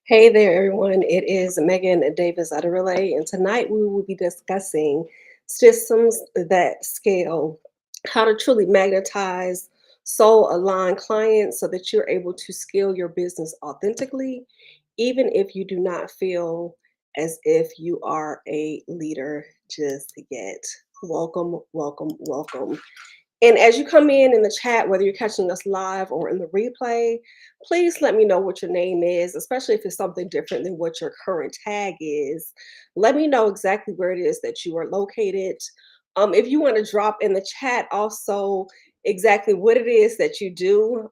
Hey there, everyone. It is Megan Davis Adderley, and tonight we will be discussing systems that scale, how to truly magnetize soul aligned clients so that you're able to scale your business authentically, even if you do not feel as if you are a leader just yet. Welcome, welcome, welcome. And as you come in the chat, whether you're catching us live or in the replay, please let me know what your name is, especially if it's something different than what your current tag is. Let me know exactly where it is that you are located. If you want to drop in the chat also exactly what it is that you do,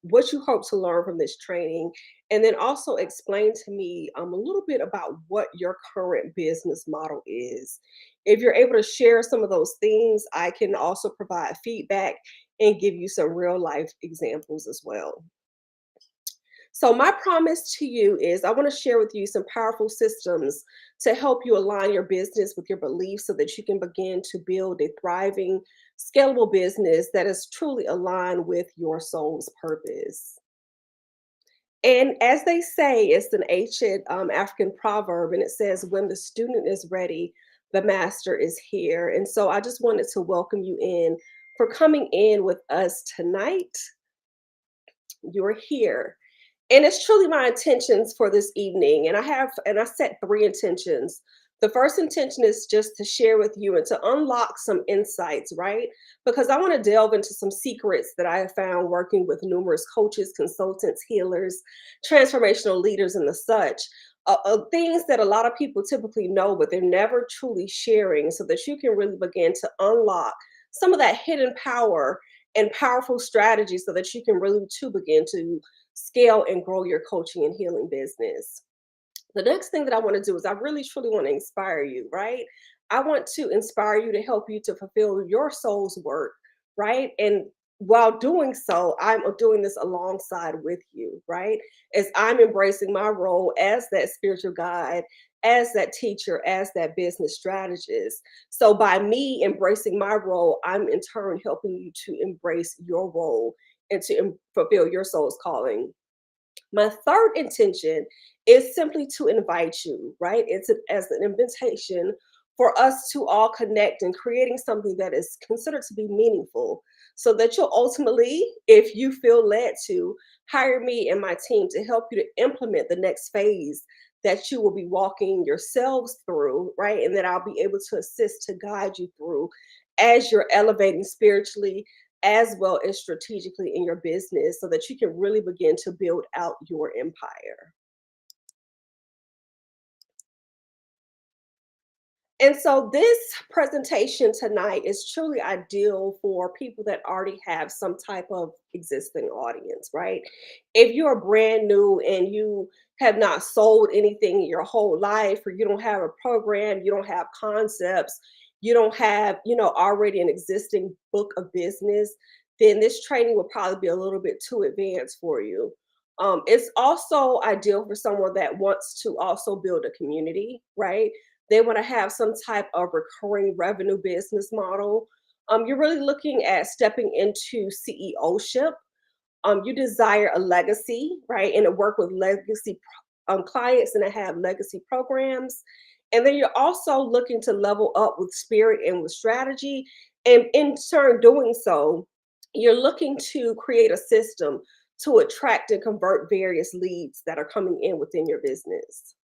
what you hope to learn from this training, and then also explain to me a little bit about what your current business model is. If you're able to share some of those things, I can also provide feedback and give you some real life examples as well. So, my promise to you is I want to share with you some powerful systems to help you align your business with your beliefs so that you can begin to build a thriving, scalable business that is truly aligned with your soul's purpose. And as they say, it's an ancient African proverb, and it says, when the student is ready, the master is here. And so I just wanted to welcome you in for coming in with us tonight. You're here. And it's truly my intentions for this evening. And I set three intentions. The first intention is just to share with you and to unlock some insights, right? Because I want to delve into some secrets that I have found working with numerous coaches, consultants, healers, transformational leaders, and the such. Things that a lot of people typically know, but they're never truly sharing, so that you can really begin to unlock some of that hidden power and powerful strategies so that you can really to begin to scale and grow your coaching and healing business. The next thing that I want to do is I really truly want to inspire you, right? I want to inspire you to help you to fulfill your soul's work, right? And while doing so, I'm doing this alongside with you, right? As I'm embracing my role as that spiritual guide, as that teacher, as that business strategist. So by me embracing my role, I'm in turn helping you to embrace your role and to fulfill your soul's calling. My third intention is simply to invite you, right? As an invitation for us to all connect and creating something that is considered to be meaningful so that you'll ultimately, if you feel led to, hire me and my team to help you to implement the next phase that you will be walking yourselves through, right? And that I'll be able to assist to guide you through as you're elevating spiritually as well as strategically in your business so that you can really begin to build out your empire. And so this presentation tonight is truly ideal for people that already have some type of existing audience, right? If you're brand new and you have not sold anything in your whole life, or you don't have a program, you don't have concepts, you don't have, already an existing book of business, then this training will probably be a little bit too advanced for you. It's also ideal for someone that wants to also build a community, right? They want to have some type of recurring revenue business model. You're really looking at stepping into CEO-ship. You desire a legacy, right? And to work with legacy clients and to have legacy programs. And then you're also looking to level up with spirit and with strategy. And in turn, doing so, you're looking to create a system to attract and convert various leads that are coming in within your business.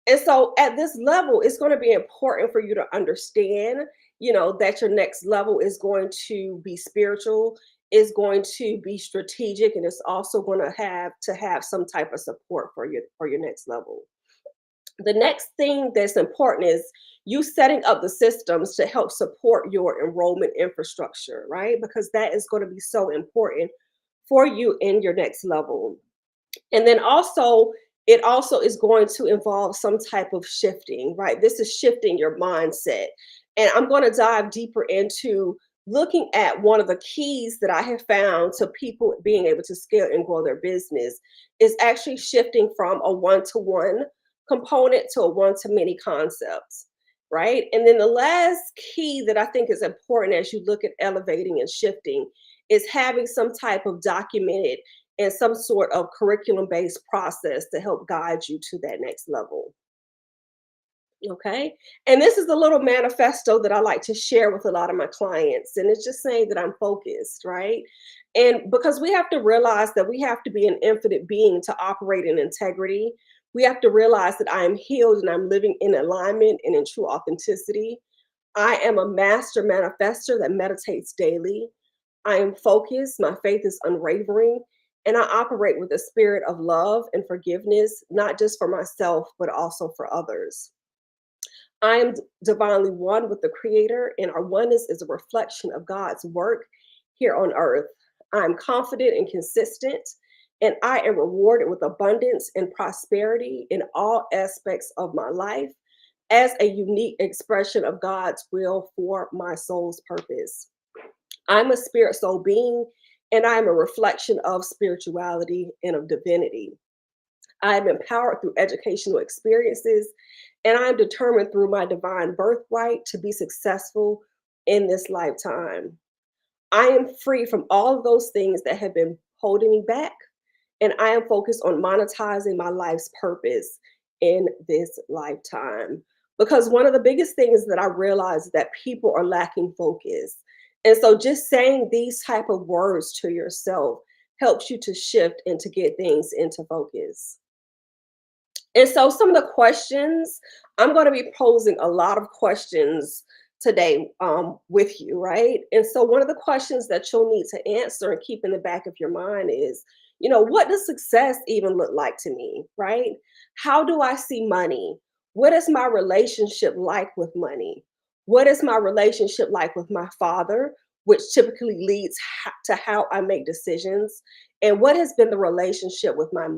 And so at this level, it's going to be important for you to understand, that your next level is going to be spiritual, is going to be strategic, and it's also going to have some type of support for your next level. The next thing that's important is you setting up the systems to help support your enrollment infrastructure, right? Because that is going to be so important for you in your next level. And then also, it also is going to involve some type of shifting, right? This is shifting your mindset. And I'm going to dive deeper into looking at one of the keys that I have found to people being able to scale and grow their business is actually shifting from a one-to-one component to a one-to-many concepts, right? And then the last key that I think is important as you look at elevating and shifting is having some type of documented and some sort of curriculum-based process to help guide you to that next level. Okay. And this is a little manifesto that I like to share with a lot of my clients. And it's just saying that I'm focused, right? And because we have to realize that we have to be an infinite being to operate in integrity, we have to realize that I am healed and I'm living in alignment and in true authenticity. I am a master manifester that meditates daily. I am focused, my faith is unwavering, and I operate with a spirit of love and forgiveness, not just for myself, but also for others. I am divinely one with the Creator, and our oneness is a reflection of God's work here on earth. I'm confident and consistent, and I am rewarded with abundance and prosperity in all aspects of my life as a unique expression of God's will for my soul's purpose. I'm a spirit soul being, and I am a reflection of spirituality and of divinity. I am empowered through educational experiences, and I am determined through my divine birthright to be successful in this lifetime. I am free from all of those things that have been holding me back, and I am focused on monetizing my life's purpose in this lifetime. Because one of the biggest things that I realize is that people are lacking focus. And so just saying these type of words to yourself helps you to shift and to get things into focus. And so some of the questions, I'm going to be posing a lot of questions today with you, right? And so one of the questions that you'll need to answer and keep in the back of your mind is, what does success even look like to me, right? How do I see money? What is my relationship like with money? What is my relationship like with my father, which typically leads to how I make decisions? And what has been the relationship with my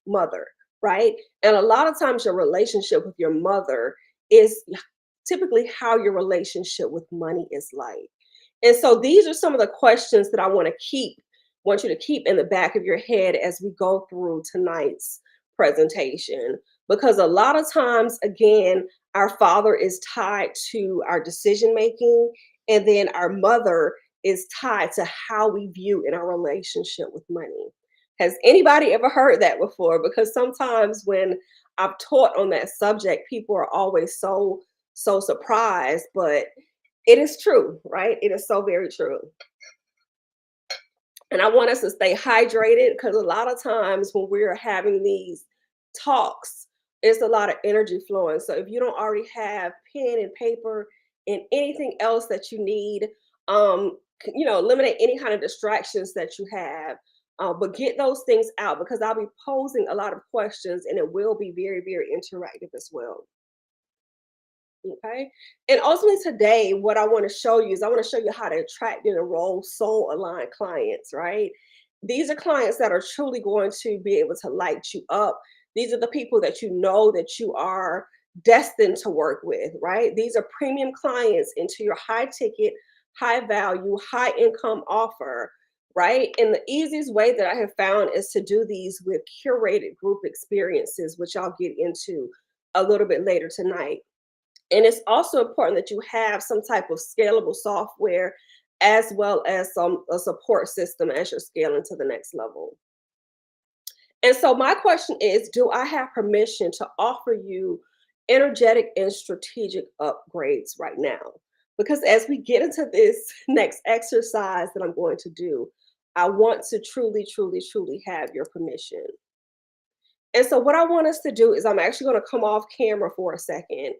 mother, right? And a lot of times, your relationship with your mother is typically how your relationship with money is like. And so, these are some of the questions that I want you to keep in the back of your head as we go through tonight's presentation. Because a lot of times, again, our father is tied to our decision making, and then our mother is tied to how we view in our relationship with money. Has anybody ever heard that before? Because sometimes when I've taught on that subject, people are always so surprised, but it is true, right? It is so very true. And I want us to stay hydrated because a lot of times when we're having these talks, it's a lot of energy flowing. So if you don't already have pen and paper and anything else that you need, eliminate any kind of distractions that you have. But get those things out because I'll be posing a lot of questions and it will be very, very interactive as well. Okay. And ultimately today, what I want to show you is I want to show you how to attract and enroll soul aligned clients, right? These are clients that are truly going to be able to light you up. These are the people that you know that you are destined to work with, right? These are premium clients into your high ticket, high value, high income offer, right? And the easiest way that I have found is to do these with curated group experiences, which I'll get into a little bit later tonight. And it's also important that you have some type of scalable software as well as a support system as you're scaling to the next level. And so my question is, do I have permission to offer you energetic and strategic upgrades right now? Because as we get into this next exercise that I'm going to do, I want to truly, truly, truly have your permission. And so what I want us to do is I'm actually going to come off camera for a second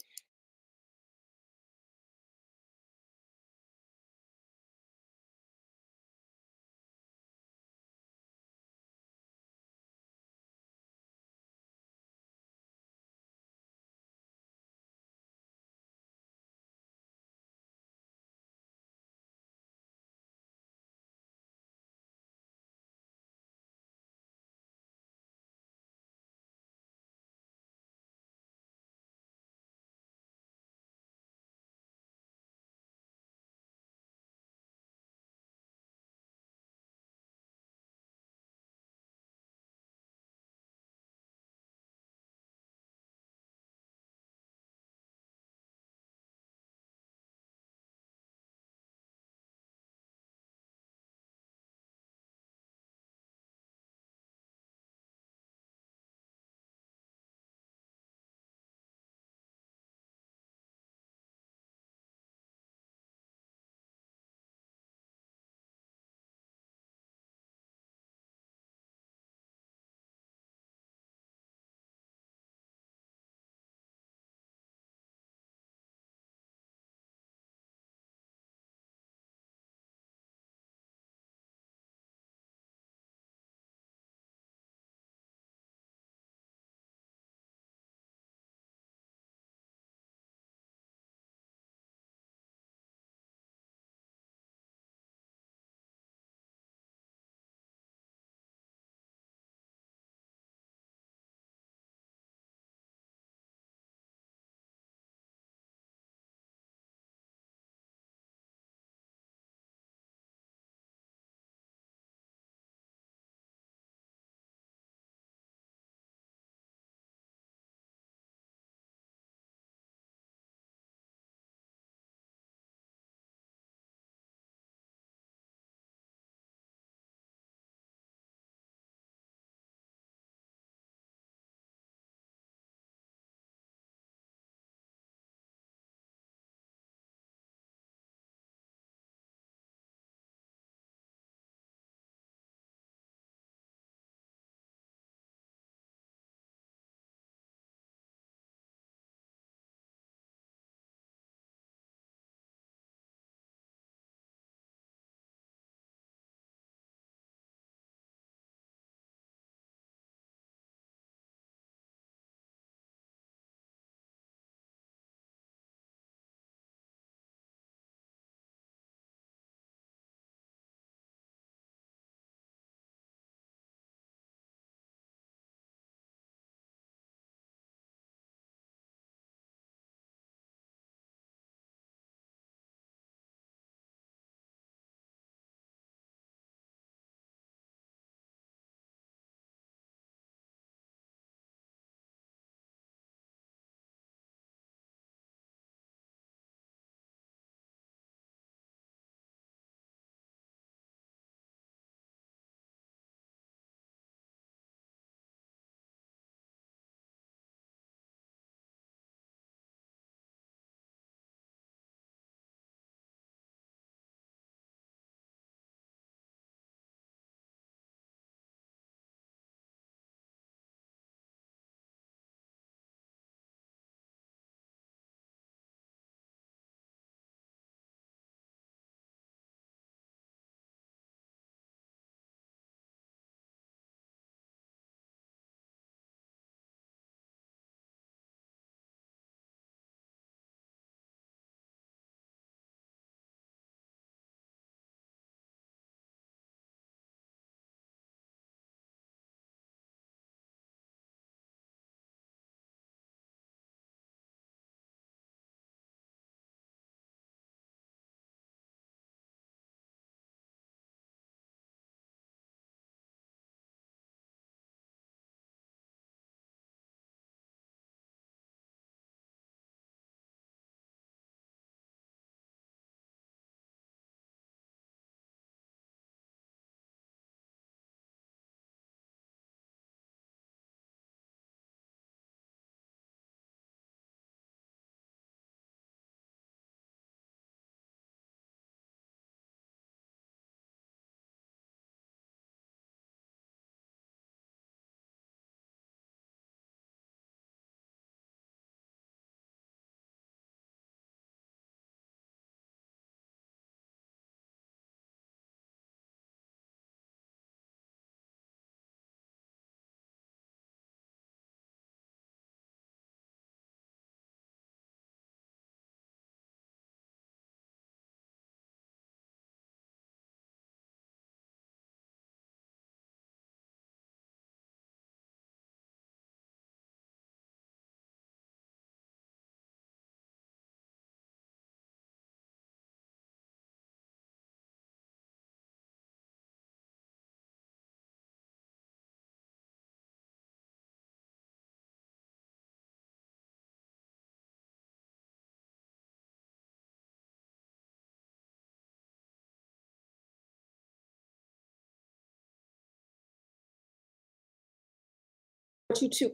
you to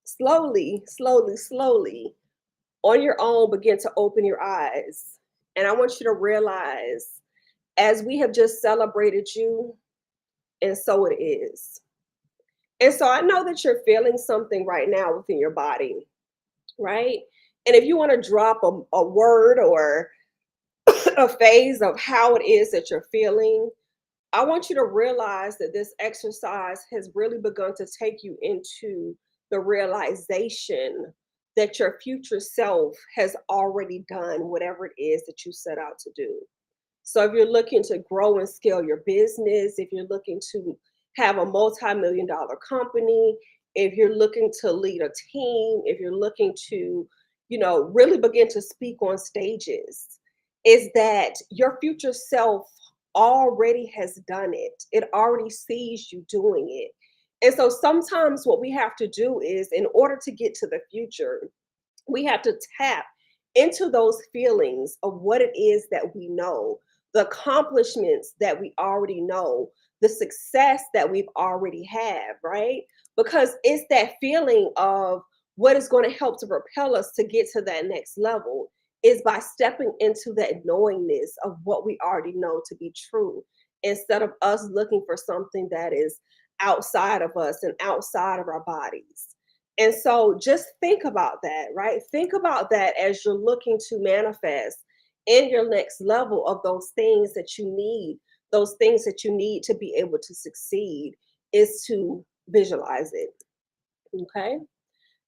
slowly, slowly, slowly on your own begin to open your eyes. And I want you to realize, as we have just celebrated you, and so it is. And so I know that you're feeling something right now within your body, right? And if you want to drop a word or a phase of how it is that you're feeling, I want you to realize that this exercise has really begun to take you into the realization that your future self has already done whatever it is that you set out to do. So if you're looking to grow and scale your business, if you're looking to have a multi-million dollar company, if you're looking to lead a team, if you're looking to, really begin to speak on stages, is that your future self already has done it. It already sees you doing it. And so sometimes what we have to do is, in order to get to the future, we have to tap into those feelings of what it is that we know, the accomplishments that we already know, the success that we've already have, right? Because it's that feeling of what is going to help to propel us to get to that next level is by stepping into that knowingness of what we already know to be true, instead of us looking for something that is outside of us and outside of our bodies. And so just think about that, right? Think about that as you're looking to manifest in your next level of those things that you need to be able to succeed, is to visualize it. Okay.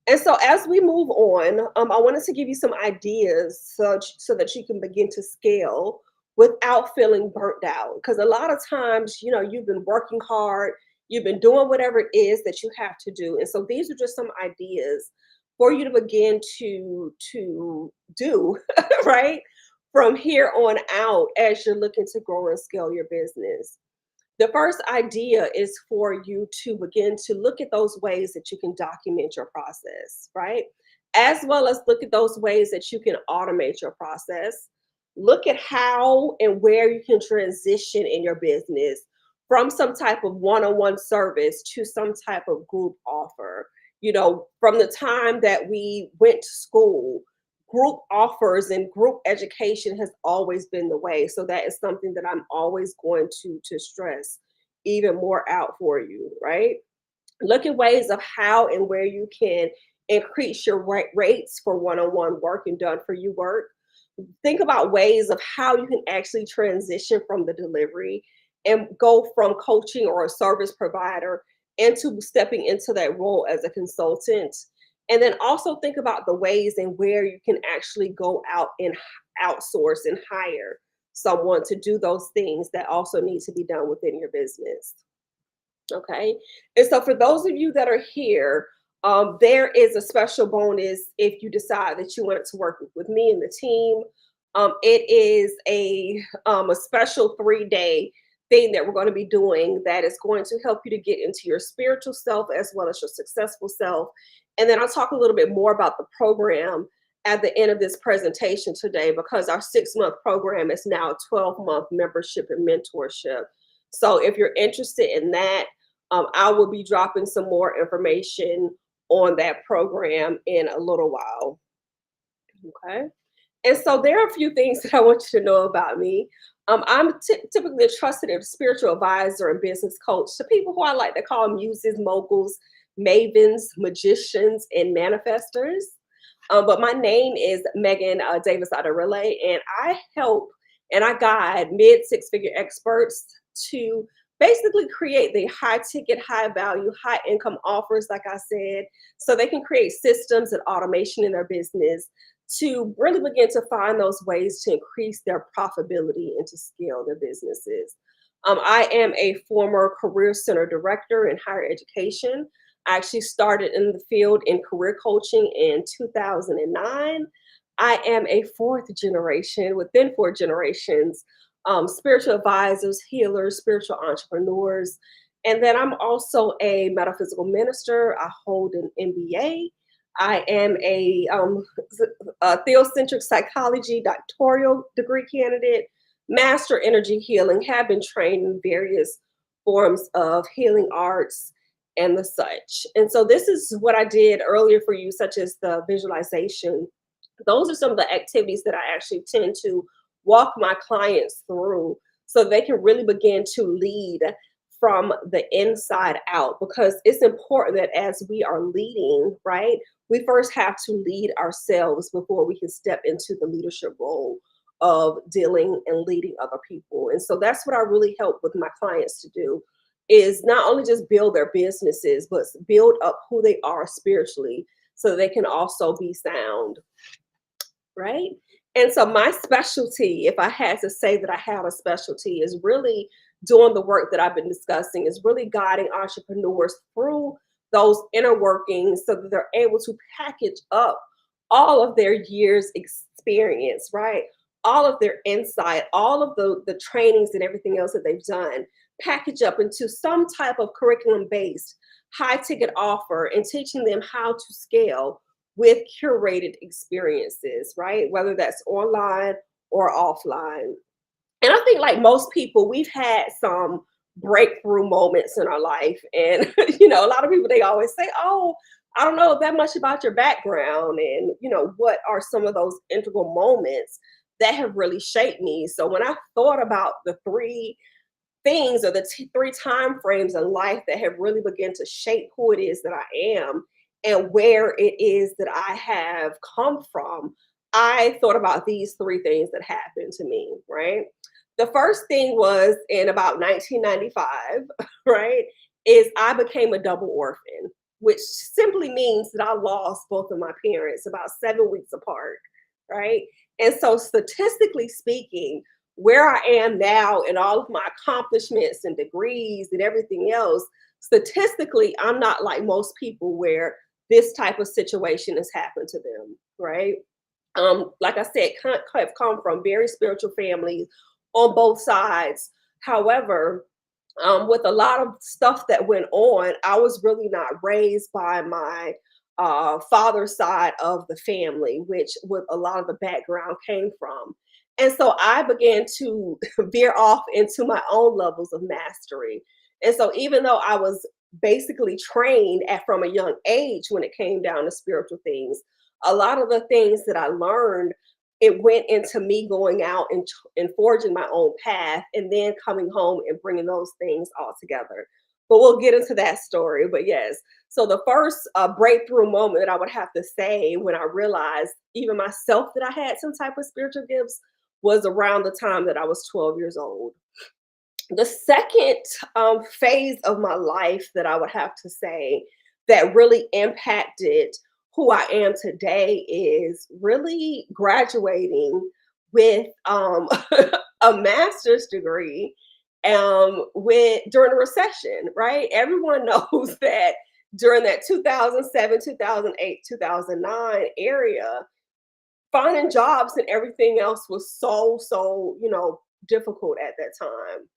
And so as we move on, I wanted to give you some ideas so that you can begin to scale without feeling burnt out. Because a lot of times, you've been working hard, you've been doing whatever it is that you have to do. And so these are just some ideas for you to begin to do, right? From here on out as you're looking to grow and scale your business. The first idea is for you to begin to look at those ways that you can document your process, right? As well as look at those ways that you can automate your process. Look at how and where you can transition in your business from some type of one on one service to some type of group offer. From the time that we went to school, group offers and group education has always been the way. So that is something that I'm always going to stress even more out for you, right? Look at ways of how and where you can increase your rates for one-on-one work and done for you work. Think about ways of how you can actually transition from the delivery and go from coaching or a service provider into stepping into that role as a consultant. And then also think about the ways and where you can actually go out and outsource and hire someone to do those things that also need to be done within your business. Okay. And so for those of you that are here, there is a special bonus if you decide that you want to work with me and the team. It is a special 3-day thing that we're going to be doing that is going to help you to get into your spiritual self as well as your successful self. And then I'll talk a little bit more about the program at the end of this presentation today, because our 6-month program is now a 12-month membership and mentorship. So if you're interested in that, I will be dropping some more information on that program in a little while. Okay. And so there are a few things that I want you to know about me. I'm typically a trusted and spiritual advisor and business coach to people who I like to call muses, moguls, mavens, magicians, and manifestors. But my name is Megan Davis Aderile, and I help and I guide mid 6-figure experts to basically create the high ticket, high value, high income offers, like I said, so they can create systems and automation in their business to really begin to find those ways to increase their profitability and to scale their businesses. I am a former career center director in higher education. I actually started in the field in career coaching in 2009. I am a fourth generation within 4 generations, spiritual advisors, healers, spiritual entrepreneurs. And then I'm also a metaphysical minister. I hold an MBA. I am a theocentric psychology doctoral degree candidate, master energy healing, have been trained in various forms of healing arts, and the such. And so this is what I did earlier for you, such as the visualization. Those are some of the activities that I actually tend to walk my clients through so they can really begin to lead from the inside out, because it's important that as we are leading, right, we first have to lead ourselves before we can step into the leadership role of dealing and leading other people. And so that's what I really help with my clients to do, is not only just build their businesses, but build up who they are spiritually so they can also be sound, right? And so my specialty, if I had to say that I have a specialty, is really doing the work that I've been discussing, is really guiding entrepreneurs through those inner workings so that they're able to package up all of their years experience, right? All of their insight, all of the trainings and everything else that they've done, package up into some type of curriculum based high ticket offer and teaching them how to scale with curated experiences, right? Whether that's online or offline. And I think, like most people, we've had some breakthrough moments in our life. And, a lot of people, they always say, oh, I don't know that much about your background. And, what are some of those integral moments that have really shaped me? So when I thought about the three things, or the three time frames in life that have really begun to shape who it is that I am and where it is that I have come from, I thought about these three things that happened to me, right? The first thing was in about 1995, right? Is I became a double orphan, which simply means that I lost both of my parents about 7 weeks apart, right? And so, statistically speaking, where I am now and all of my accomplishments and degrees and everything else, statistically, I'm not like most people where this type of situation has happened to them, right? Like I said, have come from very spiritual families on both sides. However, with a lot of stuff that went on, I was really not raised by my father's side of the family, which with a lot of the background came from. And so I began to veer off into my own levels of mastery. And so even though I was basically trained from a young age when it came down to spiritual things, a lot of the things that I learned, it went into me going out and forging my own path and then coming home and bringing those things all together. But we'll get into that story. But yes, so the first breakthrough moment that I would have to say when I realized even myself that I had some type of spiritual gifts was around the time that I was 12 years old. The second phase of my life that I would have to say that really impacted who I am today is really graduating with a master's degree with during a recession, right? Everyone knows that during that 2007, 2008, 2009 area, finding jobs and everything else was so, difficult at that time.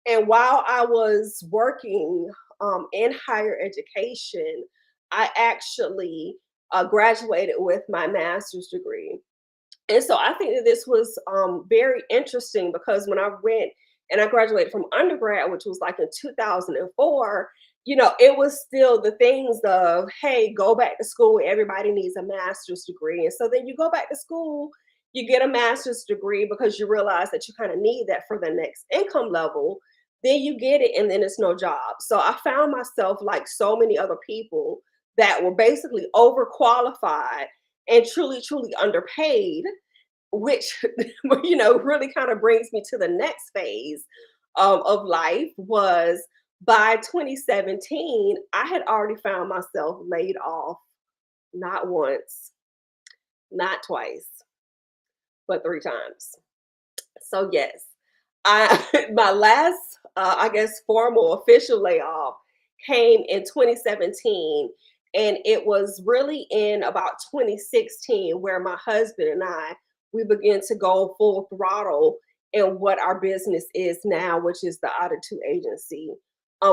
And while I was working in higher education, I actually graduated with my master's degree. And so I think that this was very interesting because when I went and I graduated from undergrad, which was like in 2004, it was still the things of, hey, go back to school. Everybody needs a master's degree. And so then you go back to school, you get a master's degree because you realize that you kind of need that for the next income level. Then you get it, and then it's no job. So I found myself like so many other people that were basically overqualified and truly, truly underpaid, which really kind of brings me to the next phase of life. Was by 2017 I had already found myself laid off, not once, not twice, but three times. So yes, I my last I guess formal official layoff came in 2017, and it was really in about 2016 where my husband and I, we began to go full throttle in what our business is now, which is the Audit 2 agency.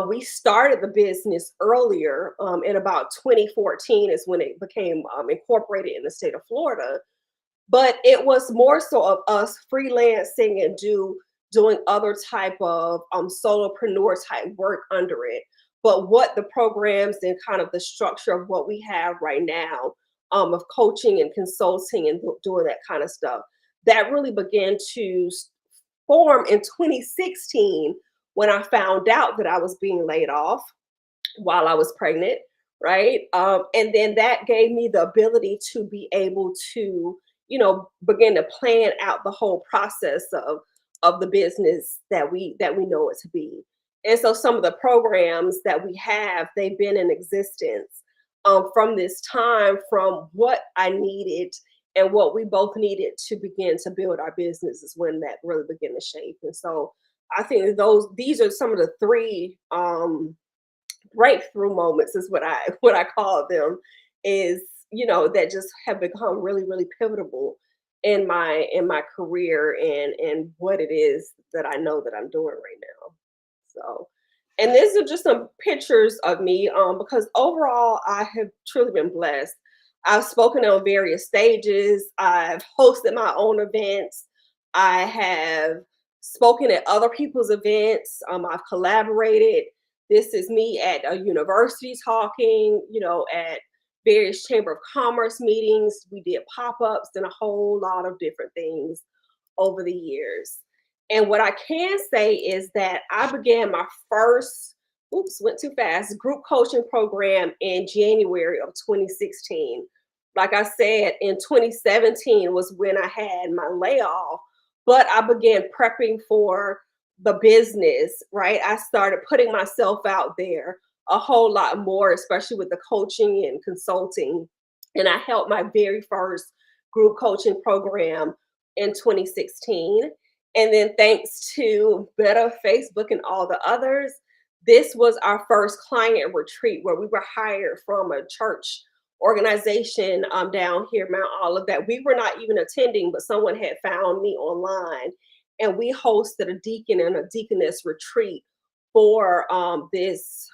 We started the business earlier, in about 2014 is when it became incorporated in the state of Florida, but it was more so of us freelancing and doing other type of solopreneur type work under it. but what the programs and kind of the structure of what we have right now, of coaching and consulting and doing that kind of stuff, that really began to form in 2016 when I found out that I was being laid off while I was pregnant, right? And then that gave me the ability to be able to, begin to plan out the whole process of the business that we know it to be. And so some of the programs that we have, they've been in existence from this time, from what I needed and what we both needed to begin to build our business is when that really began to shape. And so I think that these are some of the three breakthrough moments is what I call them, is that just have become really really pivotal in my career and what it is that I know that I'm doing right now. So, and these are just some pictures of me, because overall I have truly been blessed. I've spoken on various stages. I've hosted my own events. I have spoken at other people's events. I've collaborated. This is me at a university talking, at various chamber of commerce meetings. We did pop-ups and a whole lot of different things over the years. And what I can say is that I began my first, oops, went too fast, group coaching program in January of 2016. Like I said, in 2017 was when I had my layoff, but I began prepping for the business, right? I started putting myself out there a whole lot more, especially with the coaching and consulting. And I held my very first group coaching program in 2016. And then thanks to Better Facebook and all the others, this was our first client retreat where we were hired from a church organization down here, Mount Olive, that we were not even attending, but someone had found me online. And we hosted a deacon and a deaconess retreat for this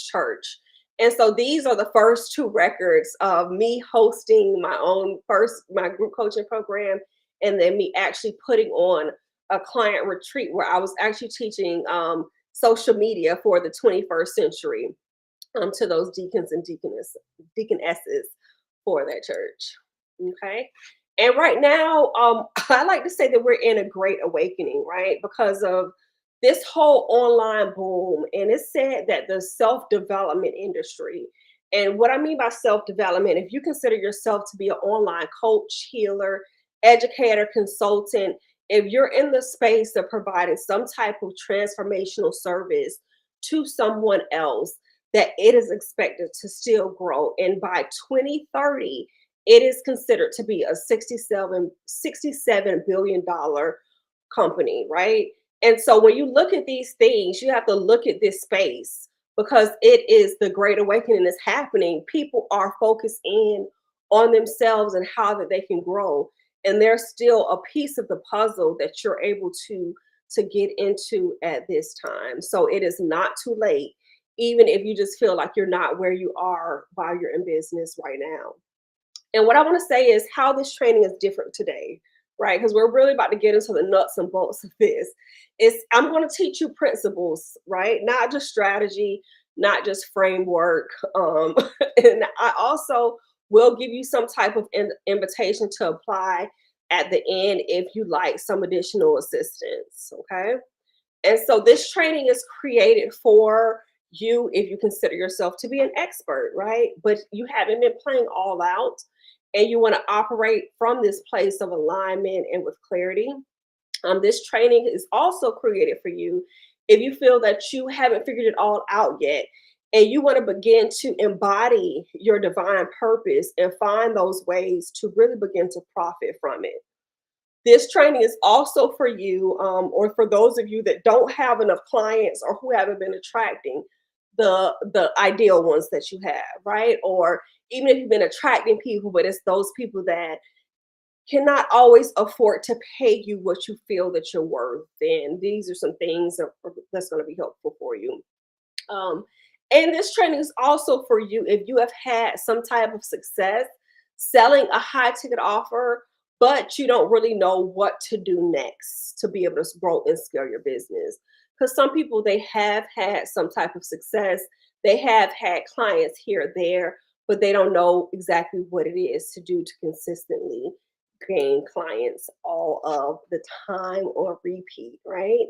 church. And so these are the first two records of me hosting my group coaching program, and then me actually putting on a client retreat where I was actually teaching social media for the 21st century to those deacons and deaconesses for that church. Okay. And right now, I like to say that we're in a great awakening, right? Because of this whole online boom. And it's said that the self development industry, and what I mean by self development, if you consider yourself to be an online coach, healer, educator, consultant, if you're in the space of providing some type of transformational service to someone else, that it is expected to still grow. And by 2030, it is considered to be a $67 billion company, right? And so when you look at these things, you have to look at this space because it is the great awakening that's happening. People are focused in on themselves and how that they can grow. And there's still a piece of the puzzle that you're able to get into at this time. So it is not too late, even if you just feel like you're not where you are while you're in business right now. And what I want to say is how this training is different today, right? Because we're really about to get into the nuts and bolts of this. I'm going to teach you principles, right? Not just strategy, not just framework. And I also will give you some type of invitation to apply at the end if you like some additional assistance. Okay. And so this training is created for you if you consider yourself to be an expert, right? But you haven't been playing all out and you want to operate from this place of alignment and with clarity. This training is also created for you if you feel that you haven't figured it all out yet and you want to begin to embody your divine purpose and find those ways to really begin to profit from it. This training is also for you, or for those of you that don't have enough clients or who haven't been attracting the ideal ones that you have, right? Or even if you've been attracting people, but it's those people that cannot always afford to pay you what you feel that you're worth. Then these are some things that's going to be helpful for you. Um, and this training is also for you if you have had some type of success selling a high ticket offer, but you don't really know what to do next to be able to grow and scale your business. Because some people, they have had some type of success, They have had clients here or there, but they don't know exactly what it is to do to consistently gain clients all of the time or repeat, right?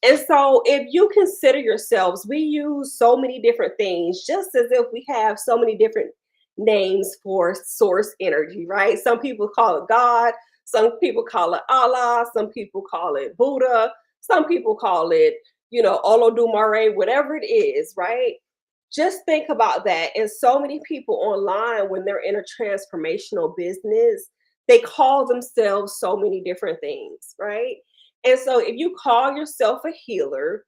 And so, if you consider yourselves, we use so many different things, just as if we have so many different names for source energy, right? Some people call it God, some people call it Allah, some people call it Buddha, some people call it, Olodumare, whatever it is, right? Just think about that. And so many people online, when they're in a transformational business, they call themselves so many different things, right? And so if you call yourself a healer,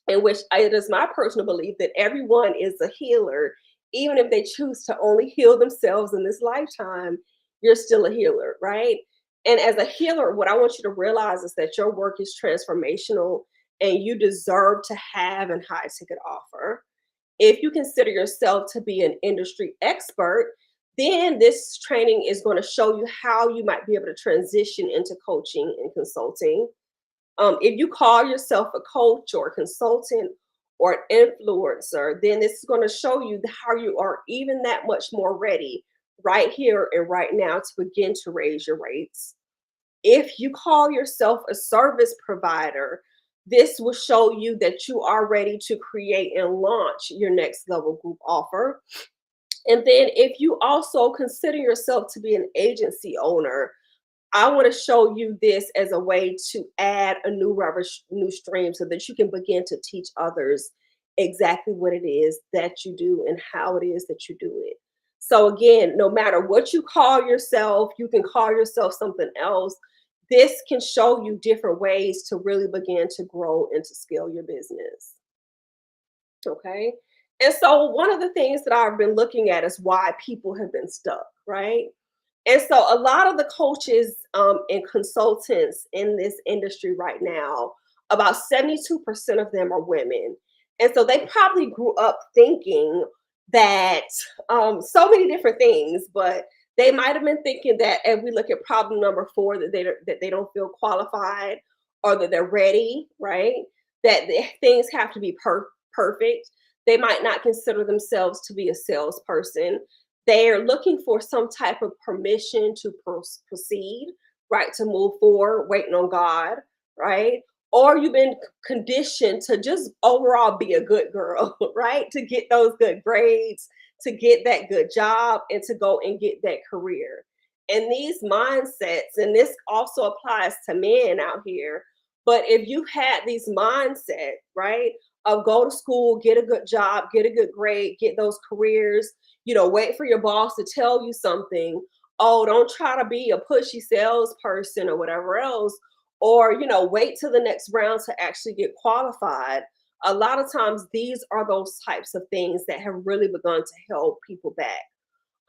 in which it is my personal belief that everyone is a healer, even if they choose to only heal themselves in this lifetime, you're still a healer, right? And as a healer, what I want you to realize is that your work is transformational and you deserve to have a high ticket offer. If you consider yourself to be an industry expert, then this training is going to show you how you might be able to transition into coaching and consulting. If you call yourself a coach or a consultant or an influencer, then this is going to show you how you are even that much more ready right here and right now to begin to raise your rates. If you call yourself a service provider, this will show you that you are ready to create and launch your next level group offer. And then if you also consider yourself to be an agency owner, I want to show you this as a way to add a new stream so that you can begin to teach others exactly what it is that you do and how it is that you do it. So again, no matter what you call yourself, you can call yourself something else. This can show you different ways to really begin to grow and to scale your business. Okay. And so one of the things that I've been looking at is why people have been stuck, right? And so a lot of the coaches and consultants in this industry right now, about 72% of them are women. And so they probably grew up thinking that so many different things, but they might have been thinking that if we look at problem number four, that they don't feel qualified or that they're ready, right? That things have to be perfect. They might not consider themselves to be a salesperson. They're looking for some type of permission to proceed, right? To move forward, waiting on God, right? Or you've been conditioned to just overall be a good girl, right? To get those good grades, to get that good job, and to go and get that career. And these mindsets, and this also applies to men out here, but if you had these mindset, right, of go to school, get a good job, get a good grade, get those careers, wait for your boss to tell you something. Oh, don't try to be a pushy salesperson or whatever else. Or, wait till the next round to actually get qualified. A lot of times, these are those types of things that have really begun to hold people back.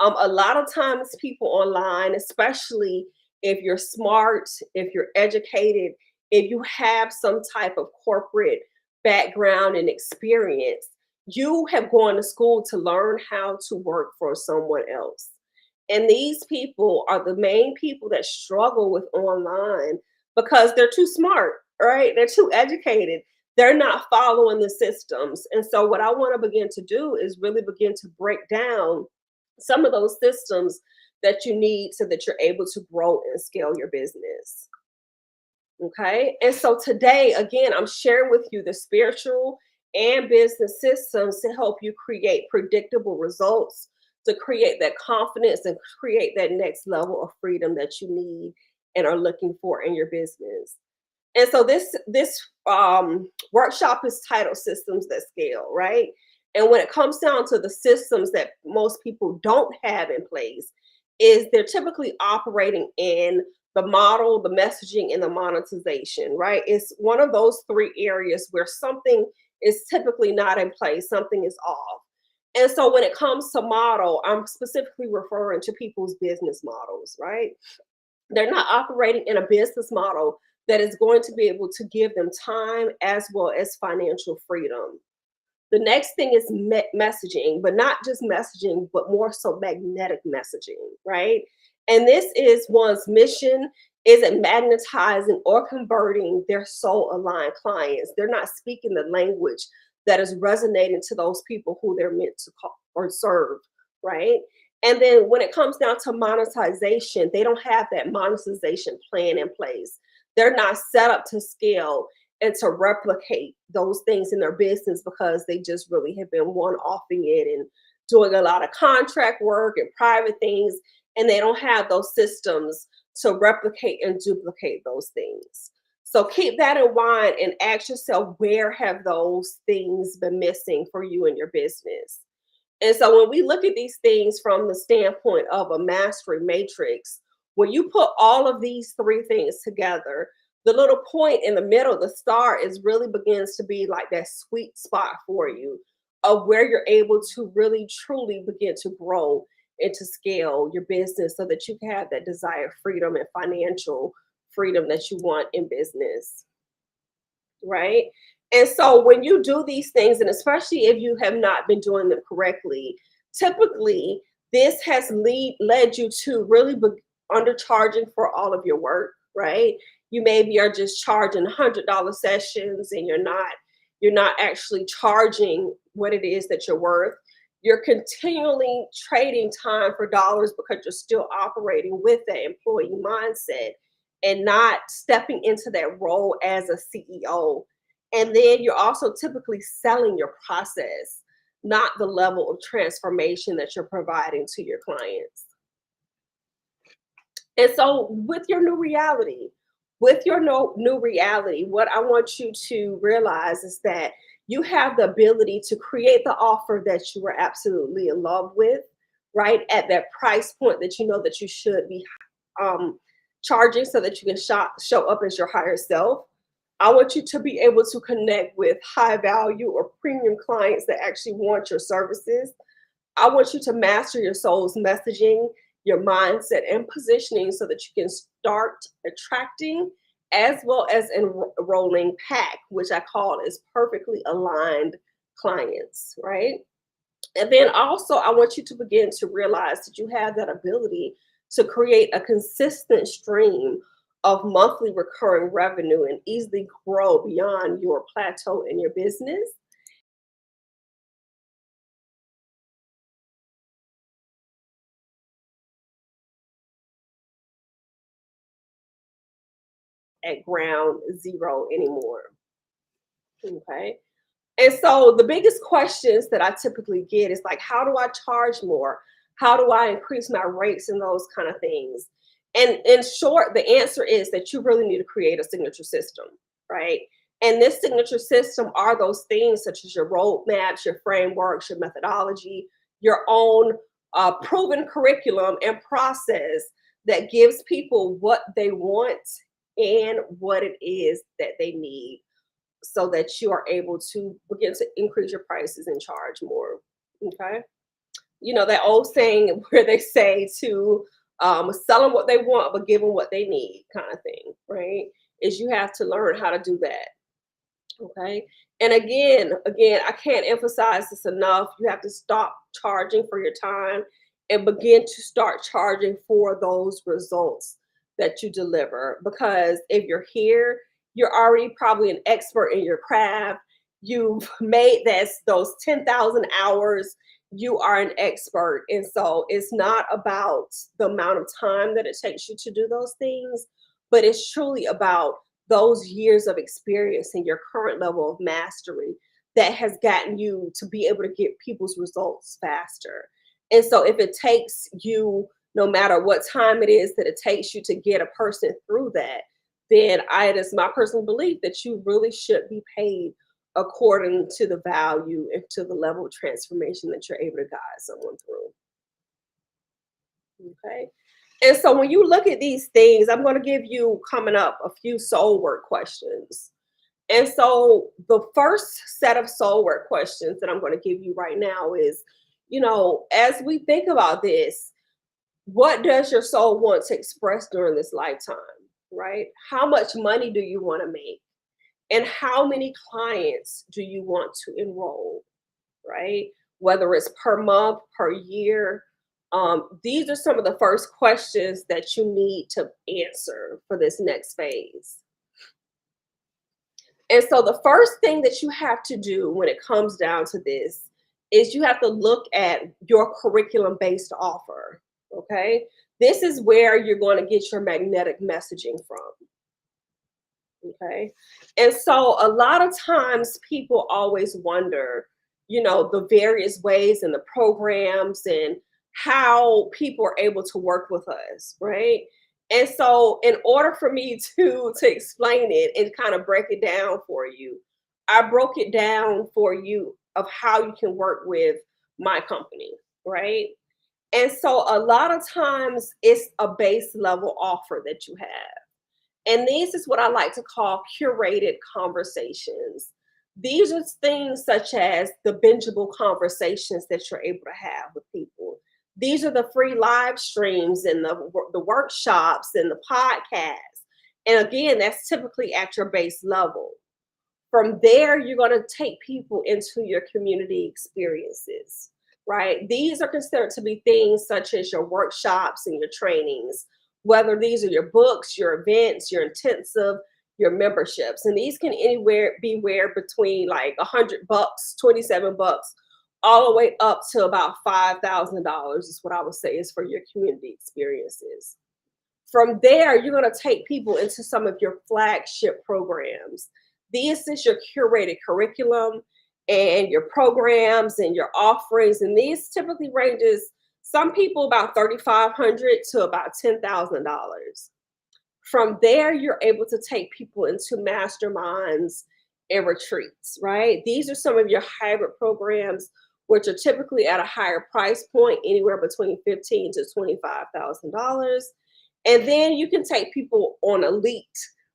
A lot of times, people online, especially if you're smart, if you're educated, if you have some type of corporate background and experience, you have gone to school to learn how to work for someone else. And these people are the main people that struggle with online because they're too smart, right? They're too educated. They're not following the systems. And so, what I want to begin to do is really begin to break down some of those systems that you need so that you're able to grow and scale your business. Okay. And so today, again, I'm sharing with you the spiritual and business systems to help you create predictable results, to create that confidence and create that next level of freedom that you need and are looking for in your business. And so this workshop is titled Systems That Scale, right? And when it comes down to the systems that most people don't have in place, is they're typically operating in the model, the messaging, and the monetization, right? It's one of those three areas where something is typically not in place, something is off. And so when it comes to model, I'm specifically referring to people's business models, right? They're not operating in a business model that is going to be able to give them time as well as financial freedom. The next thing is messaging, but not just messaging, but more so magnetic messaging, right? And this is one's mission is it magnetizing or converting their soul aligned clients. They're not speaking the language that is resonating to those people who they're meant to call or serve, right? And then when it comes down to monetization, they don't have that monetization plan in place. They're not set up to scale and to replicate those things in their business because they just really have been one-offing it and doing a lot of contract work and private things, and they don't have those systems to replicate and duplicate those things. So keep that in mind and ask yourself, where have those things been missing for you and your business? And so when we look at these things from the standpoint of a mastery matrix, when you put all of these three things together, the little point in the middle, the star, is really begins to be like that sweet spot for you of where you're able to really truly begin to grow and to scale your business so that you can have that desired freedom and financial freedom that you want in business, right? And so when you do these things, and especially if you have not been doing them correctly, typically this has led you to really undercharging for all of your work, right? You maybe are just charging $100 sessions and you're not actually charging what it is that you're worth. You're continually trading time for dollars because you're still operating with that employee mindset and not stepping into that role as a CEO. And then you're also typically selling your process, not the level of transformation that you're providing to your clients. And so, with your new reality, what I want you to realize is that you have the ability to create the offer that you were absolutely in love with, right? At that price point that you know that you should be um, charging so that you can show up as your higher self. I want you to be able to connect with high value or premium clients that actually want your services. I want you to master your soul's messaging, your mindset, and positioning so that you can start attracting as well as enrolling pack, which I call is perfectly aligned clients, right? And then also, I want you to begin to realize that you have that ability to create a consistent stream of monthly recurring revenue and easily grow beyond your plateau in your business at ground zero anymore. Okay. And so the biggest questions that I typically get is like, how do I charge more? How do I increase my rates and those kind of things? And in short, the answer is that you really need to create a signature system, right? And this signature system are those things such as your roadmaps, your frameworks, your methodology, your own proven curriculum and process that gives people what they want and what it is that they need so that you are able to begin to increase your prices and charge more. Okay. You know, that old saying where they say to sell them what they want, but give them what they need, kind of thing, right? Is you have to learn how to do that. Okay. And again, I can't emphasize this enough. You have to stop charging for your time and begin to start charging for those results that you deliver. Because if you're here, you're already probably an expert in your craft. You've made those 10,000 hours. You are an expert. And so it's not about the amount of time that it takes you to do those things, but it's truly about those years of experience and your current level of mastery that has gotten you to be able to get people's results faster. And so if it takes you, no matter what time it is that it takes you to get a person through that, then it is my personal belief that you really should be paid according to the value and to the level of transformation that you're able to guide someone through. Okay. And so when you look at these things, I'm going to give you coming up a few soul work questions. And so the first set of soul work questions that I'm going to give you right now is, as we think about this, what does your soul want to express during this lifetime, right? How much money do you want to make? And how many clients do you want to enroll, right? Whether it's per month, per year. These are some of the first questions that you need to answer for this next phase. And so the first thing that you have to do when it comes down to this is you have to look at your curriculum based offer. Okay. This is where you're going to get your magnetic messaging from. Okay. And so a lot of times people always wonder, the various ways and the programs and how people are able to work with us, right? And so in order for me to explain it and kind of break it down for you, I broke it down for you of how you can work with my company, right? And so a lot of times it's a base level offer that you have. And this is what I like to call curated conversations. These are things such as the bingeable conversations that you're able to have with people. These are the free live streams and the workshops and the podcasts. And again, that's typically at your base level. From there, you're going to take people into your community experiences, right? These are considered to be things such as your workshops and your trainings, whether these are your books, your events, your intensive, your memberships. And these can anywhere be where between like $100, 27 bucks, all the way up to about $5,000 is what I would say is for your community experiences. From there, you're going to take people into some of your flagship programs. This is your curated curriculum and your programs and your offerings. And these typically ranges some people about $3,500 to about $10,000. From there, you're able to take people into masterminds and retreats, right? These are some of your hybrid programs, which are typically at a higher price point, anywhere between $15,000 to $25,000. And then you can take people on elite,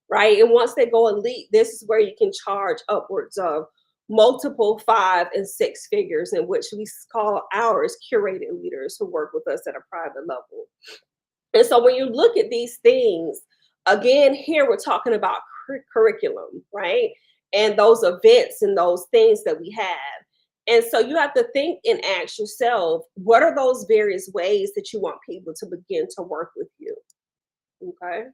right? And once they go elite, this is where you can charge upwards of multiple 5 and 6 figures, in which we call ours curated leaders who work with us at a private level. And so when you look at these things, again, here we're talking about curriculum, right? And those events and those things that we have. And so you have to think and ask yourself, what are those various ways that you want people to begin to work with you? Okay.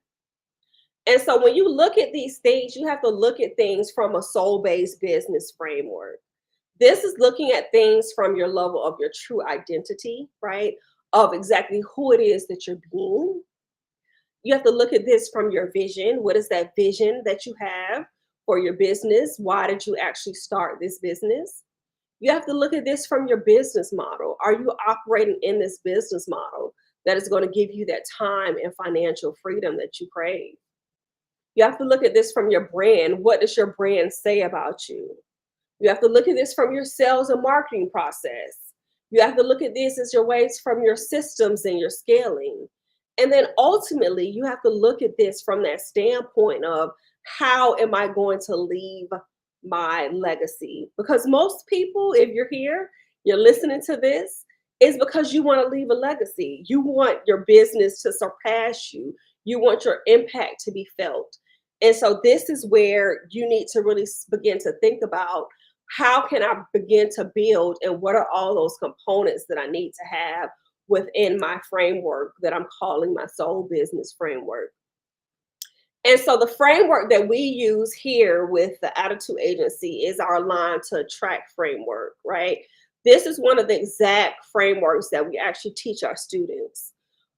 And so when you look at these things, you have to look at things from a soul based business framework. This is looking at things from your level of your true identity, right? Of exactly who it is that you're being. You have to look at this from your vision. What is that vision that you have for your business? Why did you actually start this business? You have to look at this from your business model. Are you operating in this business model that is going to give you that time and financial freedom that you crave? You have to look at this from your brand. What does your brand say about you? You have to look at this from your sales and marketing process. You have to look at this as your ways from your systems and your scaling. And then ultimately, you have to look at this from that standpoint of how am I going to leave my legacy? Because most people, if you're here, you're listening to this, is because you want to leave a legacy. You want your business to surpass you. You want your impact to be felt. And so this is where you need to really begin to think about how can I begin to build and what are all those components that I need to have within my framework that I'm calling my soul business framework. And so the framework that we use here with the Attitude Agency is our Align to Attract framework, right? This is one of the exact frameworks that we actually teach our students.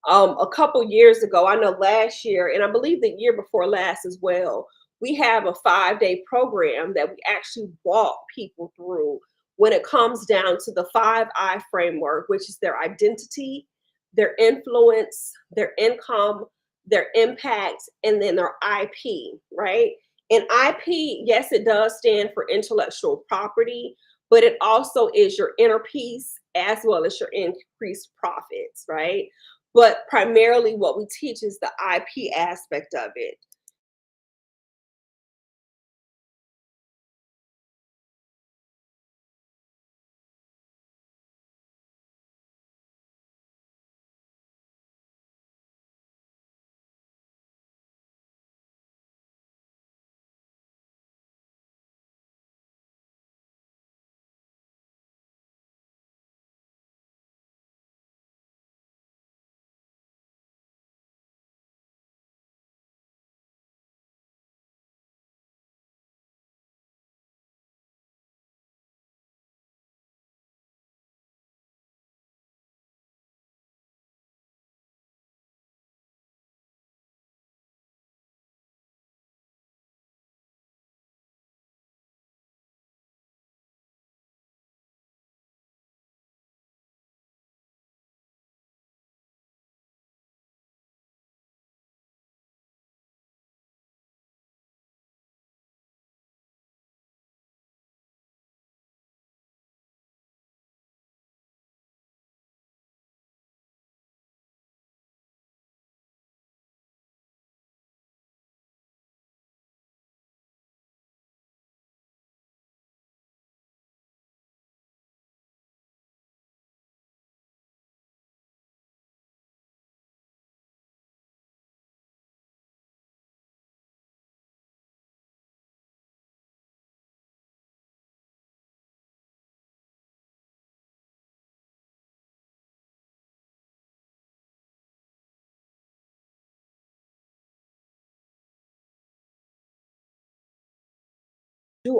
A couple years ago, I know last year, and I believe the year before last as well, we have a 5-day program that we actually walk people through when it comes down to the 5I framework, which is their identity, their influence, their income, their impact, and then their IP, right? And IP, yes, it does stand for intellectual property, but it also is your inner peace as well as your increased profits, right? But primarily what we teach is the IP aspect of it.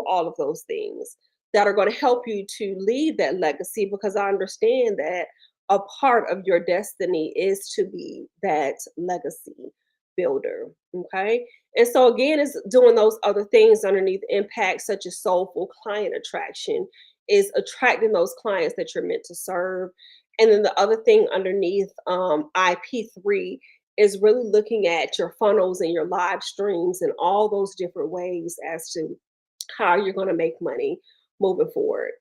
all of those things that are going to help you to leave that legacy, because I understand that a part of your destiny is to be that legacy builder. Okay. And so again, it's doing those other things underneath impact, such as soulful client attraction, is attracting those clients that you're meant to serve. And then the other thing underneath IP3 is really looking at your funnels and your live streams and all those different ways as to how you're going to make money moving forward.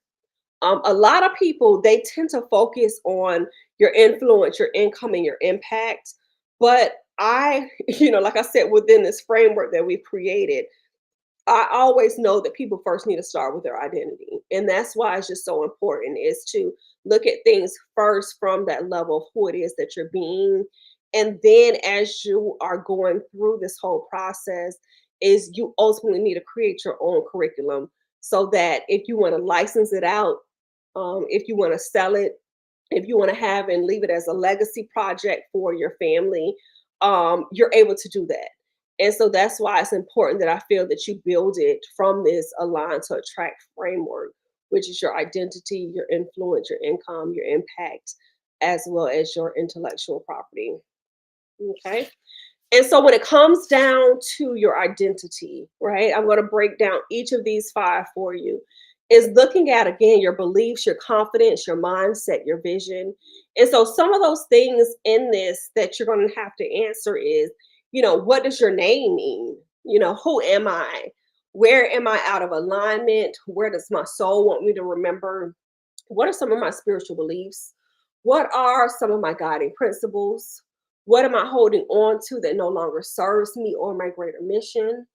A lot of people, they tend to focus on your influence, your income, and your impact. But I, like I said, within this framework that we've created, I always know that people first need to start with their identity. And that's why it's just so important is to look at things first from that level of who it is that you're being. And then as you are going through this whole process, is you ultimately need to create your own curriculum so that if you want to license it out, if you want to sell it, if you want to have and leave it as a legacy project for your family, you're able to do that. And so that's why it's important that I feel that you build it from this align to attract framework, which is your identity, your influence, your income, your impact, as well as your intellectual property. Okay. And so when it comes down to your identity, right, I'm going to break down each of these five for you. Is looking at again your beliefs, your confidence, your mindset, your vision. And so some of those things in this that you're going to have to answer is, what does your name mean? Who am I? Where am I out of alignment? Where does my soul want me to remember? What are some of my spiritual beliefs? What are some of my guiding principles? What am I holding on to that no longer serves me or my greater mission?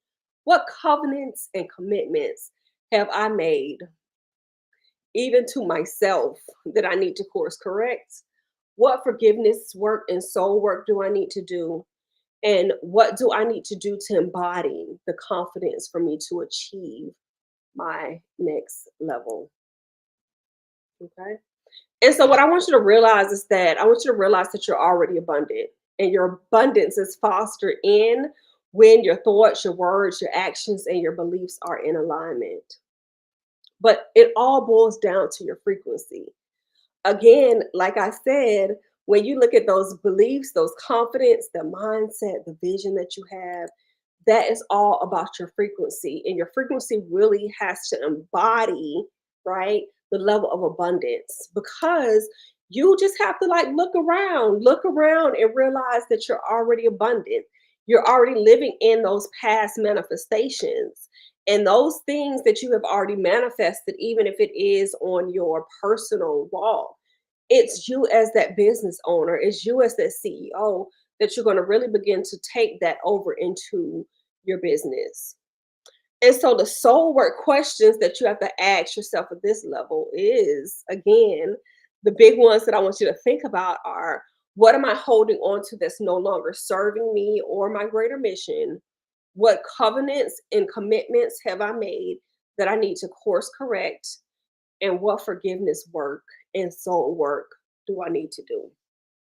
What covenants and commitments have I made, even to myself, that I need to course correct? What forgiveness work and soul work do I need to do? And what do I need to do to embody the confidence for me to achieve my next level? Okay. And so what I want you to realize is that I want you to realize that you're already abundant, and your abundance is fostered in when your thoughts, your words, your actions, and your beliefs are in alignment. But it all boils down to your frequency. Again, like I said, when you look at those beliefs, those confidence, the mindset, the vision that you have, that is all about your frequency. And your frequency really has to embody, right, the level of abundance, because you just have to like look around and realize that you're already abundant. You're already living in those past manifestations. And those things that you have already manifested, even if it is on your personal wall, it's you as that business owner, it's you as that CEO that you're going to really begin to take that over into your business. And so the soul work questions that you have to ask yourself at this level is, again, the big ones that I want you to think about are, what am I holding on to that's no longer serving me or my greater mission? What covenants and commitments have I made that I need to course correct? And what forgiveness work and soul work do I need to do?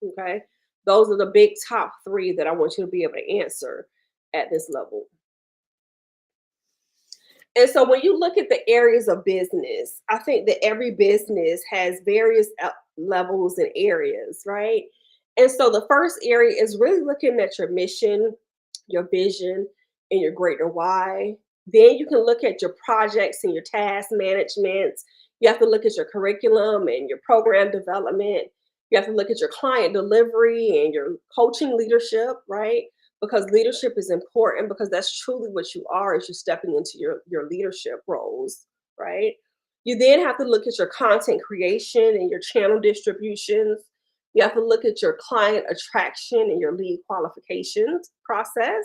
Okay. Those are the big top three that I want you to be able to answer at this level. And so when you look at the areas of business, I think that every business has various levels and areas, right? And so the first area is really looking at your mission, your vision, and your greater why. Then you can look at your projects and your task management. You have to look at your curriculum and your program development. You have to look at your client delivery and your coaching leadership, right? Because leadership is important, because that's truly what you are as you're stepping into your leadership roles, right? You then have to look at your content creation and your channel distributions. You have to look at your client attraction and your lead qualifications process,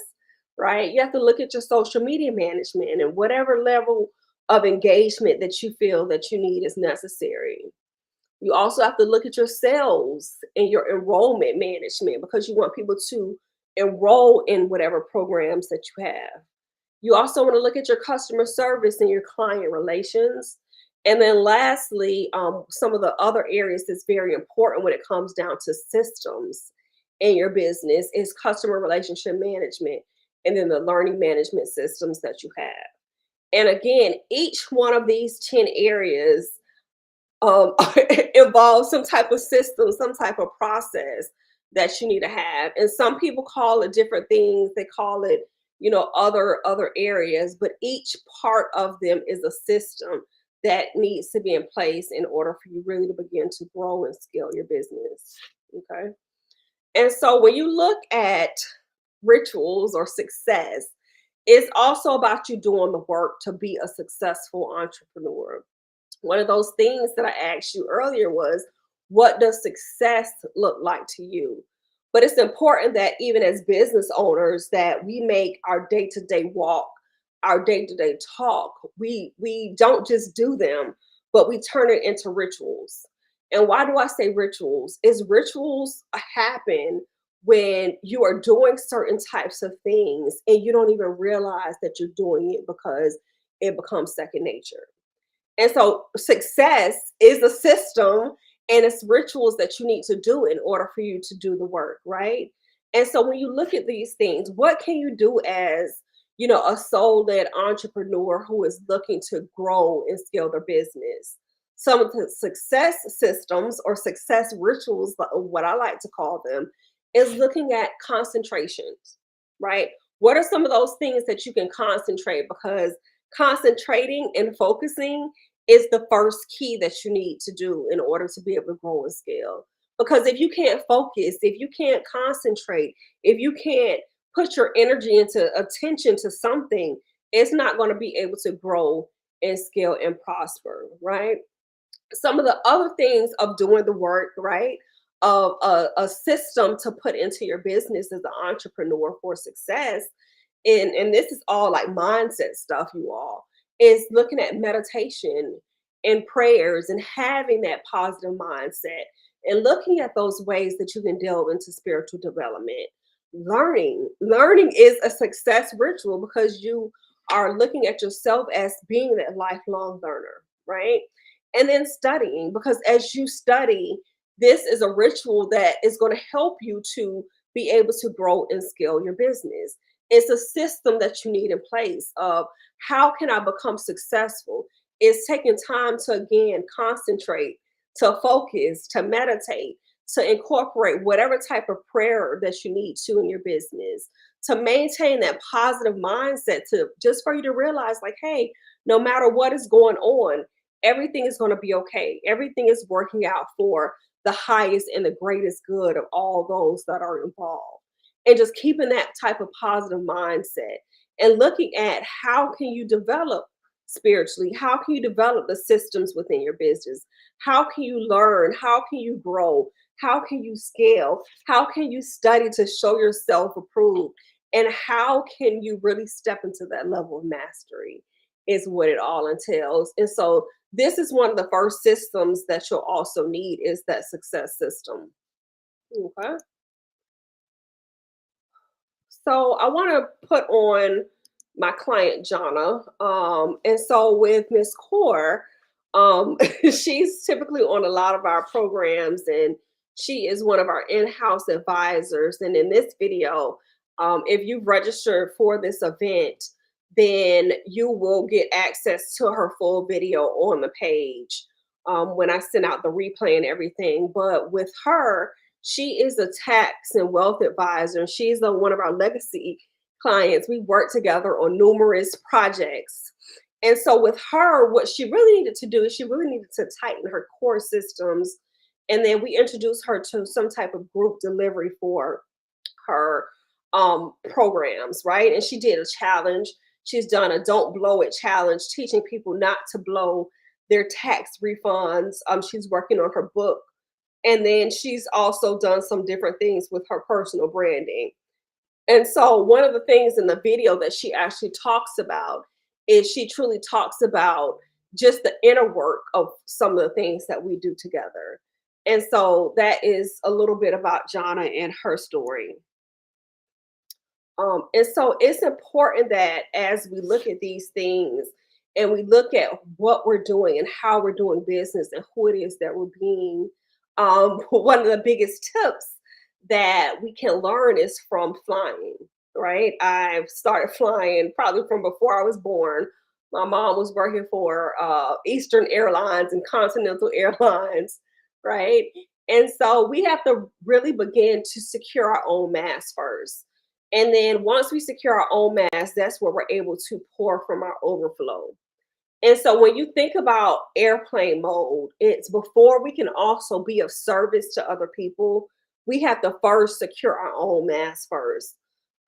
right? You have to look at your social media management and whatever level of engagement that you feel that you need is necessary. You also have to look at your sales and your enrollment management, because you want people to enroll in whatever programs that you have. You also want to look at your customer service and your client relations. And then lastly, some of the other areas that's very important when it comes down to systems in your business is customer relationship management, and then the learning management systems that you have. And again, each one of these 10 areas involves some type of system, some type of process that you need to have. And some people call it different things. They call it, other areas, but each part of them is a system that needs to be in place in order for you really to begin to grow and scale your business. Okay. And so when you look at rituals or success, it's also about you doing the work to be a successful entrepreneur. One of those things that I asked you earlier was, what does success look like to you? But it's important that even as business owners that we make our day-to-day walk, our day-to-day talk, we don't just do them, but we turn it into rituals. And why do I say rituals? Is rituals happen when you are doing certain types of things and you don't even realize that you're doing it because it becomes second nature. And so success is a system and it's rituals that you need to do in order for you to do the work, right? And so when you look at these things, what can you do as, a soul-led entrepreneur who is looking to grow and scale their business? Some of the success systems or success rituals, what I like to call them, is looking at concentrations, right? What are some of those things that you can concentrate? Because concentrating and focusing is the first key that you need to do in order to be able to grow and scale. Because if you can't focus, if you can't concentrate, if you can't put your energy into attention to something, it's not going to be able to grow and scale and prosper, right? Some of the other things of doing the work, right? Of a system to put into your business as an entrepreneur for success, and this is all like mindset stuff, you all, is looking at meditation and prayers and having that positive mindset and looking at those ways that you can delve into spiritual development. Learning is a success ritual because you are looking at yourself as being that lifelong learner, right? And then studying, because as you study, this is a ritual that is going to help you to be able to grow and scale your business. It's a system that you need in place of how can I become successful? It's taking time to again concentrate, to focus, to meditate, to incorporate whatever type of prayer that you need to in your business, to maintain that positive mindset, to just for you to realize, like, hey, no matter what is going on, everything is going to be okay. Everything is working out for the highest and the greatest good of all those that are involved. And just keeping that type of positive mindset and looking at how can you develop spiritually? How can you develop the systems within your business? How can you learn? How can you grow? How can you scale? How can you study to show yourself approved? And how can you really step into that level of mastery? Is what it all entails. And so this is one of the first systems that you'll also need is that success system. Okay. So I want to put on my client Jana. And so with Miss Core, she's typically on a lot of our programs and she is one of our in-house advisors. And in this video, if you've registered for this event, then you will get access to her full video on the page when I send out the replay and everything. But with her, she is a tax and wealth advisor. She's one of our legacy clients. We work together on numerous projects. And so with her, what she really needed to do is she really needed to tighten her core systems. And then we introduced her to some type of group delivery for her programs, right? And she did a challenge. She's done a don't blow it challenge, teaching people not to blow their tax refunds. She's working on her book. And then she's also done some different things with her personal branding. And so one of the things in the video that she actually talks about is she truly talks about just the inner work of some of the things that we do together. And so that is a little bit about Jana and her story. And so it's important that as we look at these things and we look at what we're doing and how we're doing business and who it is that we're being, one of the biggest tips that we can learn is from flying, right? I've started flying probably from before I was born. My mom was working for Eastern Airlines and Continental Airlines, right? And so we have to really begin to secure our own mass first. And then once we secure our own mass, that's where we're able to pour from our overflow. And so when you think about airplane mode, it's before we can also be of service to other people, we have to first secure our own mass first.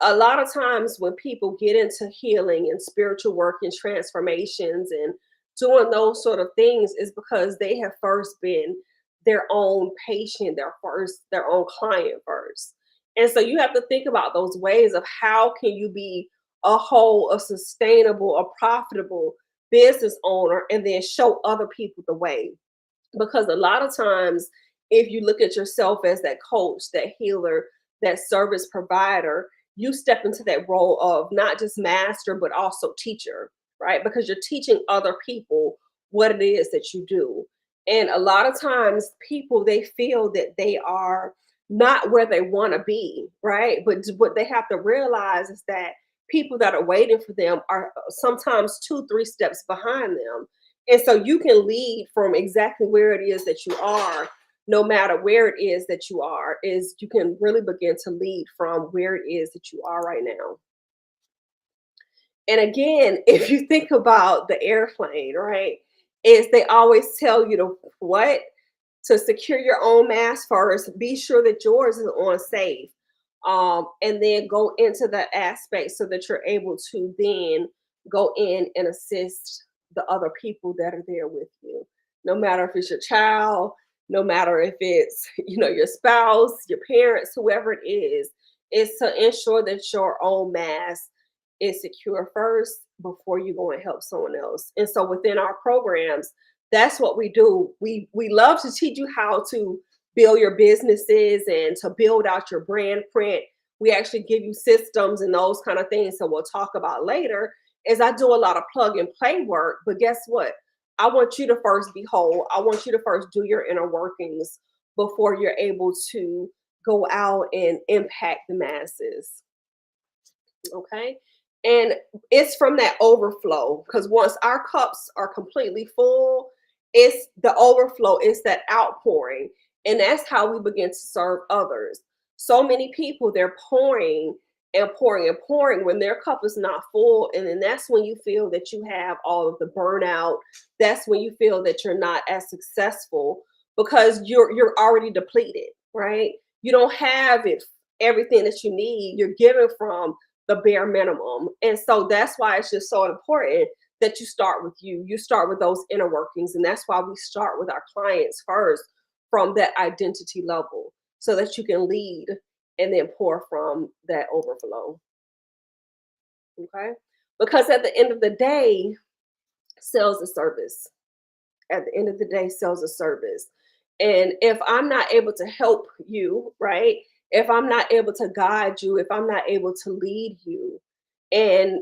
A lot of times when people get into healing and spiritual work and transformations and doing those sort of things is because they have first been their own patient, their own client first. And so you have to think about those ways of how can you be a whole, a sustainable, a profitable business owner and then show other people the way. Because a lot of times, if you look at yourself as that coach, that healer, that service provider, you step into that role of not just master, but also teacher, right? Because you're teaching other people what it is that you do. And a lot of times, people they feel that they are not where they want to be, right? But what they have to realize is that people that are waiting for them are sometimes two, three steps behind them. And so you can lead from exactly where it is that you are, no matter where it is that you are, is you can really begin to lead from where it is that you are right now. And again, if you think about the airplane, right, is they always tell you to what? To secure your own mask first, be sure that yours is on safe. And then go into that aspect so that you're able to then go in and assist the other people that are there with you. No matter if it's your child, no matter if it's your spouse, your parents, whoever it is to ensure that your own mask is secure first before you go and help someone else. And so within our programs, that's what we do. We love to teach you how to build your businesses and to build out your brand print. We actually give you systems and those kind of things. So we'll talk about later. Is I do a lot of plug and play work, but guess what? I want you to first be whole. I want you to first do your inner workings before you're able to go out and impact the masses. Okay. And it's from that overflow because once our cups are completely full, it's the overflow, it's that outpouring. And that's how we begin to serve others. So many people, they're pouring and pouring and pouring when their cup is not full. And then that's when you feel that you have all of the burnout. That's when you feel that you're not as successful because you're already depleted, right? You don't have it everything that you need. You're given from the bare minimum. And so that's why it's just so important that you start with you. You start with those inner workings. And that's why we start with our clients first from that identity level so that you can lead and then pour from that overflow. Okay. Because at the end of the day, sales a service. At the end of the day, sales a service. And if I'm not able to help you, right? If I'm not able to guide you, if I'm not able to lead you, and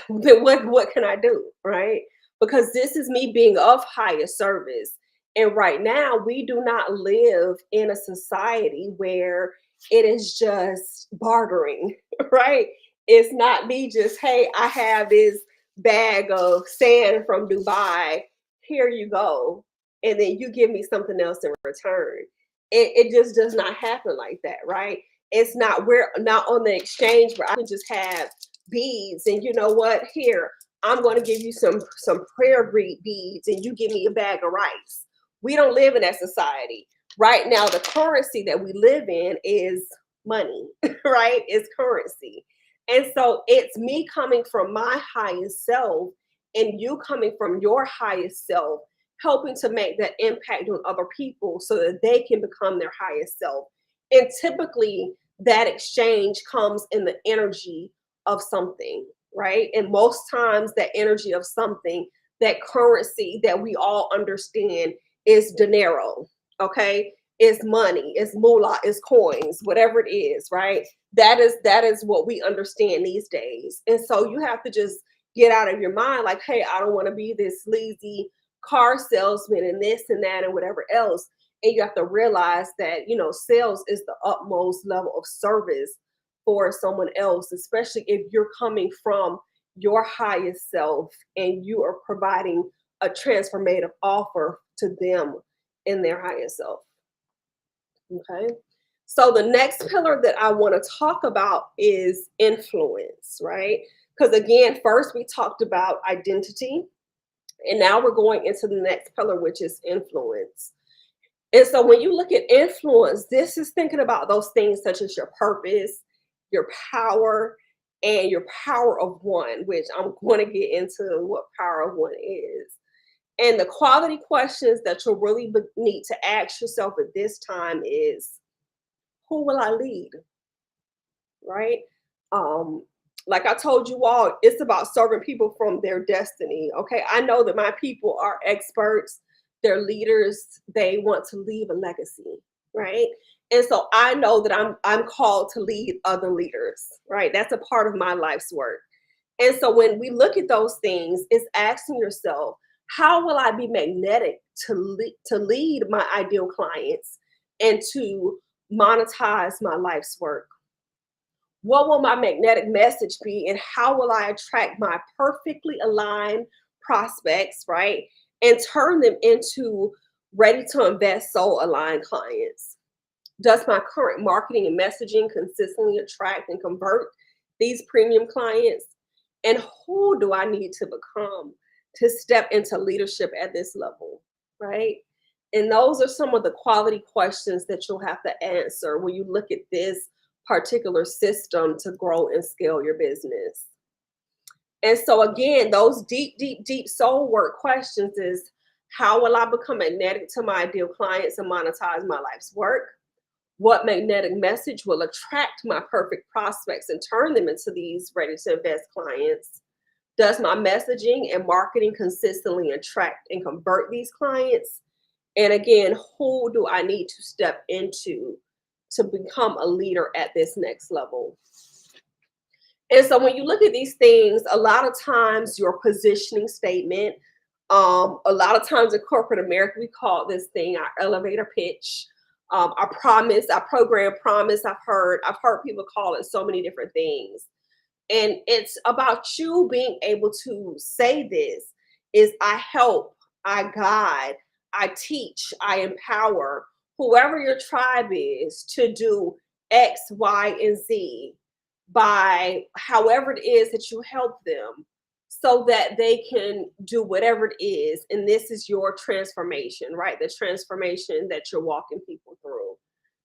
then what can I do, right? Because this is me being of higher service. And right now, we do not live in a society where it is just bartering, right? It's not me just, hey, I have this bag of sand from Dubai. Here you go. And then you give me something else in return. It just does not happen like that, right? It's not, we're not on the exchange where I can just have beads and you know what, here I'm going to give you some prayer beads and you give me a bag of rice. We don't live in that society right now. The currency that we live in is money. Right, is currency. And so it's me coming from my highest self and you coming from your highest self, helping to make that impact on other people so that they can become their highest self. And typically that exchange comes in the energy of something, right? And most times that energy of something, that currency that we all understand is dinero, okay? Is money, is moolah, is coins, whatever it is, right? That is what we understand these days. And so you have to just get out of your mind like, hey, I don't want to be this sleazy car salesman and this and that and whatever else. And you have to realize that, sales is the utmost level of service for someone else, especially if you're coming from your highest self and you are providing a transformative offer to them in their highest self. Okay. So the next pillar that I want to talk about is influence, right? Because again, first we talked about identity, and now we're going into the next pillar, which is influence. And so when you look at influence, this is thinking about those things such as your purpose, your power, and your power of one, which I'm going to get into what power of one is. And the quality questions that you'll really need to ask yourself at this time is, who will I lead? Right? Um, like I told you all, it's about serving people from their destiny. Okay. I know that my people are experts, they're leaders, they want to leave a legacy, right? And so I know that I'm called to lead other leaders, right? That's a part of my life's work. And so when we look at those things, it's asking yourself, how will I be magnetic to lead my ideal clients and to monetize my life's work? What will my magnetic message be, and how will I attract my perfectly aligned prospects, right? And turn them into ready to invest soul aligned clients? Does my current marketing and messaging consistently attract and convert these premium clients? And who do I need to become to step into leadership at this level, right? And those are some of the quality questions that you'll have to answer when you look at this particular system to grow and scale your business. And so, again, those deep, deep, deep soul work questions is, how will I become magnetic to my ideal clients and monetize my life's work? What magnetic message will attract my perfect prospects and turn them into these ready to invest clients? Does my messaging and marketing consistently attract and convert these clients? And again, who do I need to step into to become a leader at this next level? And so when you look at these things, a lot of times your positioning statement, a lot of times in corporate America, we call this thing our elevator pitch, our promise, our program promise. I've heard people call it so many different things. And it's about you being able to say this is, I help, I guide, I teach, I empower whoever your tribe is to do X, Y, and Z by however it is that you help them so that they can do whatever it is. And this is your transformation, right? The transformation that you're walking people through.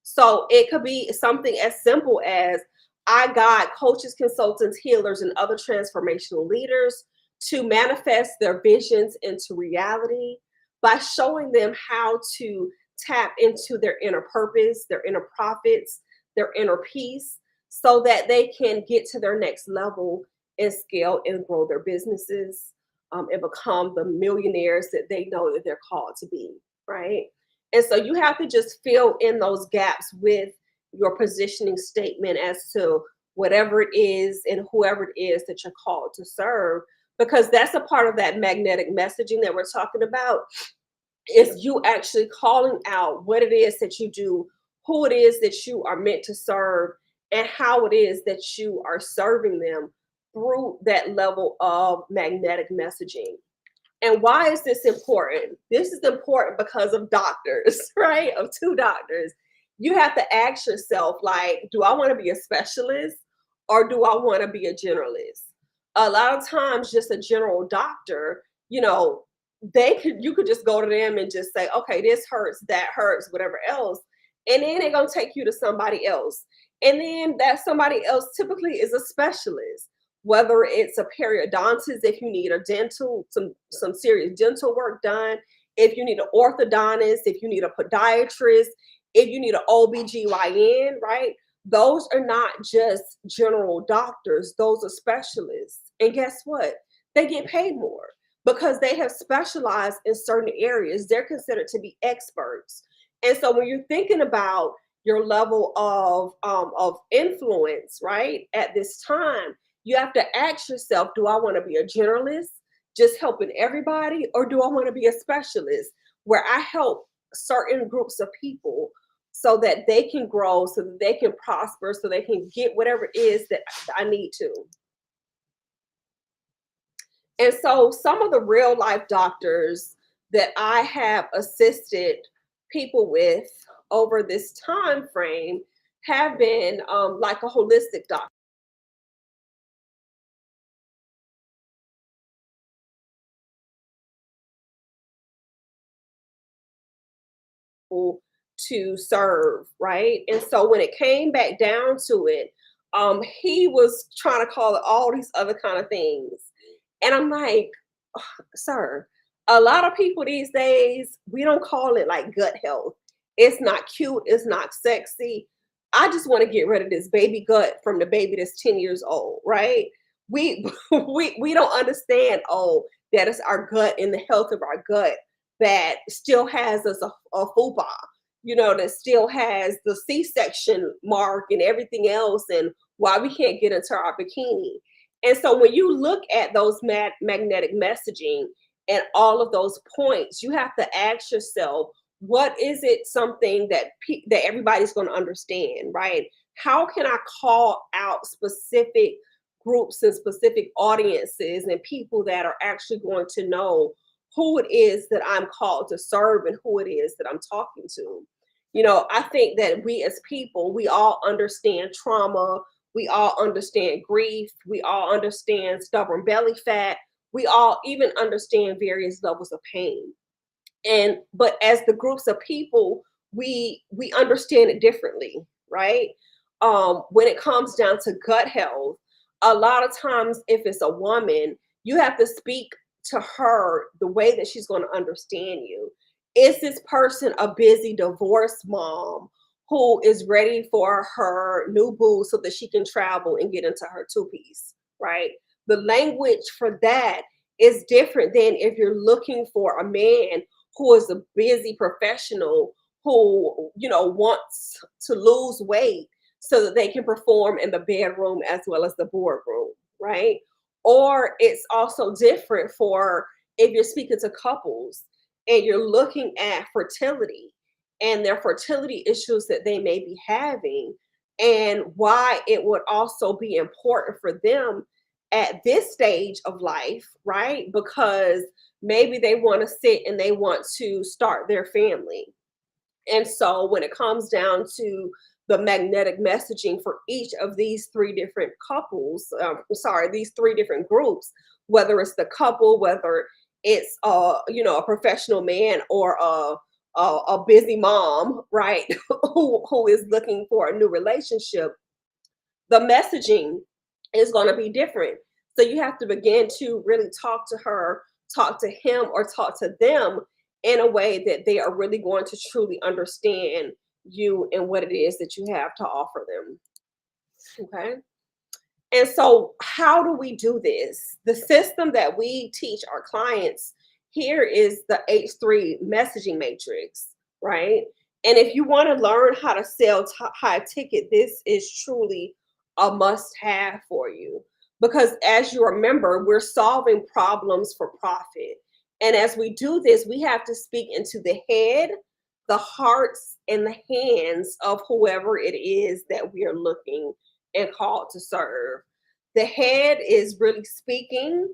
So it could be something as simple as, I guide coaches, consultants, healers, and other transformational leaders to manifest their visions into reality by showing them how to tap into their inner purpose, their inner profits, their inner peace, so that they can get to their next level and scale and grow their businesses, and become the millionaires that they know that they're called to be, right? And so you have to just fill in those gaps with your positioning statement as to whatever it is and whoever it is that you're called to serve, because that's a part of that magnetic messaging that we're talking about, is you actually calling out what it is that you do, who it is that you are meant to serve, and how it is that you are serving them through that level of magnetic messaging. And why is this important? This is important because of doctors, right? Of two doctors. You have to ask yourself, like, do I want to be a specialist or do I want to be a generalist? A lot of times, just a general doctor, you know, you could just go to them and just say, okay, this hurts, that hurts, whatever else. And then they're gonna take you to somebody else. And then that somebody else typically is a specialist, whether it's a periodontist, if you need a dental, some serious dental work done, if you need an orthodontist, if you need a podiatrist, if you need an OBGYN, right? Those are not just general doctors, those are specialists. And guess what? They get paid more because they have specialized in certain areas. They're considered to be experts. And so when you're thinking about your level of influence, right, at this time, you have to ask yourself, do I want to be a generalist, just helping everybody, or do I want to be a specialist where I help certain groups of people so that they can grow, so that they can prosper, so they can get whatever it is that I need to? And so some of the real life doctors that I have assisted people with over this time frame have been like a holistic doctor to serve, right? And so when it came back down to it, he was trying to call it all these other kind of things. And I'm like, sir, a lot of people these days, we don't call it like gut health. It's not cute, it's not sexy. I just want to get rid of this baby gut from the baby that's 10 years old, right? We we don't understand, oh, that is our gut and the health of our gut that still has us a fupa, that still has the C-section mark and everything else, and why we can't get into our bikini. And so when you look at those magnetic messaging and all of those points, you have to ask yourself, what is it something that that everybody's going to understand, right? How can I call out specific groups and specific audiences and people that are actually going to know who it is that I'm called to serve and who it is that I'm talking to? I think that we as people, we all understand trauma, we all understand grief. We all understand stubborn belly fat. We all even understand various levels of pain. And but as the groups of people, we understand it differently, right? When it comes down to gut health, a lot of times if it's a woman, you have to speak to her the way that she's going to understand you. Is this person a busy divorced mom who is ready for her new boo so that she can travel and get into her two-piece, right? The language for that is different than if you're looking for a man who is a busy professional who wants to lose weight so that they can perform in the bedroom as well as the boardroom, right? Or it's also different for if you're speaking to couples and you're looking at fertility and their fertility issues that they may be having, and why it would also be important for them at this stage of life, right? Because maybe they want to sit and they want to start their family. And so when it comes down to the magnetic messaging for each of these three different couples, sorry, these three different groups, whether it's the couple, whether it's a professional man or a busy mom, right, who is looking for a new relationship, the messaging is going to be different. So you have to begin to really talk to her, talk to him, or talk to them in a way that they are really going to truly understand you and what it is that you have to offer them. Okay. And so, how do we do this? The system that we teach our clients here is the H3 messaging matrix, right? And if you want to learn how to sell high ticket, this is truly a must have for you. Because as you remember, we're solving problems for profit. And as we do this, we have to speak into the head, the hearts, and the hands of whoever it is that we are looking and called to serve. The head is really speaking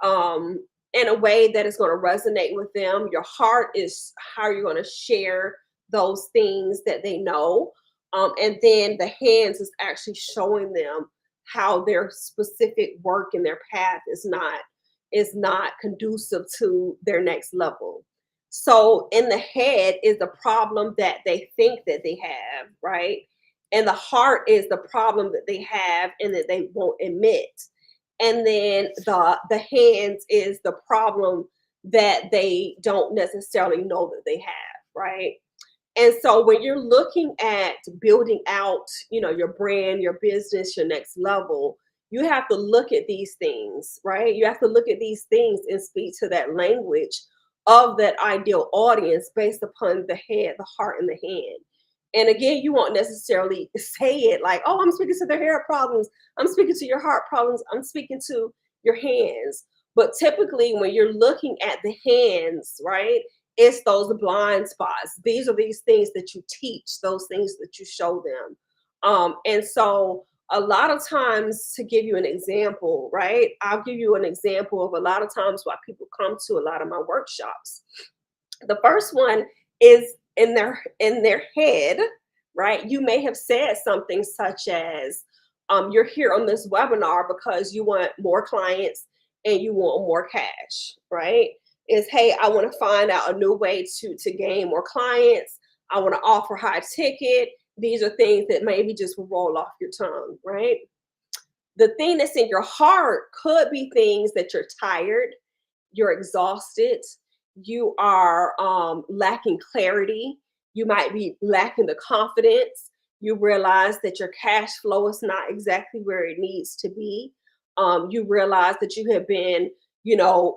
in a way that is going to resonate with them. Your heart is how you're going to share those things that they know. And then the hands is actually showing them how their specific work and their path is not conducive to their next level. So in the head is the problem that they think that they have, right? And the heart is the problem that they have and that they won't admit. And then the hands is the problem that they don't necessarily know that they have, right? And so when you're looking at building out, your brand, your business, your next level, you have to look at these things, right? You have to look at these things and speak to that language of that ideal audience based upon the head, the heart, and the hand. And again, you won't necessarily say it like, oh, I'm speaking to their hair problems. I'm speaking to your heart problems. I'm speaking to your hands. But typically, when you're looking at the hands, right, it's those blind spots. These are these things that you teach, those things that you show them. And so A lot of times, to give you an example, right? I'll give you an example of a lot of times why people come to a lot of my workshops. The first one is in their head, right? You may have said something such as, you're here on this webinar because you want more clients and you want more cash, right? Is, hey, I want to find out a new way to gain more clients. I want to offer high ticket. These are things that maybe just will roll off your tongue, right? The thing that's in your heart could be things that you're tired, you're exhausted, you are lacking clarity, you might be lacking the confidence, you realize that your cash flow is not exactly where it needs to be. You realize that you have been, you know,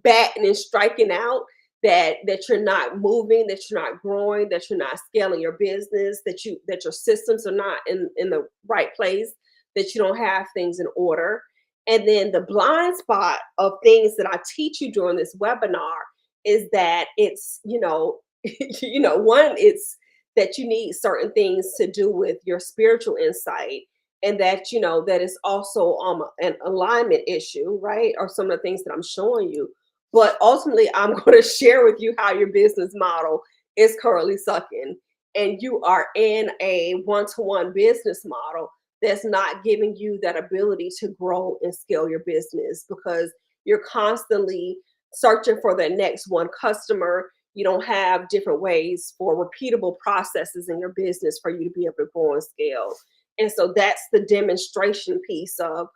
batting and striking out, that you're not moving, that you're not growing, that you're not scaling your business, that your systems are not in the right place, that you don't have things in order. And then the blind spot of things that I teach you during this webinar is that it's, one, it's that you need certain things to do with your spiritual insight, and that, that is also an alignment issue, right? Or some of the things that I'm showing you. But ultimately, I'm going to share with you how your business model is currently sucking, and you are in a one-to-one business model that's not giving you that ability to grow and scale your business, because you're constantly searching for the next one customer. You don't have different ways for repeatable processes in your business for you to be able to grow and scale. And so that's the demonstration piece of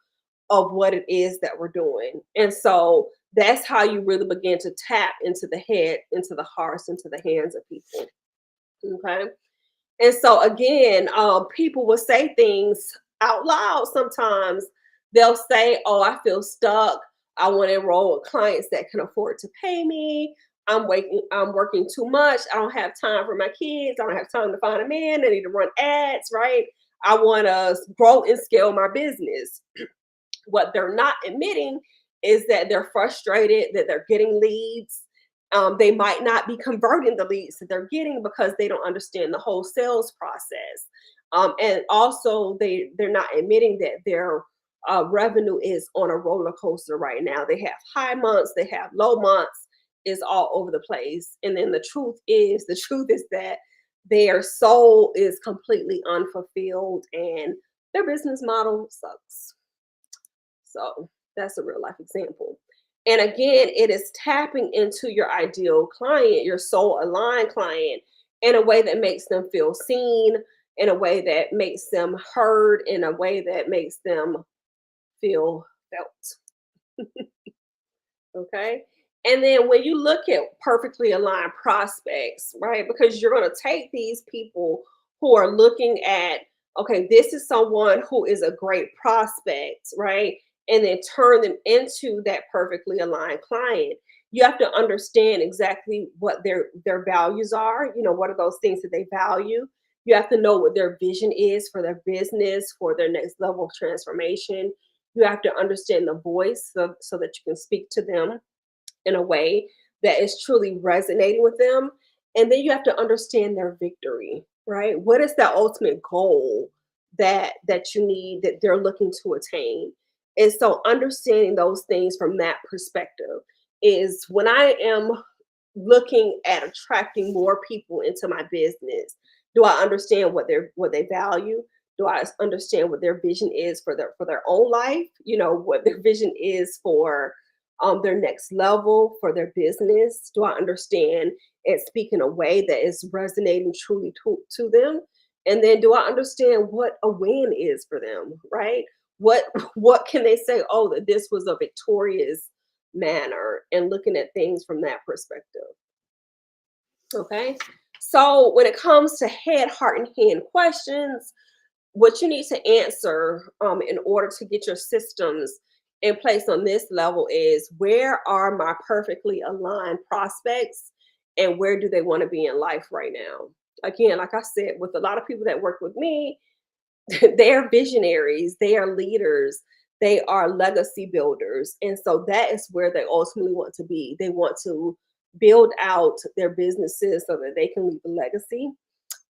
what it is that we're doing. And so that's how you really begin to tap into the head, into the hearts, into the hands of people. Okay. And so again, people will say things out loud sometimes. They'll say, oh, I feel stuck. I want to enroll with clients that can afford to pay me. I'm working too much. I don't have time for my kids. I don't have time to find a man. I need to run ads, right? I want to grow and scale my business. What they're not admitting is that they're frustrated, that they're getting leads. They might not be converting the leads that they're getting because they don't understand the whole sales process. And also, they're not admitting that their revenue is on a roller coaster right now. They have high months, they have low months, is all over the place. And then the truth is that their soul is completely unfulfilled and their business model sucks. So that's a real life example. And again, it is tapping into your ideal client, your soul aligned client, in a way that makes them feel seen, in a way that makes them heard, in a way that makes them feel felt. Okay. And then when you look at perfectly aligned prospects, right? Because you're going to take these people who are looking at, okay, this is someone who is a great prospect, right? And then turn them into that perfectly aligned client. You have to understand exactly what their values are. What are those things that they value? You have to know what their vision is for their business, for their next level of transformation. You have to understand the voice so that you can speak to them in a way that is truly resonating with them. And then you have to understand their victory, right? What is the ultimate goal that you need, that they're looking to attain? And so understanding those things from that perspective is when I am looking at attracting more people into my business. Do I understand what they value? Do I understand what their vision is for their own life? What their vision is for their next level, for their business? Do I understand and speak in a way that is resonating truly to them? And then do I understand what a win is for them, right? What what can they say? Oh, that this was a victorious manner, and looking at things from that perspective. Okay. So when it comes to head, heart, and hand questions, what you need to answer in order to get your systems in place on this level is, where are my perfectly aligned prospects and where do they want to be in life right now? Again, like I said, with a lot of people that work with me, they are visionaries, they are leaders, they are legacy builders. And so that is where they ultimately want to be. They want to build out their businesses so that they can leave a legacy.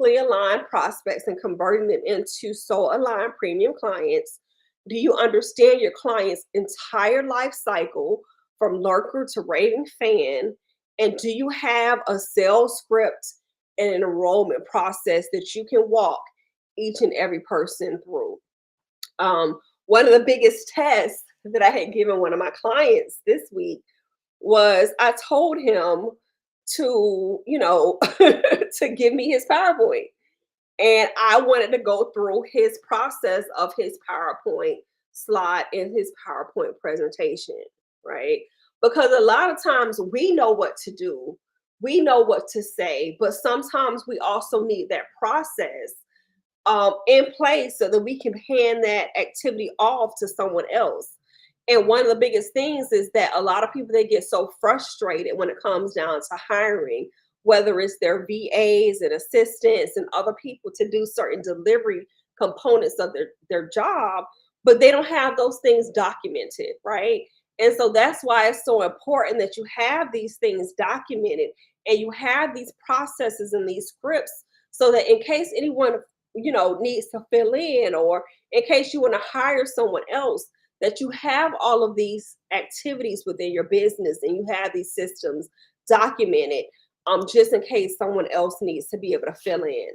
aligned prospects and converting them into soul aligned premium clients? Do you understand your client's entire life cycle from lurker to raving fan? And do you have a sales script and an enrollment process that you can walk each and every person through? One of the biggest tests that I had given one of my clients this week was I told him to, to give me his PowerPoint. And I wanted to go through his process of his PowerPoint slide in his PowerPoint presentation, right? Because a lot of times we know what to do, we know what to say, but sometimes we also need that process in place so that we can hand that activity off to someone else. And one of the biggest things is that a lot of people, they get so frustrated when it comes down to hiring, whether it's their VAs and assistants and other people to do certain delivery components of their job, but they don't have those things documented, right? And so that's why it's so important that you have these things documented and you have these processes and these scripts so that in case anyone needs to fill in, or in case you want to hire someone else, that you have all of these activities within your business and you have these systems documented, just in case someone else needs to be able to fill in.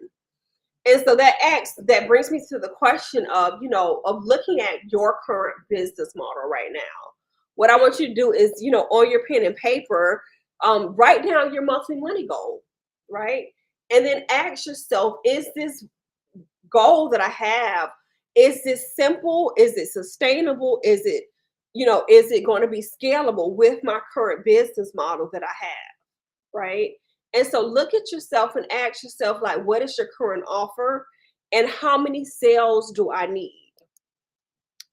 And so that brings me to the question of, of looking at your current business model right now. What I want you to do is, on your pen and paper, write down your monthly money goal, right? And then ask yourself, is this goal that I have, is this simple? Is it sustainable? Is it going to be scalable with my current business model that I have? Right. And so look at yourself and ask yourself, like, what is your current offer and how many sales do I need?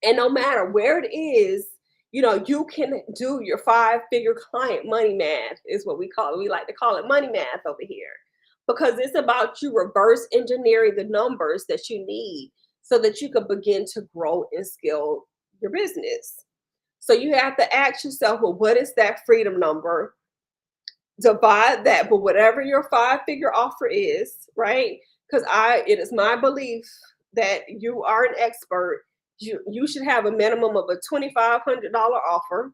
And no matter where it is, you can do your 5-figure client money math, is what we call it. We like to call it money math over here, because it's about you reverse engineering the numbers that you need so that you can begin to grow and scale your business. So you have to ask yourself, well, what is that freedom number? Divide that by whatever your 5-figure offer is, right? Because it is my belief that you are an expert. You should have a minimum of a $2,500 offer,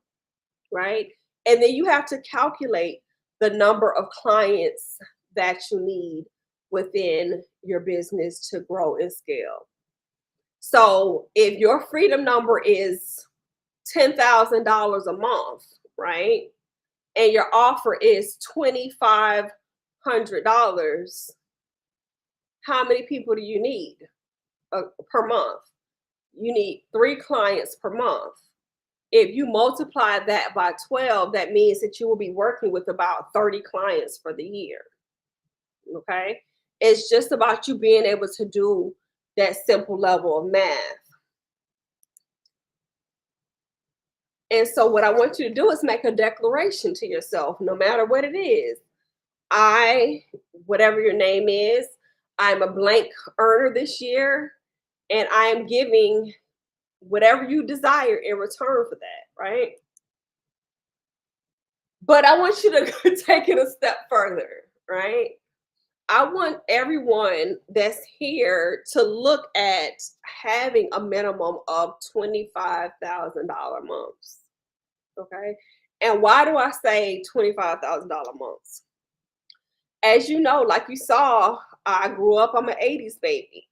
right? And then you have to calculate the number of clients that you need within your business to grow and scale. So if your freedom number is $10,000 a month, right? And your offer is $2,500, how many people do you need per month? You need 3 clients per month. If you multiply that by 12, that means that you will be working with about 30 clients for the year. Okay. It's just about you being able to do that simple level of math. And so, what I want you to do is make a declaration to yourself, no matter what it is. Whatever your name is, I'm a blank earner this year, and I am giving whatever you desire in return for that, right? But I want you to take it a step further, right? I want everyone that's here to look at having a minimum of $25,000 months. Okay. And why do I say $25,000 months? As you know, like you saw, I grew up, I'm an 80s baby.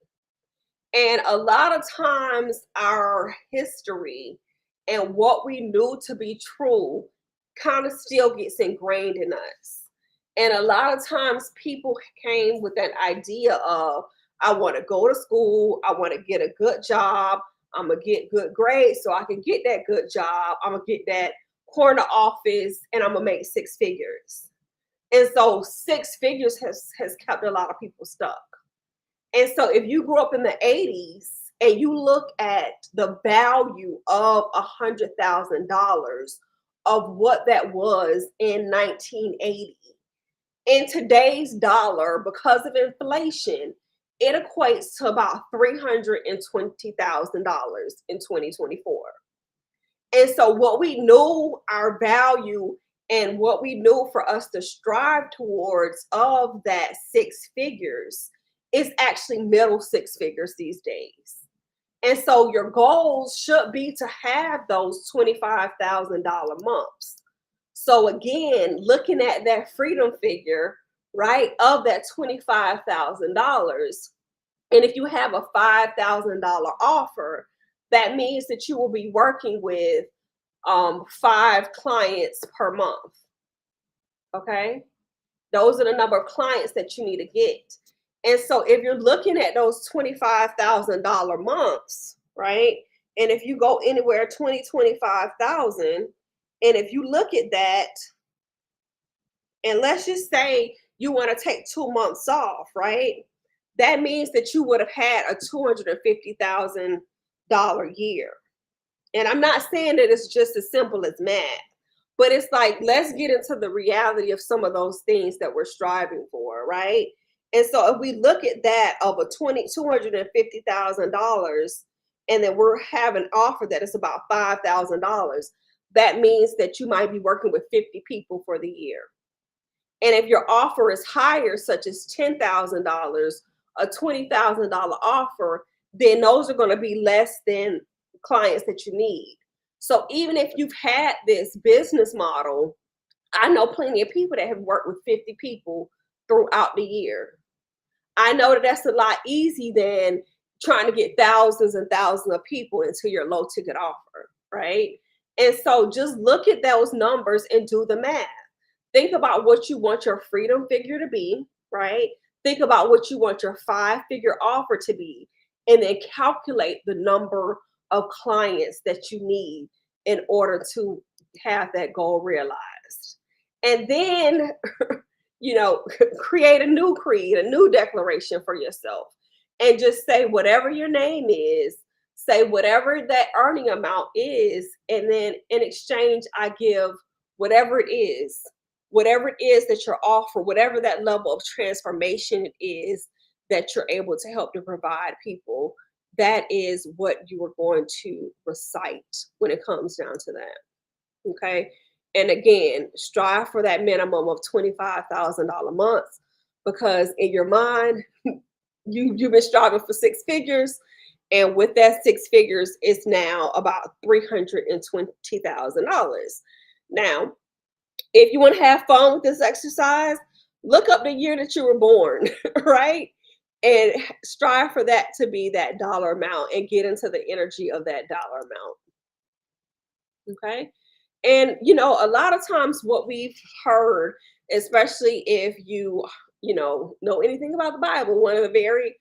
And a lot of times our history and what we knew to be true kind of still gets ingrained in us. And a lot of times people came with that idea of, I want to go to school, I want to get a good job, I'm going to get good grades so I can get that good job, I'm going to get that corner office, and I'm going to make 6 figures. And so 6 figures has kept a lot of people stuck. And so if you grew up in the 80s and you look at the value of $100,000 of what that was in 1980, in today's dollar, because of inflation, it equates to about $320,000 in 2024. And so what we knew our value and what we knew for us to strive towards of that 6 figures it's actually middle six figures these days. And so your goals should be to have those $25,000 months. So again, looking at that freedom figure, right, of that $25,000, and if you have a $5,000 offer, that means that you will be working with 5 clients per month. Okay, those are the number of clients that you need to get. And so if you're looking at those $25,000 months, right? And if you go anywhere 20, 25,000, and if you look at that, and let's just say you want to take 2 months off, right? That means that you would have had a $250,000 year. And I'm not saying that it's just as simple as math, but it's like, let's get into the reality of some of those things that we're striving for, right? And so if we look at that of a $250,000, and then we're having an offer that is about $5,000, that means that you might be working with 50 people for the year. And if your offer is higher, such as $10,000, a $20,000 offer, then those are going to be less than clients that you need. So even if you've had this business model, I know plenty of people that have worked with 50 people throughout the year. I know that that's a lot easier than trying to get thousands and thousands of people into your low ticket offer, right? And so just look at those numbers and do the math. Think about what you want your freedom figure to be, right? Think about what you want your 5-figure offer to be, and then calculate the number of clients that you need in order to have that goal realized. And then, create a new creed, a new declaration for yourself, and just say whatever your name is, say whatever that earning amount is, and then in exchange, I give whatever it is that you're offer, whatever that level of transformation it is that you're able to help to provide people, that is what you are going to recite when it comes down to that. Okay. And again, strive for that minimum of $25,000 months, because in your mind, you've been striving for 6 figures. And with that 6 figures, it's now about $320,000. Now, if you want to have fun with this exercise, look up the year that you were born, right? And strive for that to be that dollar amount and get into the energy of that dollar amount. Okay. And a lot of times what we've heard, especially if you know anything about the Bible, one of the very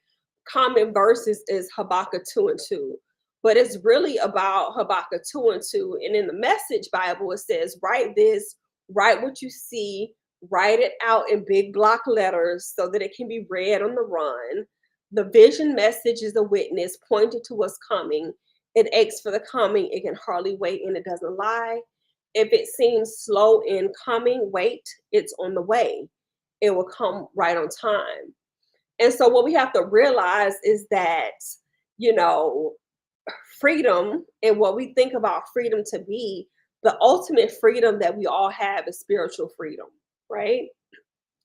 common verses is Habakkuk 2:2. But it's really about Habakkuk 2:2. And in the Message Bible, it says, write this, write what you see, write it out in big block letters so that it can be read on the run. The vision message is a witness pointing to what's coming. It aches for the coming. It can hardly wait, and it doesn't lie. If it seems slow in coming, wait, it's on the way. It will come right on time. And so what we have to realize is that, you know, freedom, and what we think about freedom to be, the ultimate freedom that we all have is spiritual freedom, right?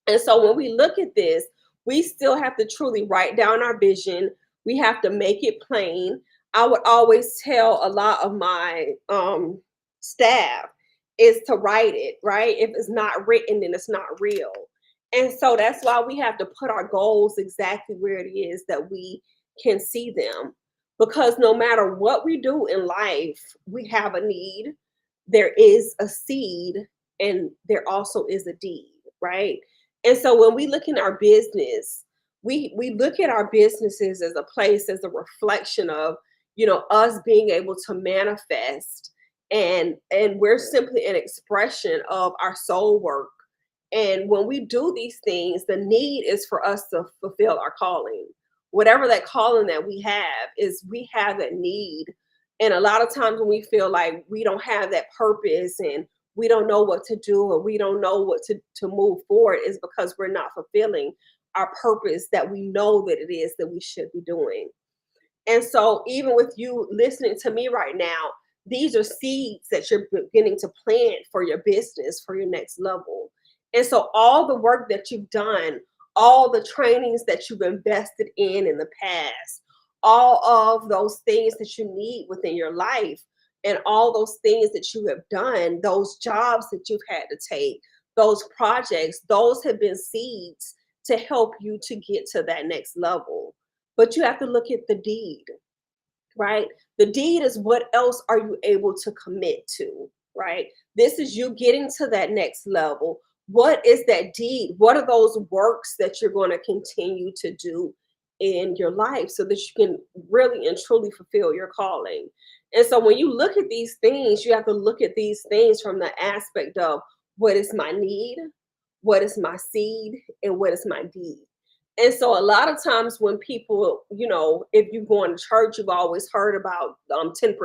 And so when we look at this, we still have to truly write down our vision. We have to make it plain. I would always tell a lot of my staff is to write it, right? If it's not written, then it's not real. And so that's why we have to put our goals exactly where it is that we can see them. Because no matter what we do in life, we have a need, there is a seed, and there also is a deed, right? And so when we look in our business, we look at our businesses as a place, as a reflection of, us being able to manifest, and we're simply an expression of our soul work. And when we do these things, the need is for us to fulfill our calling. Whatever that calling that we have is, we have that need. And a lot of times when we feel like we don't have that purpose, and we don't know what to do, or we don't know what to move forward, is because we're not fulfilling our purpose that we know that it is that we should be doing. And so even with you listening to me right now, these are seeds that you're beginning to plant for your business, for your next level. And so all the work that you've done, all the trainings that you've invested in the past, all of those things that you need within your life, and all those things that you have done, those jobs that you've had to take, those projects, those have been seeds to help you to get to that next level. But you have to look at the deed, right? The deed is what else are you able to commit to, right? This is you getting to that next level. What is that deed? What are those works that you're going to continue to do in your life so that you can really and truly fulfill your calling? And so when you look at these things, you have to look at these things from the aspect of what is my need, what is my seed, and what is my deed. And so a lot of times when people, if you go to church, you've always heard about 10%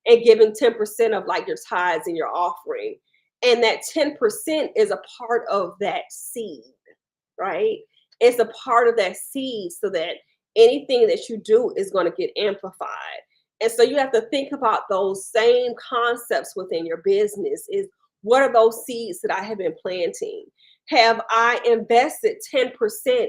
and giving 10% of like your tithes and your offering. And that 10% is a part of that seed, right? It's a part of that seed so that anything that you do is going to get amplified. And so you have to think about those same concepts within your business is what are those seeds that I have been planting? Have I invested 10%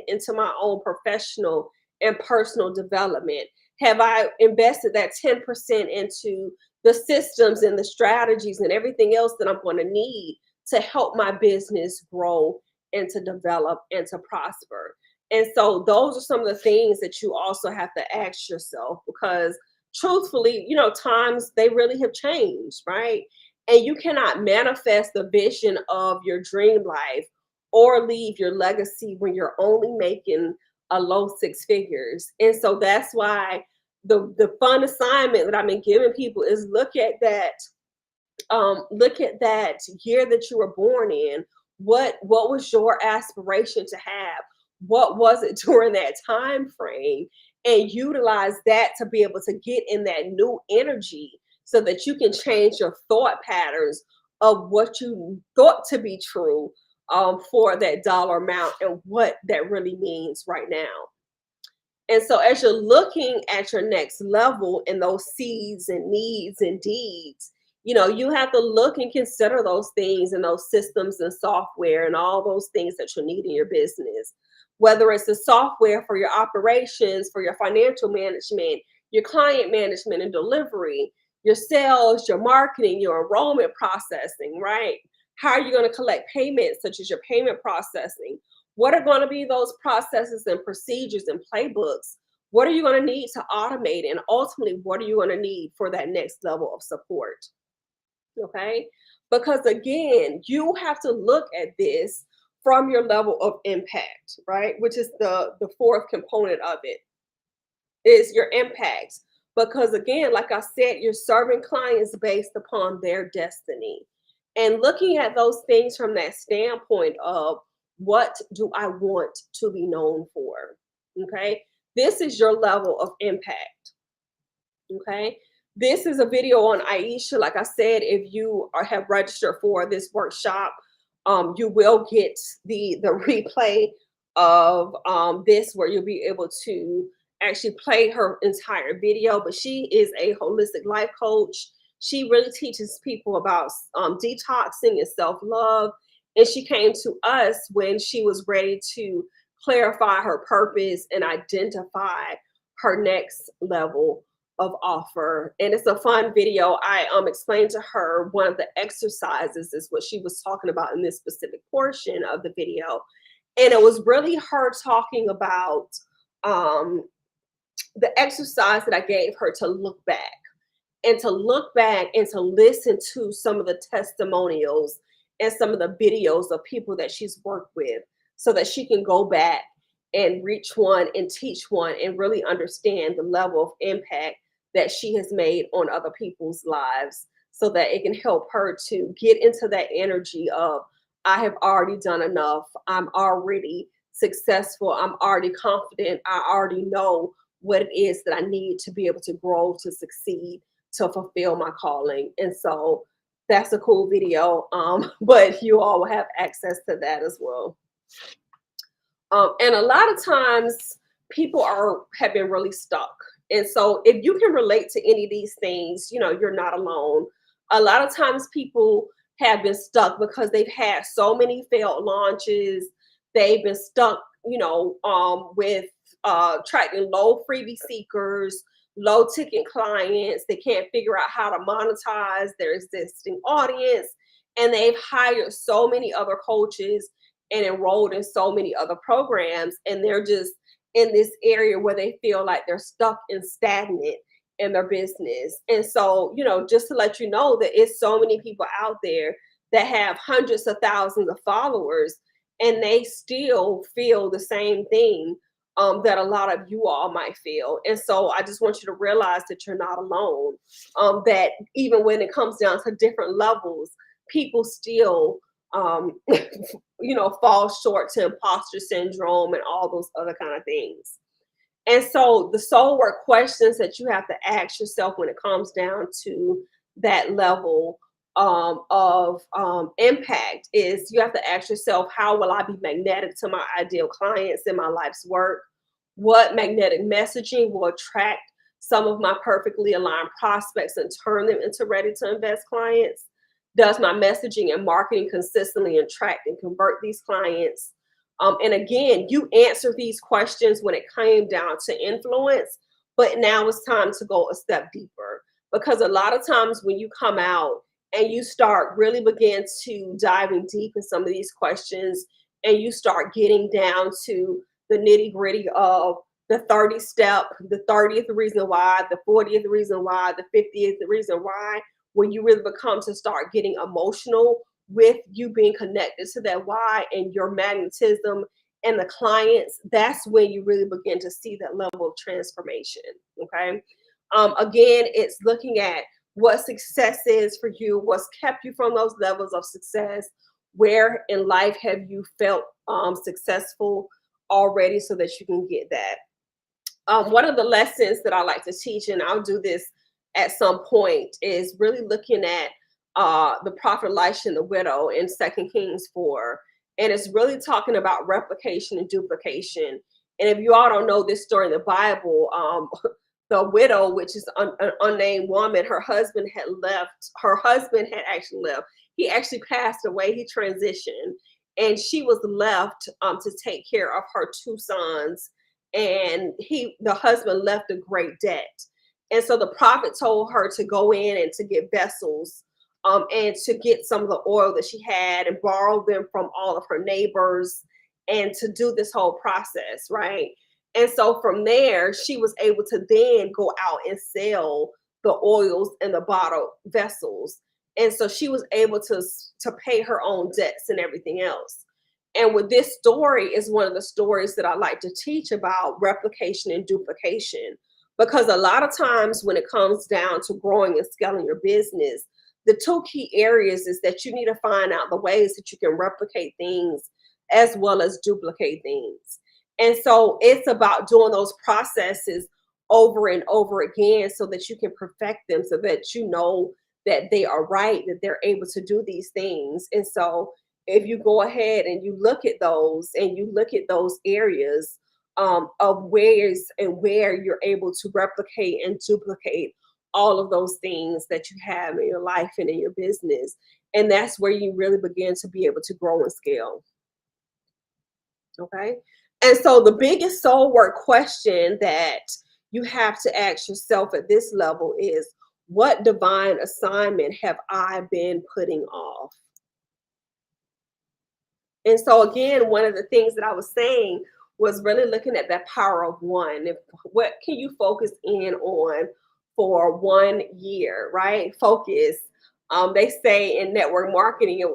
into my own professional and personal development? Have I invested that 10% into the systems and the strategies and everything else that I'm going to need to help my business grow and to develop and to prosper? And so those are some of the things that you also have to ask yourself because truthfully, times they really have changed, right? And you cannot manifest the vision of your dream life or leave your legacy when you're only making a low six figures. And so that's why the fun assignment that I've been giving people is look at that year that you were born in. What was your aspiration to have? What was it during that time frame? And utilize that to be able to get in that new energy so that you can change your thought patterns of what you thought to be true for that dollar amount and what that really means right now. And so as you're looking at your next level and those seeds and needs and deeds, you have to look and consider those things and those systems and software and all those things that you need in your business. Whether it's the software for your operations, for your financial management, your client management and delivery, your sales, your marketing, your enrollment processing, right? How are you going to collect payments, such as your payment processing? What are going to be those processes and procedures and playbooks? What are you going to need to automate? And ultimately, what are you going to need for that next level of support? Okay. Because again, you have to look at this from your level of impact, right? Which is the fourth component of it is your impact. Because again, like I said, you're serving clients based upon their destiny. And looking at those things from that standpoint of what do I want to be known for? Okay. This is your level of impact. Okay. This is a video on Aisha. Like I said, if you have registered for this workshop, you will get the replay of this where you'll be able to actually play her entire video. But she is a holistic life coach. She really teaches people about detoxing and self-love. And she came to us when she was ready to clarify her purpose and identify her next level of offer. And it's a fun video. I explained to her one of the exercises is what she was talking about in this specific portion of the video. And it was really her talking about the exercise that I gave her to look back and to listen to some of the testimonials and some of the videos of people that she's worked with so that she can go back and reach one and teach one and really understand the level of impact that she has made on other people's lives so that it can help her to get into that energy of I have already done enough. I'm already successful. I'm already confident. I already know what it is that I need to be able to grow, to succeed, to fulfill my calling. And so that's a cool video. But you all will have access to that as well. And a lot of times people have been really stuck. And so if you can relate to any of these things, you're not alone. A lot of times people have been stuck because they've had so many failed launches. they've been stuck, with attracting low freebie seekers, low ticket clients. They can't figure out how to monetize their existing audience. And they've hired so many other coaches and enrolled in so many other programs. And they're just in this area where they feel like they're stuck and stagnant in their business. And so, just to let you know that it's so many people out there that have hundreds of thousands of followers and they still feel the same thing that a lot of you all might feel. And so I just want you to realize that you're not alone. That even when it comes down to different levels, people still, fall short to imposter syndrome and all those other kind of things. And so the soul work questions that you have to ask yourself when it comes down to that level of impact is you have to ask yourself, how will I be magnetic to my ideal clients in my life's work? What magnetic messaging will attract some of my perfectly aligned prospects and turn them into ready to invest clients? Does my messaging and marketing consistently attract and convert these clients? And again, you answer these questions when it came down to influence, but now it's time to go a step deeper because a lot of times when you come out and you start really begin to diving deep in some of these questions and you start getting down to the nitty gritty of the 30 step, the 30th reason why, the 40th reason why, the 50th reason why, when you really become to start getting emotional with you being connected to that why and your magnetism and the clients, that's when you really begin to see that level of transformation. Okay. Again, it's looking at what success is for you, what's kept you from those levels of success, where in life have you felt successful already so that you can get that. One of the lessons that I like to teach, and I'll do this at some point, is really looking at the prophet Elisha and the widow in 2 Kings 4. And it's really talking about replication and duplication. And if you all don't know this story in the Bible, the widow, which is an unnamed woman, her husband had left. Her husband had actually left. He actually passed away. He transitioned. And she was left to take care of her two sons. And the husband left a great debt. And so the prophet told her to go in and to get vessels and to get some of the oil that she had and borrow them from all of her neighbors and to do this whole process, right? And so from there, she was able to then go out and sell the oils and the bottled vessels. And so she was able to pay her own debts and everything else. And with this story is one of the stories that I like to teach about replication and duplication. Because a lot of times when it comes down to growing and scaling your business, the two key areas is that you need to find out the ways that you can replicate things as well as duplicate things. And so it's about doing those processes over and over again so that you can perfect them, so that you know that they are right, that they're able to do these things. And so if you go ahead and you look at those and you look at those areas of where's and where you're able to replicate and duplicate all of those things that you have in your life and in your business. And that's where you really begin to be able to grow and scale. Okay. And so the biggest soul work question that you have to ask yourself at this level is, what divine assignment have I been putting off? And so again, one of the things that I was saying was really looking at that power of one. If, what can you focus in on for 1 year, right? Focus. They say in network marketing,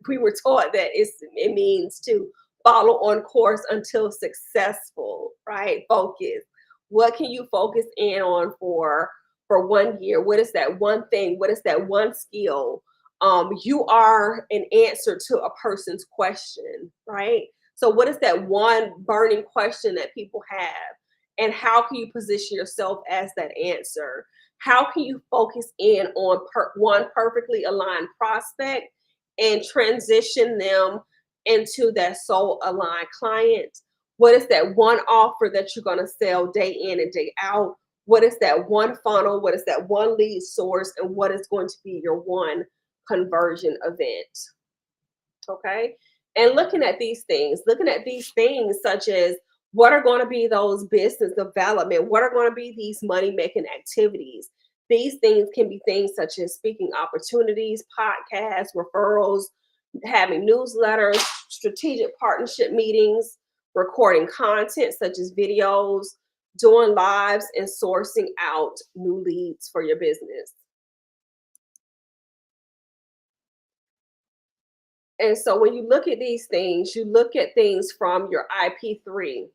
we were taught that it means to follow on course until successful, right? Focus. What can you focus in on for 1 year? What is that one thing? What is that one skill? You are an answer to a person's question, right? So, what is that one burning question that people have? And how can you position yourself as that answer? How can you focus in on one perfectly aligned prospect and transition them into that soul aligned client? What is that one offer that you're going to sell day in and day out? What is that one funnel? What is that one lead source? And what is going to be your one conversion event? Okay. and looking at these things such as what are going to be those business development, what are going to be these money making activities. These things can be things such as speaking opportunities, podcasts, referrals, having newsletters, strategic partnership meetings, recording content such as videos, doing lives, and sourcing out new leads for your business. And so when you look at these things, you look at things from your IP3,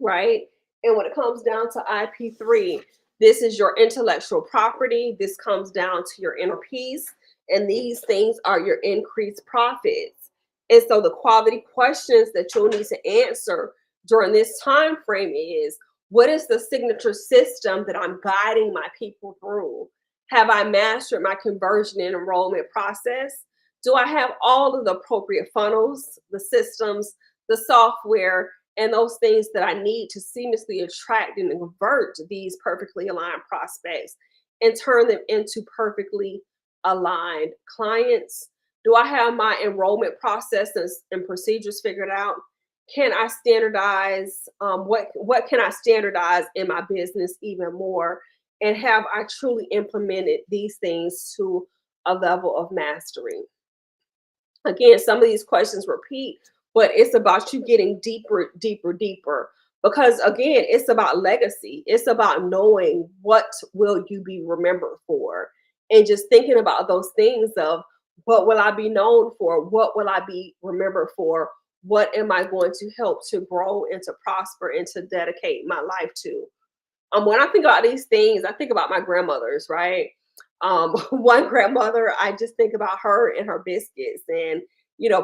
right? And when it comes down to IP3, this is your intellectual property. This comes down to your inner peace. And these things are your increased profits. And so the quality questions that you'll need to answer during this time frame is, what is the signature system that I'm guiding my people through? Have I mastered my conversion and enrollment process? Do I have all of the appropriate funnels, the systems, the software, and those things that I need to seamlessly attract and convert these perfectly aligned prospects and turn them into perfectly aligned clients? Do I have my enrollment processes and procedures figured out? Can I standardize what can I standardize in my business even more? And have I truly implemented these things to a level of mastery? Again, some of these questions repeat, but it's about you getting deeper, deeper, deeper. Because again, it's about legacy. It's about knowing what will you be remembered for, and just thinking about those things of, what will I be known for? What will I be remembered for? What am I going to help to grow and to prosper and to dedicate my life to? When I think about these things, I think about my grandmothers, right? One grandmother, I just think about her and her biscuits, and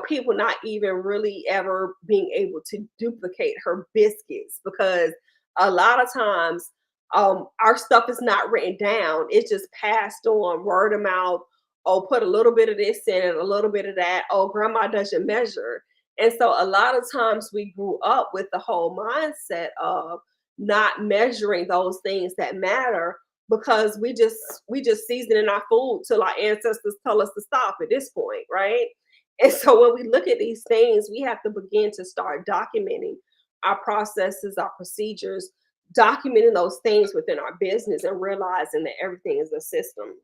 people not even really ever being able to duplicate her biscuits, because a lot of times our stuff is not written down. It's just passed on word of mouth. Oh, put a little bit of this in it, a little bit of that. Oh, grandma doesn't measure. And so a lot of times we grew up with the whole mindset of not measuring those things that matter, because we just seasoning our food till our ancestors tell us to stop at this point, right? And so when we look at these things, we have to begin to start documenting our processes, our procedures, documenting those things within our business, and realizing that everything is a system.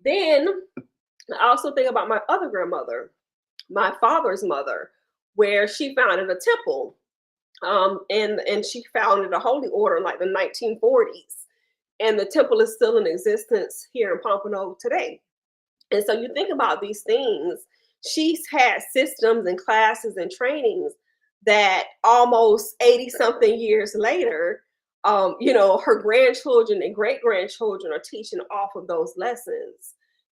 Then I also think about my other grandmother, my father's mother, where she founded a temple, and she founded a holy order in like the 1940s, and the temple is still in existence here in Pompano today. And so you think about these things. She's had systems and classes and trainings that almost 80 something years later, her grandchildren and great grandchildren are teaching off of those lessons.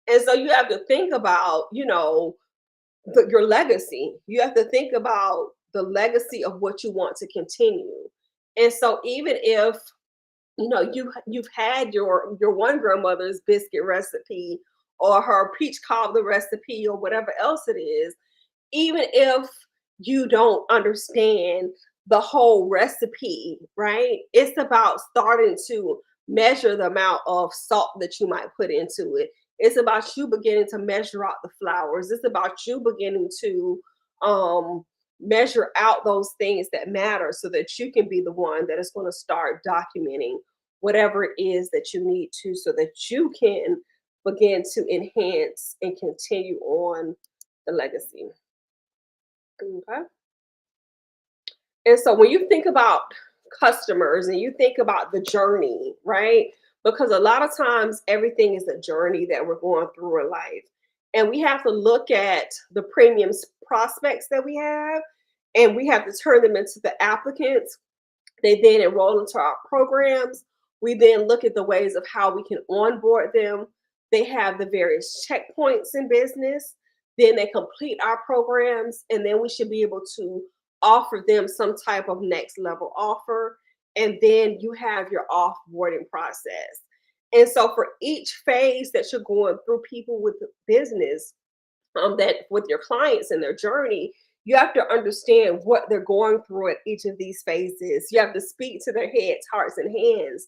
And so you have to think about, your legacy. You have to think about the legacy of what you want to continue. And so even if you've had your one grandmother's biscuit recipe, or her peach cobbler recipe, or whatever else it is, even if you don't understand the whole recipe, right? It's about starting to measure the amount of salt that you might put into it. It's about you beginning to measure out the flours. It's about you beginning to measure out those things that matter, so that you can be the one that is going to start documenting whatever it is that you need to, so that you can begin to enhance and continue on the legacy. Okay. And so when you think about customers and you think about the journey, right? Because a lot of times everything is a journey that we're going through in life. And we have to look at the premium prospects that we have, and we have to turn them into the applicants. They then enroll into our programs. We then look at the ways of how we can onboard them. They have the various checkpoints in business. Then they complete our programs, and then we should be able to offer them some type of next level offer. And then you have your offboarding process. And so for each phase that you're going through, people with the business, that with your clients and their journey, you have to understand what they're going through at each of these phases. You have to speak to their heads, hearts, and hands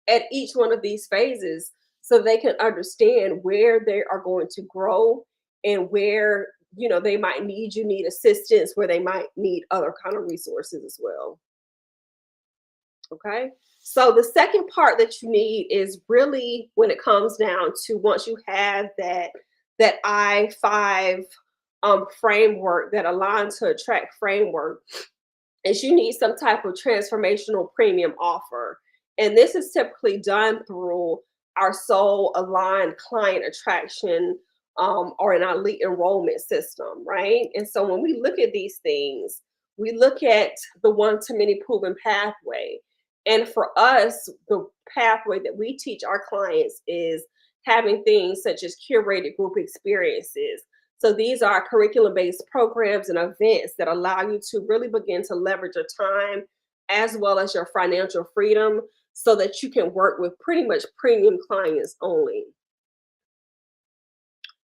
at each one of these phases, so they can understand where they are going to grow and where they might need assistance, where they might need other kind of resources as well. Okay. So the second part that you need is really when it comes down to once you have that I-5 framework, that align to attract framework, is you need some type of transformational premium offer. And this is typically done through our soul aligned client attraction, or an elite enrollment system, right? And so when we look at these things, we look at the one to many proven pathway. And for us, the pathway that we teach our clients is having things such as curated group experiences. So these are curriculum based programs and events that allow you to really begin to leverage your time as well as your financial freedom so that you can work with pretty much premium clients only.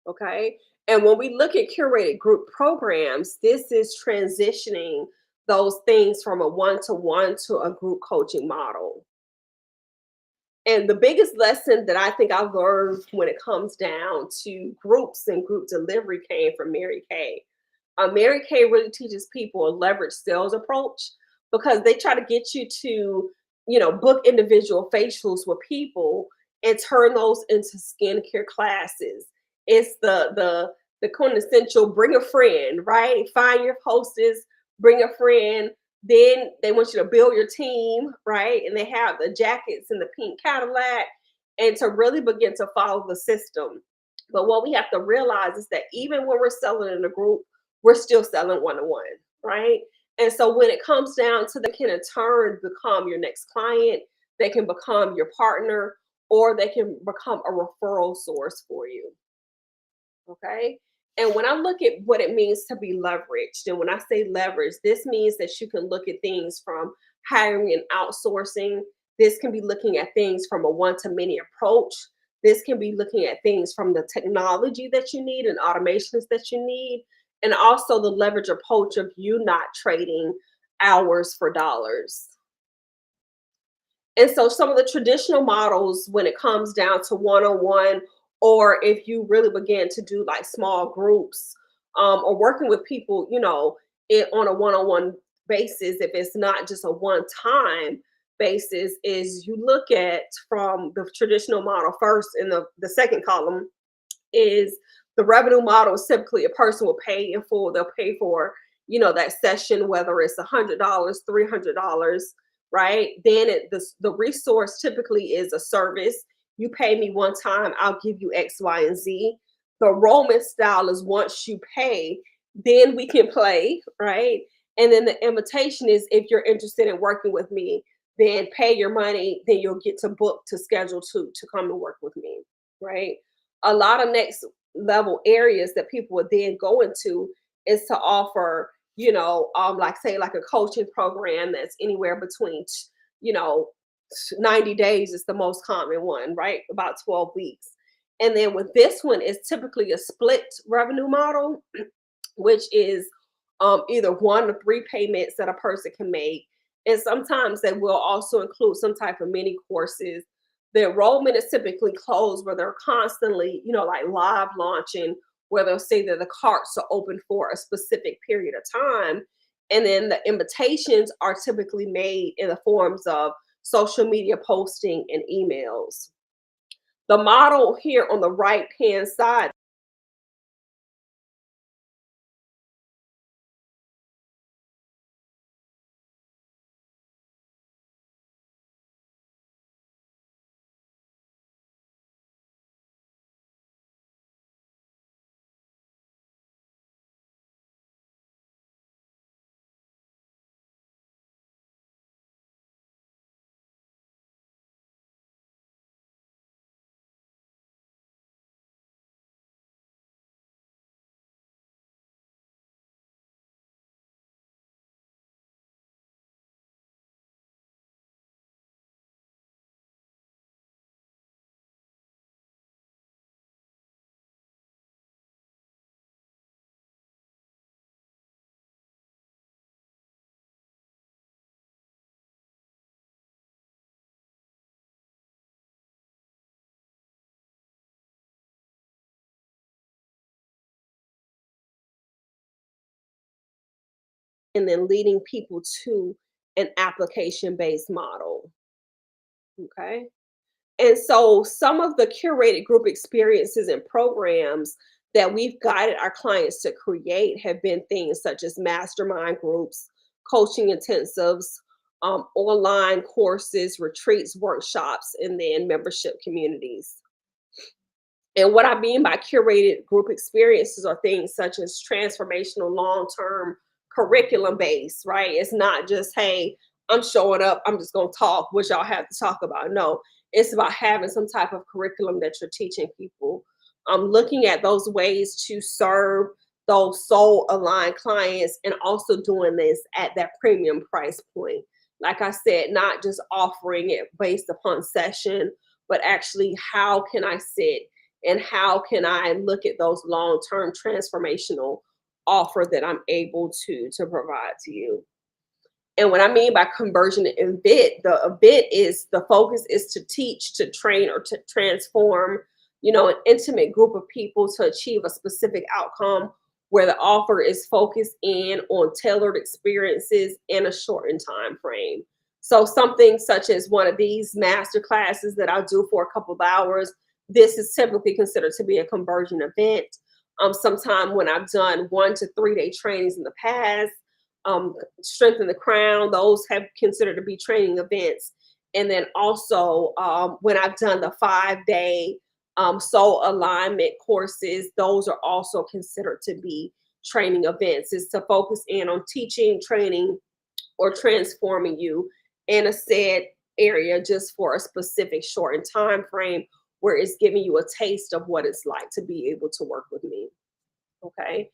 Okay. And when we look at curated group programs, this is transitioning those things from a one to a group coaching model. And the biggest lesson that I think I've learned when it comes down to groups and group delivery came from Mary Kay. Mary Kay really teaches people a leverage sales approach because they try to get you to, book individual facials with people and turn those into skincare classes. It's the quintessential bring a friend, right? Find your hostess, bring a friend. Then they want you to build your team, right? And they have the jackets and the pink Cadillac, and to really begin to follow the system. But what we have to realize is that even when we're selling in a group, we're still selling one to one, right? And so when it comes down to, they can in turn become your next client, they can become your partner, or they can become a referral source for you. Okay. And when I look at what it means to be leveraged, and when I say leverage, this means that you can look at things from hiring and outsourcing. This can be looking at things from a one to many approach. This can be looking at things from the technology that you need and automations that you need, and also the leverage approach of you not trading hours for dollars. And so some of the traditional models when it comes down to one-on-one, or if you really begin to do like small groups, or working with people, on a one-on-one basis, if it's not just a one-time basis, is you look at from the traditional model first. In the second column is the revenue model. Is typically a person will pay in full. They'll pay for, that session, whether it's $100, $300, right? Then the resource typically is a service. You pay me one time, I'll give you X, Y, and Z. The enrollment style is once you pay, then we can play, right? And then the invitation is if you're interested in working with me, then pay your money, then you'll get to book to schedule to come and work with me, right? A lot of next level areas that people would then go into is to offer, like say like a coaching program that's anywhere between, you know, 90 days is the most common one, right? About 12 weeks. And then with this one, it's typically a split revenue model, which is either one or three payments that a person can make. And sometimes they will also include some type of mini courses. The enrollment is typically closed where they're constantly, like live launching, where they'll say that the carts are open for a specific period of time. And then the invitations are typically made in the forms of social media posting and emails. The model here on the right hand side and then leading people to an application-based model. Okay. And so some of the curated group experiences and programs that we've guided our clients to create have been things such as mastermind groups, coaching intensives, online courses, retreats, workshops, and then membership communities. And what I mean by curated group experiences are things such as transformational long-term curriculum based, right? It's not just, hey, I'm showing up, I'm just going to talk, what y'all have to talk about. No, it's about having some type of curriculum that you're teaching people. Looking at those ways to serve those soul aligned clients and also doing this at that premium price point. Like I said, not just offering it based upon session, but actually, how can I sit and how can I look at those long-term transformational offer that I'm able to provide to you. And what I mean by conversion event, the event is the focus is to teach, to train, or to transform, an intimate group of people to achieve a specific outcome where the offer is focused in on tailored experiences in a shortened time frame. So something such as one of these master classes that I'll do for a couple of hours, this is typically considered to be a conversion event. Sometime when I've done 1 to 3 day trainings in the past, strengthen the crown, those have considered to be training events. And then also when I've done the 5 day soul alignment courses, those are also considered to be training events. Is to focus in on teaching, training, or transforming you in a said area just for a specific shortened time frame where it's giving you a taste of what it's like to be able to work with me. Okay.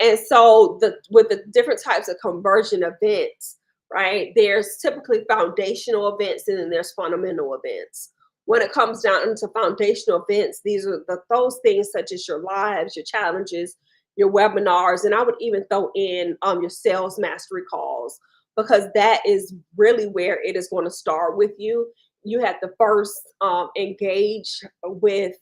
And so the with the different types of conversion events, right? There's typically foundational events and then there's fundamental events. When it comes down to foundational events, these are those things such as your lives, your challenges, your webinars, and I would even throw in your sales mastery calls because that is really where it is going to start with you. You have to first engage with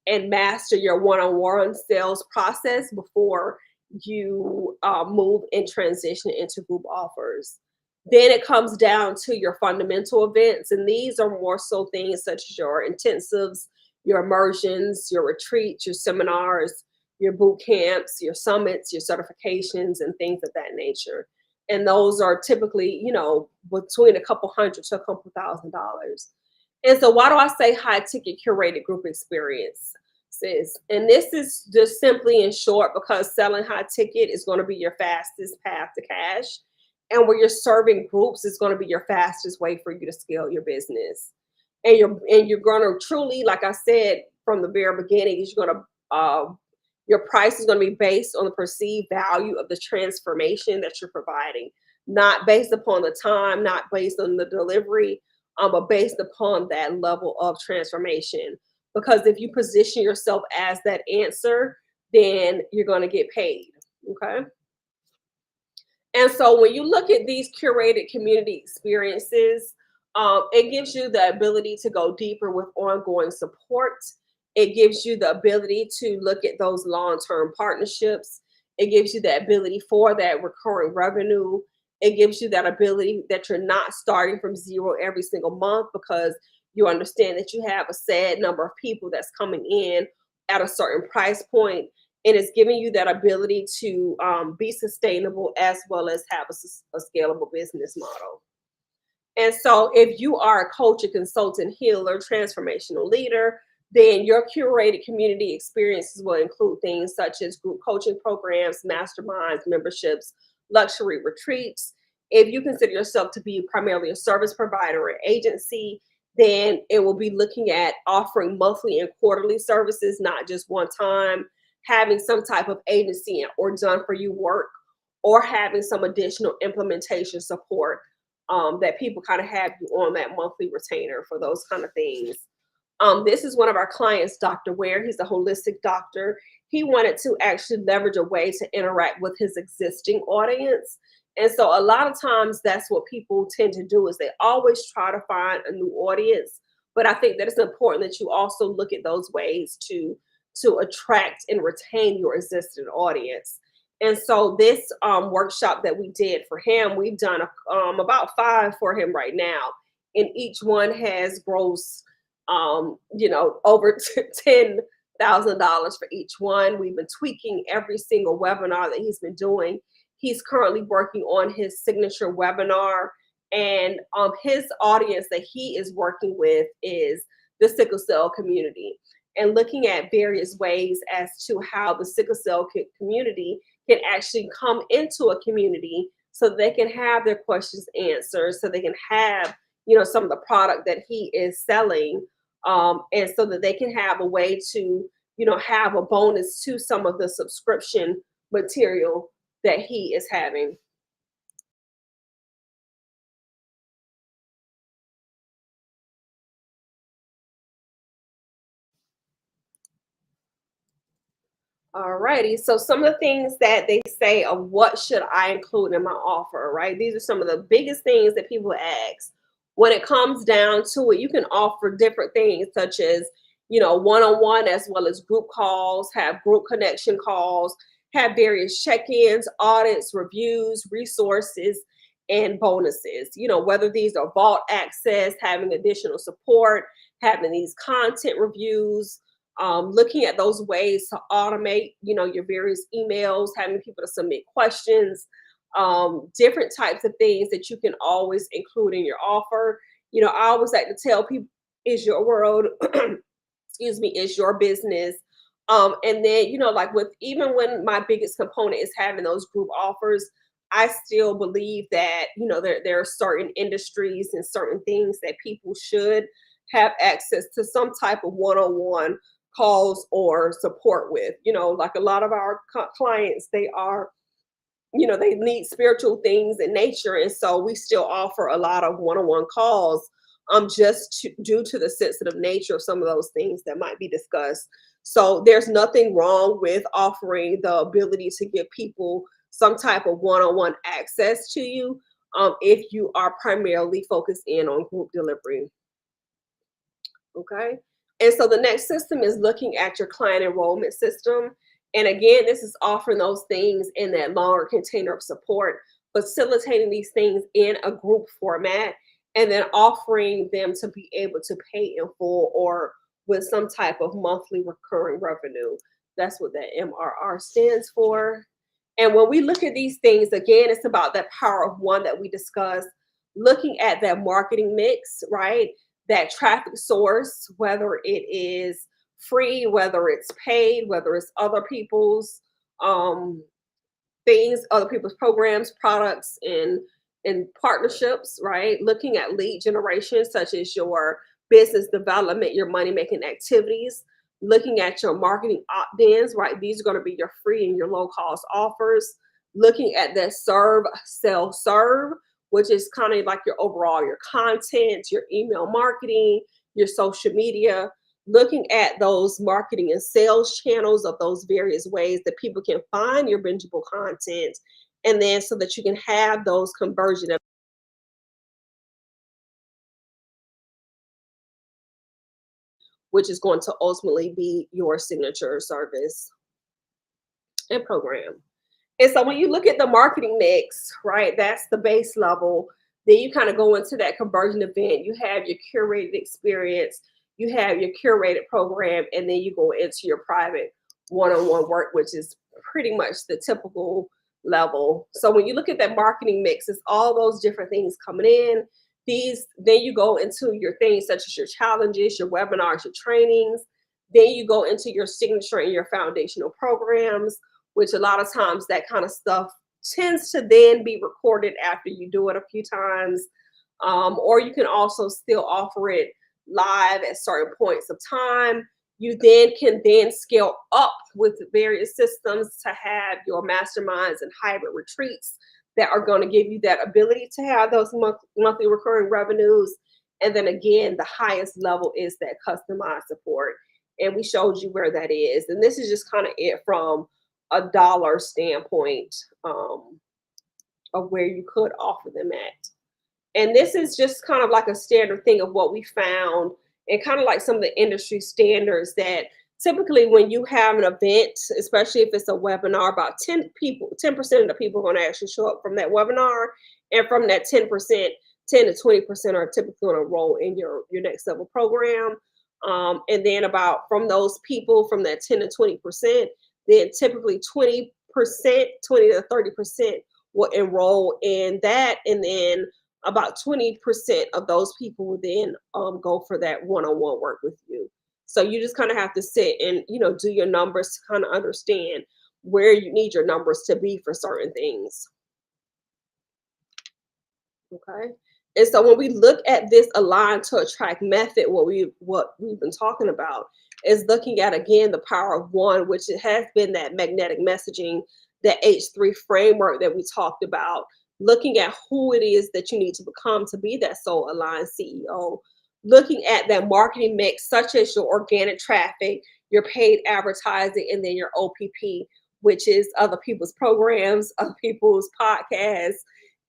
and master your one-on-one sales process before you move and transition into group offers. Then it comes down to your fundamental events, and these are more so things such as your intensives, your immersions, your retreats, your seminars, your boot camps, your summits, your certifications, and things of that nature. And those are typically, between a couple hundred to a couple $1,000s. And so, why do I say high ticket curated group experience? And this is just simply in short because selling high ticket is going to be your fastest path to cash. And where you're serving groups is going to be your fastest way for you to scale your business. And you're going to truly, like I said from the very beginning, is you're going to your price is going to be based on the perceived value of the transformation that you're providing, not based upon the time, not based on the delivery, but based upon that level of transformation. Because if you position yourself as that answer, then you're going to get paid. Okay. And so when you look at these curated community experiences, it gives you the ability to go deeper with ongoing support. It gives you the ability to look at those long-term partnerships. It gives you the ability for that recurring revenue. It gives you that ability that you're not starting from zero every single month because you understand that you have a set number of people that's coming in at a certain price point. And it's giving you that ability to be sustainable as well as have a scalable business model. And so, if you are a coach, a consultant, healer, transformational leader, then your curated community experiences will include things such as group coaching programs, masterminds, memberships, luxury retreats. If you consider yourself to be primarily a service provider or agency, then it will be looking at offering monthly and quarterly services, not just one time, having some type of agency or done for you work, or having some additional implementation support that people kind of have you on that monthly retainer for those kind of things. This is one of our clients, Dr. Ware. He's a holistic doctor. He wanted to actually leverage a way to interact with his existing audience. And so a lot of times that's what people tend to do is they always try to find a new audience. But I think that it's important that you also look at those ways to attract and retain your existing audience. And so this workshop that we did for him, we've done about 5 for him right now, and each one has gross, over $10,000 for each one. We've been tweaking every single webinar that he's been doing. He's currently working on his signature webinar, and his audience that he is working with is the sickle cell community, and looking at various ways as to how the sickle cell community can actually come into a community so they can have their questions answered, so they can have, some of the product that he is selling, and so that they can have a way to, have a bonus to some of the subscription material that he is having. Alrighty, so some of the things that they say of what should I include in my offer, right? These are some of the biggest things that people ask. When it comes down to it, you can offer different things such as, one-on-one as well as group calls, have group connection calls, have various check-ins, audits, reviews, resources, and bonuses. Whether these are vault access, having additional support, having these content reviews, looking at those ways to automate, your various emails, having people to submit questions, different types of things that you can always include in your offer. I always like to tell people, is your world, excuse me, is your business. And then, like with even when my biggest component is having those group offers, I still believe that, there are certain industries and certain things that people should have access to some type of one-on-one calls or support with. Like a lot of our clients, they are, they need spiritual things in nature, and so we still offer a lot of one-on-one calls, due to the sensitive nature of some of those things that might be discussed. So there's nothing wrong with offering the ability to give people some type of one-on-one access to you, if you are primarily focused in on group delivery. Okay. And so the next system is looking at your client enrollment system. And again, this is offering those things in that longer container of support, facilitating these things in a group format, and then offering them to be able to pay in full or with some type of monthly recurring revenue. That's what that MRR stands for. And when we look at these things, again, it's about that power of one that we discussed, looking at that marketing mix, right? That traffic source, whether it is free, whether it's paid, whether it's other people's um, things, other people's programs, products, and partnerships, right? Looking at lead generation, such as your business development, your money making activities, looking at your marketing opt-ins, right? These are going to be your free and your low cost offers. Looking at that serve, sell, serve, which is kind of like your overall, your content, your email marketing, your social media, looking at those marketing and sales channels of those various ways that people can find your bingeable content, and then so that you can have those conversion, which is going to ultimately be your signature service and program. And so when you look at the marketing mix, right, that's the base level. Then you kind of go into that conversion event. You have your curated experience, you have your curated program, and then you go into your private one-on-one work, which is pretty much the typical level. So when you look at that marketing mix, it's all those different things coming in. These, then you go into your things such as your challenges, your webinars, your trainings. Then you go into your signature and your foundational programs, which a lot of times that kind of stuff tends to then be recorded after you do it a few times. Or you can also still offer it live at certain points of time. You then can then scale up with various systems to have your masterminds and hybrid retreats that are going to give you that ability to have those monthly recurring revenues. And then again, the highest level is that customized support. And we showed you where that is. And this is just kind of it from a dollar standpoint, of where you could offer them at. And this is just kind of like a standard thing of what we found, and kind of like some of the industry standards that typically when you have an event, especially if it's a webinar, about 10 people, 10% of the people are going to actually show up from that webinar. And from that 10%, 10 to 20% are typically going to enroll in your next level program. And then about from those people, from that 10 to 20%, then typically 20%, 20 to 30% will enroll in that. And then about 20% of those people will then go for that one-on-one work with you. So you just kind of have to sit and, do your numbers to kind of understand where you need your numbers to be for certain things. Okay. And so when we look at this align to attract method, what we've been talking about is looking at again the power of one, which it has been that magnetic messaging, that H3 framework that we talked about, looking at who it is that you need to become to be that soul aligned CEO, looking at that marketing mix, such as your organic traffic, your paid advertising, and then your OPP, which is other people's programs, other people's podcasts,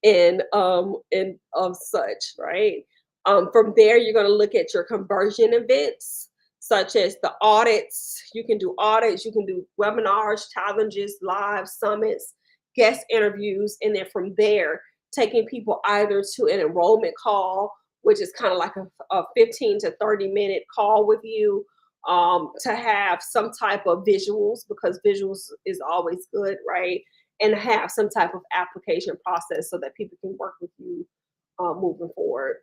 and of such, right? From there, you're going to look at your conversion events, such as the audits. You can do audits, you can do webinars, challenges, live summits, guest interviews, and then from there, taking people either to an enrollment call, which is kind of like a 15 to 30-minute call with you, to have some type of visuals, because visuals is always good, right? And have some type of application process so that people can work with you moving forward.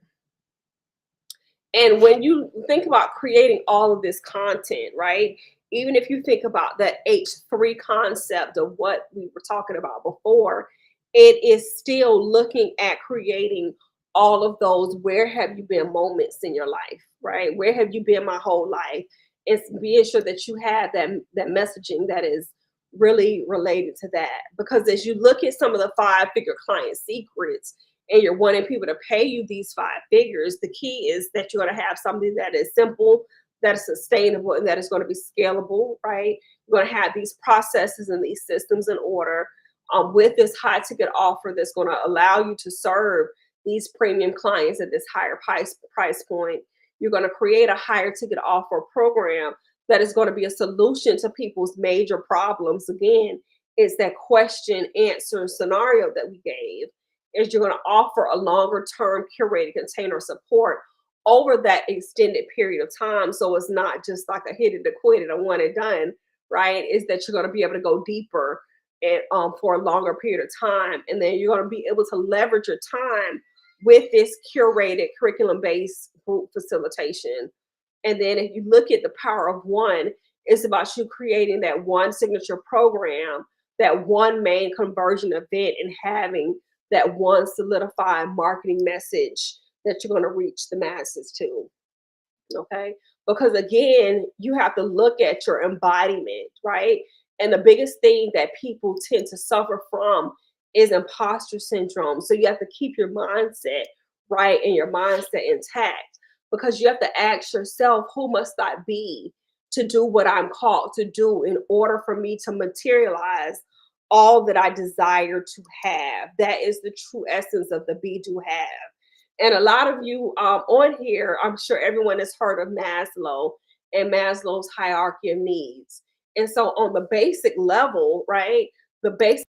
And when you think about creating all of this content, right? Even if you think about that H3 concept of what we were talking about before, it is still looking at creating all of those where have you been moments in your life, right? Where have you been my whole life? It's being sure that you have that messaging that is really related to that. Because as you look at some of the five-figure client secrets, and you're wanting people to pay you these five figures, the key is that you're going to have something that is simple, that is sustainable, and that is going to be scalable, right? You're going to have these processes and these systems in order, with this high ticket offer that's going to allow you to serve these premium clients at this higher price point. You're going to create a higher ticket offer program that is going to be a solution to people's major problems. Again, it's that question answer scenario that we gave, is you're going to offer a longer term curated container support over that extended period of time. So it's not just like a hit it to quit it, a one and done, right? Is that you're going to be able to go deeper and for a longer period of time. And then you're going to be able to leverage your time with this curated curriculum based group facilitation. And then if you look at the power of one, it's about you creating that one signature program, that one main conversion event, and having that one solidified marketing message that you're going to reach the masses to. Okay. Because again, you have to look at your embodiment, right? And the biggest thing that people tend to suffer from is imposter syndrome. So you have to keep your mindset right and your mindset intact, because you have to ask yourself, who must I be to do what I'm called to do in order for me to materialize all that I desire to have? That is the true essence of the be do have. And a lot of you on here, I'm sure everyone has heard of Maslow and Maslow's hierarchy of needs. And so, on the basic level, right, the basic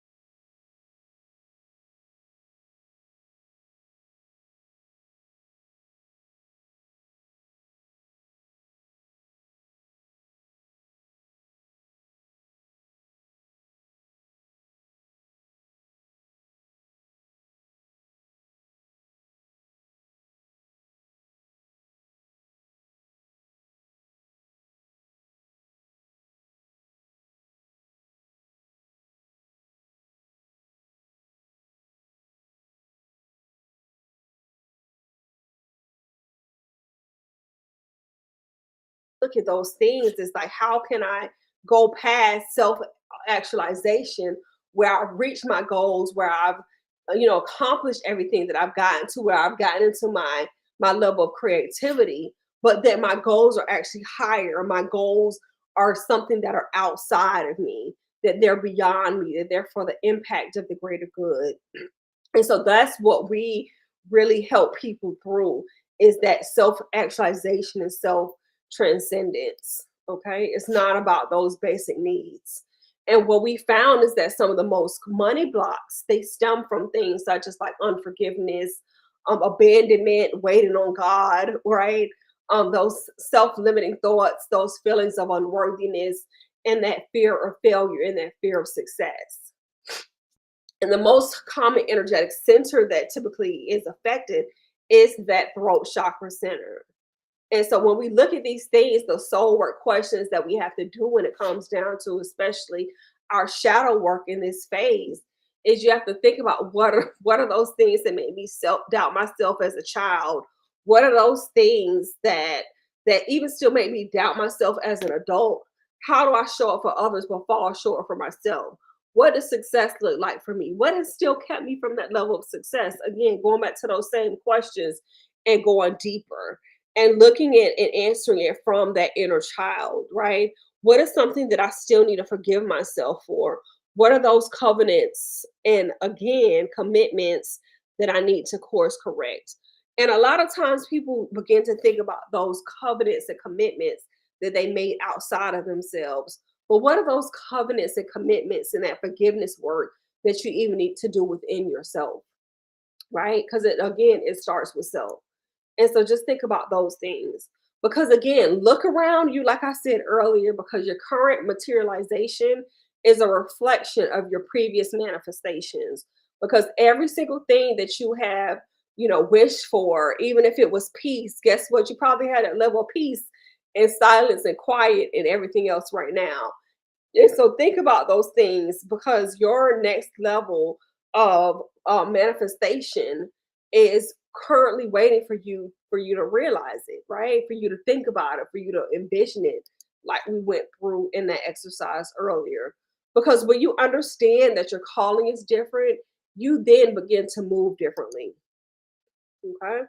look at those things is like, how can I go past self actualization, where I've reached my goals, where I've accomplished everything that I've gotten to, where I've gotten into my level of creativity, but that my goals are actually higher. My goals are something that are outside of me, that they're beyond me, that they're for the impact of the greater good. And so that's what we really help people through, is that self actualization and self transcendence. Okay, it's not about those basic needs. And what we found is that some of the most money blocks, they stem from things such as like unforgiveness, abandonment, waiting on God, right? Those self-limiting thoughts, those feelings of unworthiness, and that fear of failure and that fear of success. And the most common energetic center that typically is affected is that throat chakra center. And so when we look at these things, the soul work questions that we have to do when it comes down to especially our shadow work in this phase, is you have to think about what are those things that made me self doubt myself as a child? What are those things that even still make me doubt myself as an adult? How do I show up for others but fall short for myself? What does success look like for me? What has still kept me from that level of success? Again, going back to those same questions and going deeper and looking at and answering it from that inner child, right? What is something that I still need to forgive myself for? What are those covenants and again, commitments that I need to course correct? And a lot of times people begin to think about those covenants and commitments that they made outside of themselves. But what are those covenants and commitments and that forgiveness work that you even need to do within yourself, right? Because again, it starts with self. And so just think about those things. Because again, look around you, like I said earlier, because your current materialization is a reflection of your previous manifestations. Because every single thing that you have, wished for, even if it was peace, guess what? You probably had a level of peace and silence and quiet and everything else right now. And so think about those things because your next level of manifestation is currently waiting for you to realize it, right? For you to think about it, for you to envision it, like we went through in that exercise earlier. Because when you understand that your calling is different, you then begin to move differently. Okay.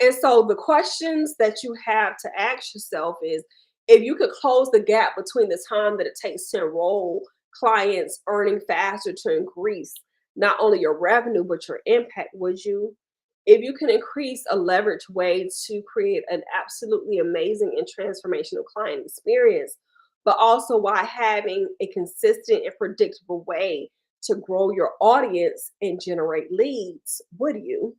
And so the questions that you have to ask yourself is if you could close the gap between the time that it takes to enroll clients earning faster to increase not only your revenue but your impact, would you? If you can increase a leverage way to create an absolutely amazing and transformational client experience, but also while having a consistent and predictable way to grow your audience and generate leads, would you?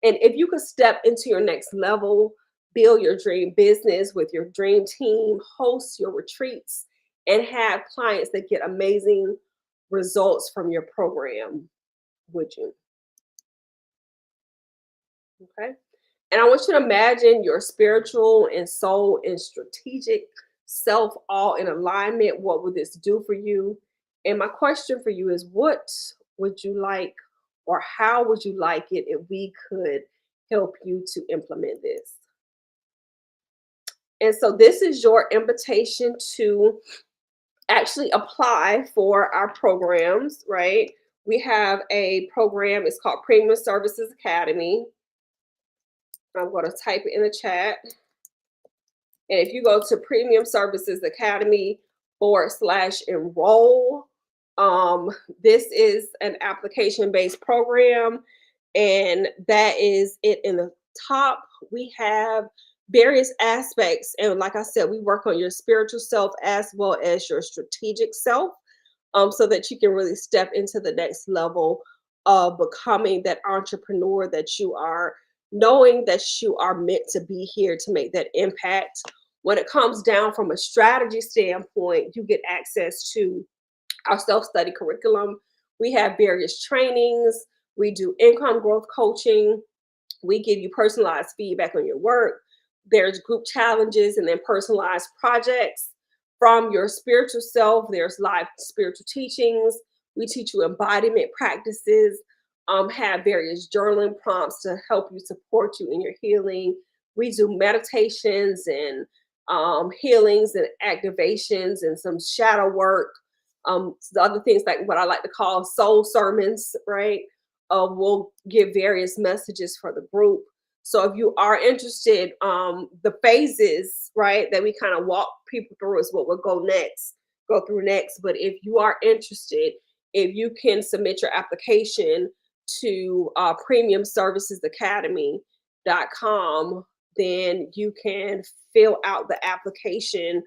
And if you could step into your next level, build your dream business with your dream team, host your retreats, and have clients that get amazing results from your program, would you? Okay. And I want you to imagine your spiritual and soul and strategic self all in alignment. What would this do for you? And my question for you is what would you like, or how would you like it if we could help you to implement this? And so this is your invitation to actually apply for our programs, right? We have a program, it's called Premium Services Academy. I'm going to type it in the chat. And if you go to Premium Services Academy /enroll, um, this is an application based program. And that is it in the top. We have various aspects. And like I said, we work on your spiritual self as well as your strategic self, so that you can really step into the next level of becoming that entrepreneur that you are, knowing that you are meant to be here to make that impact. When it comes down from a strategy standpoint, you get access to our self-study curriculum. We have various trainings. We do income growth coaching. We give you personalized feedback on your work. There's group challenges and then personalized projects. From your spiritual self, there's live spiritual teachings. We teach you embodiment practices, have various journaling prompts to help you support you in your healing. We do meditations and healings and activations and some shadow work. The other things like what I like to call soul sermons, right? We'll give various messages for the group. So if you are interested, the phases, right, that we kind of walk people through is what we'll go through next. But if you are interested, if you can submit your application to premiumservicesacademy.com, then you can fill out the application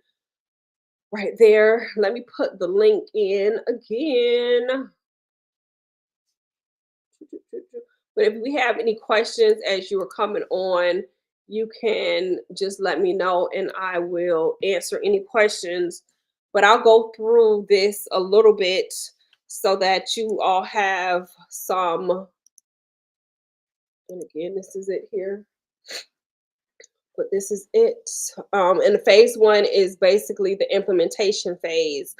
right there. Let me put the link in again. But if we have any questions as you are coming on, you can just let me know and I will answer any questions. But I'll go through this a little bit so that you all have some. And again, this is it here. But this is it. And the phase one is basically the implementation phase.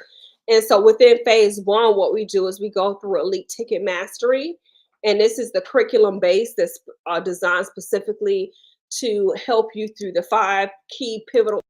And so within phase one, what we do is we go through Elite Ticket Mastery. And this is the curriculum base that's designed specifically to help you through the 5 key pivotal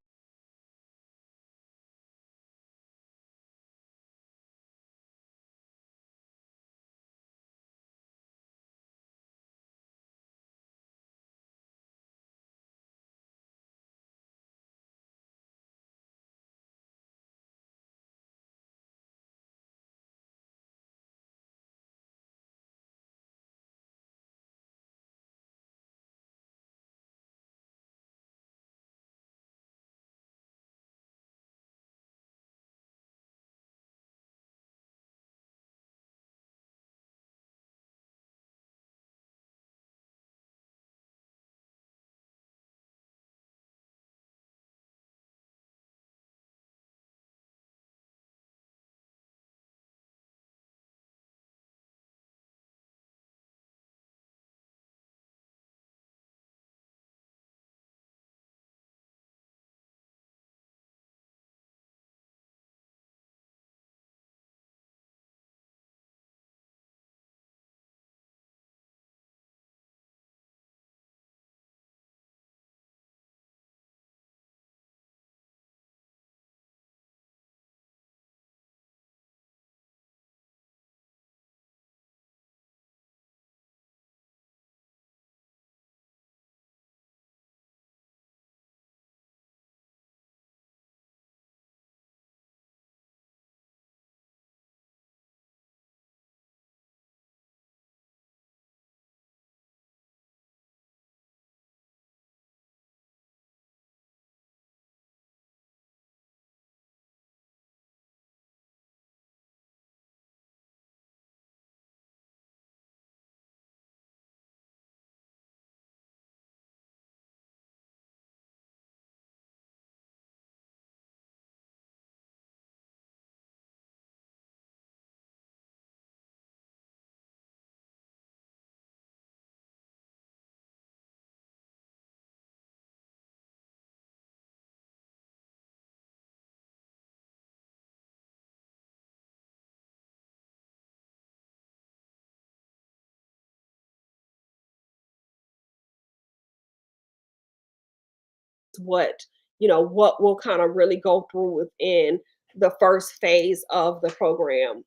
what what we'll kind of really go through within the first phase of the program.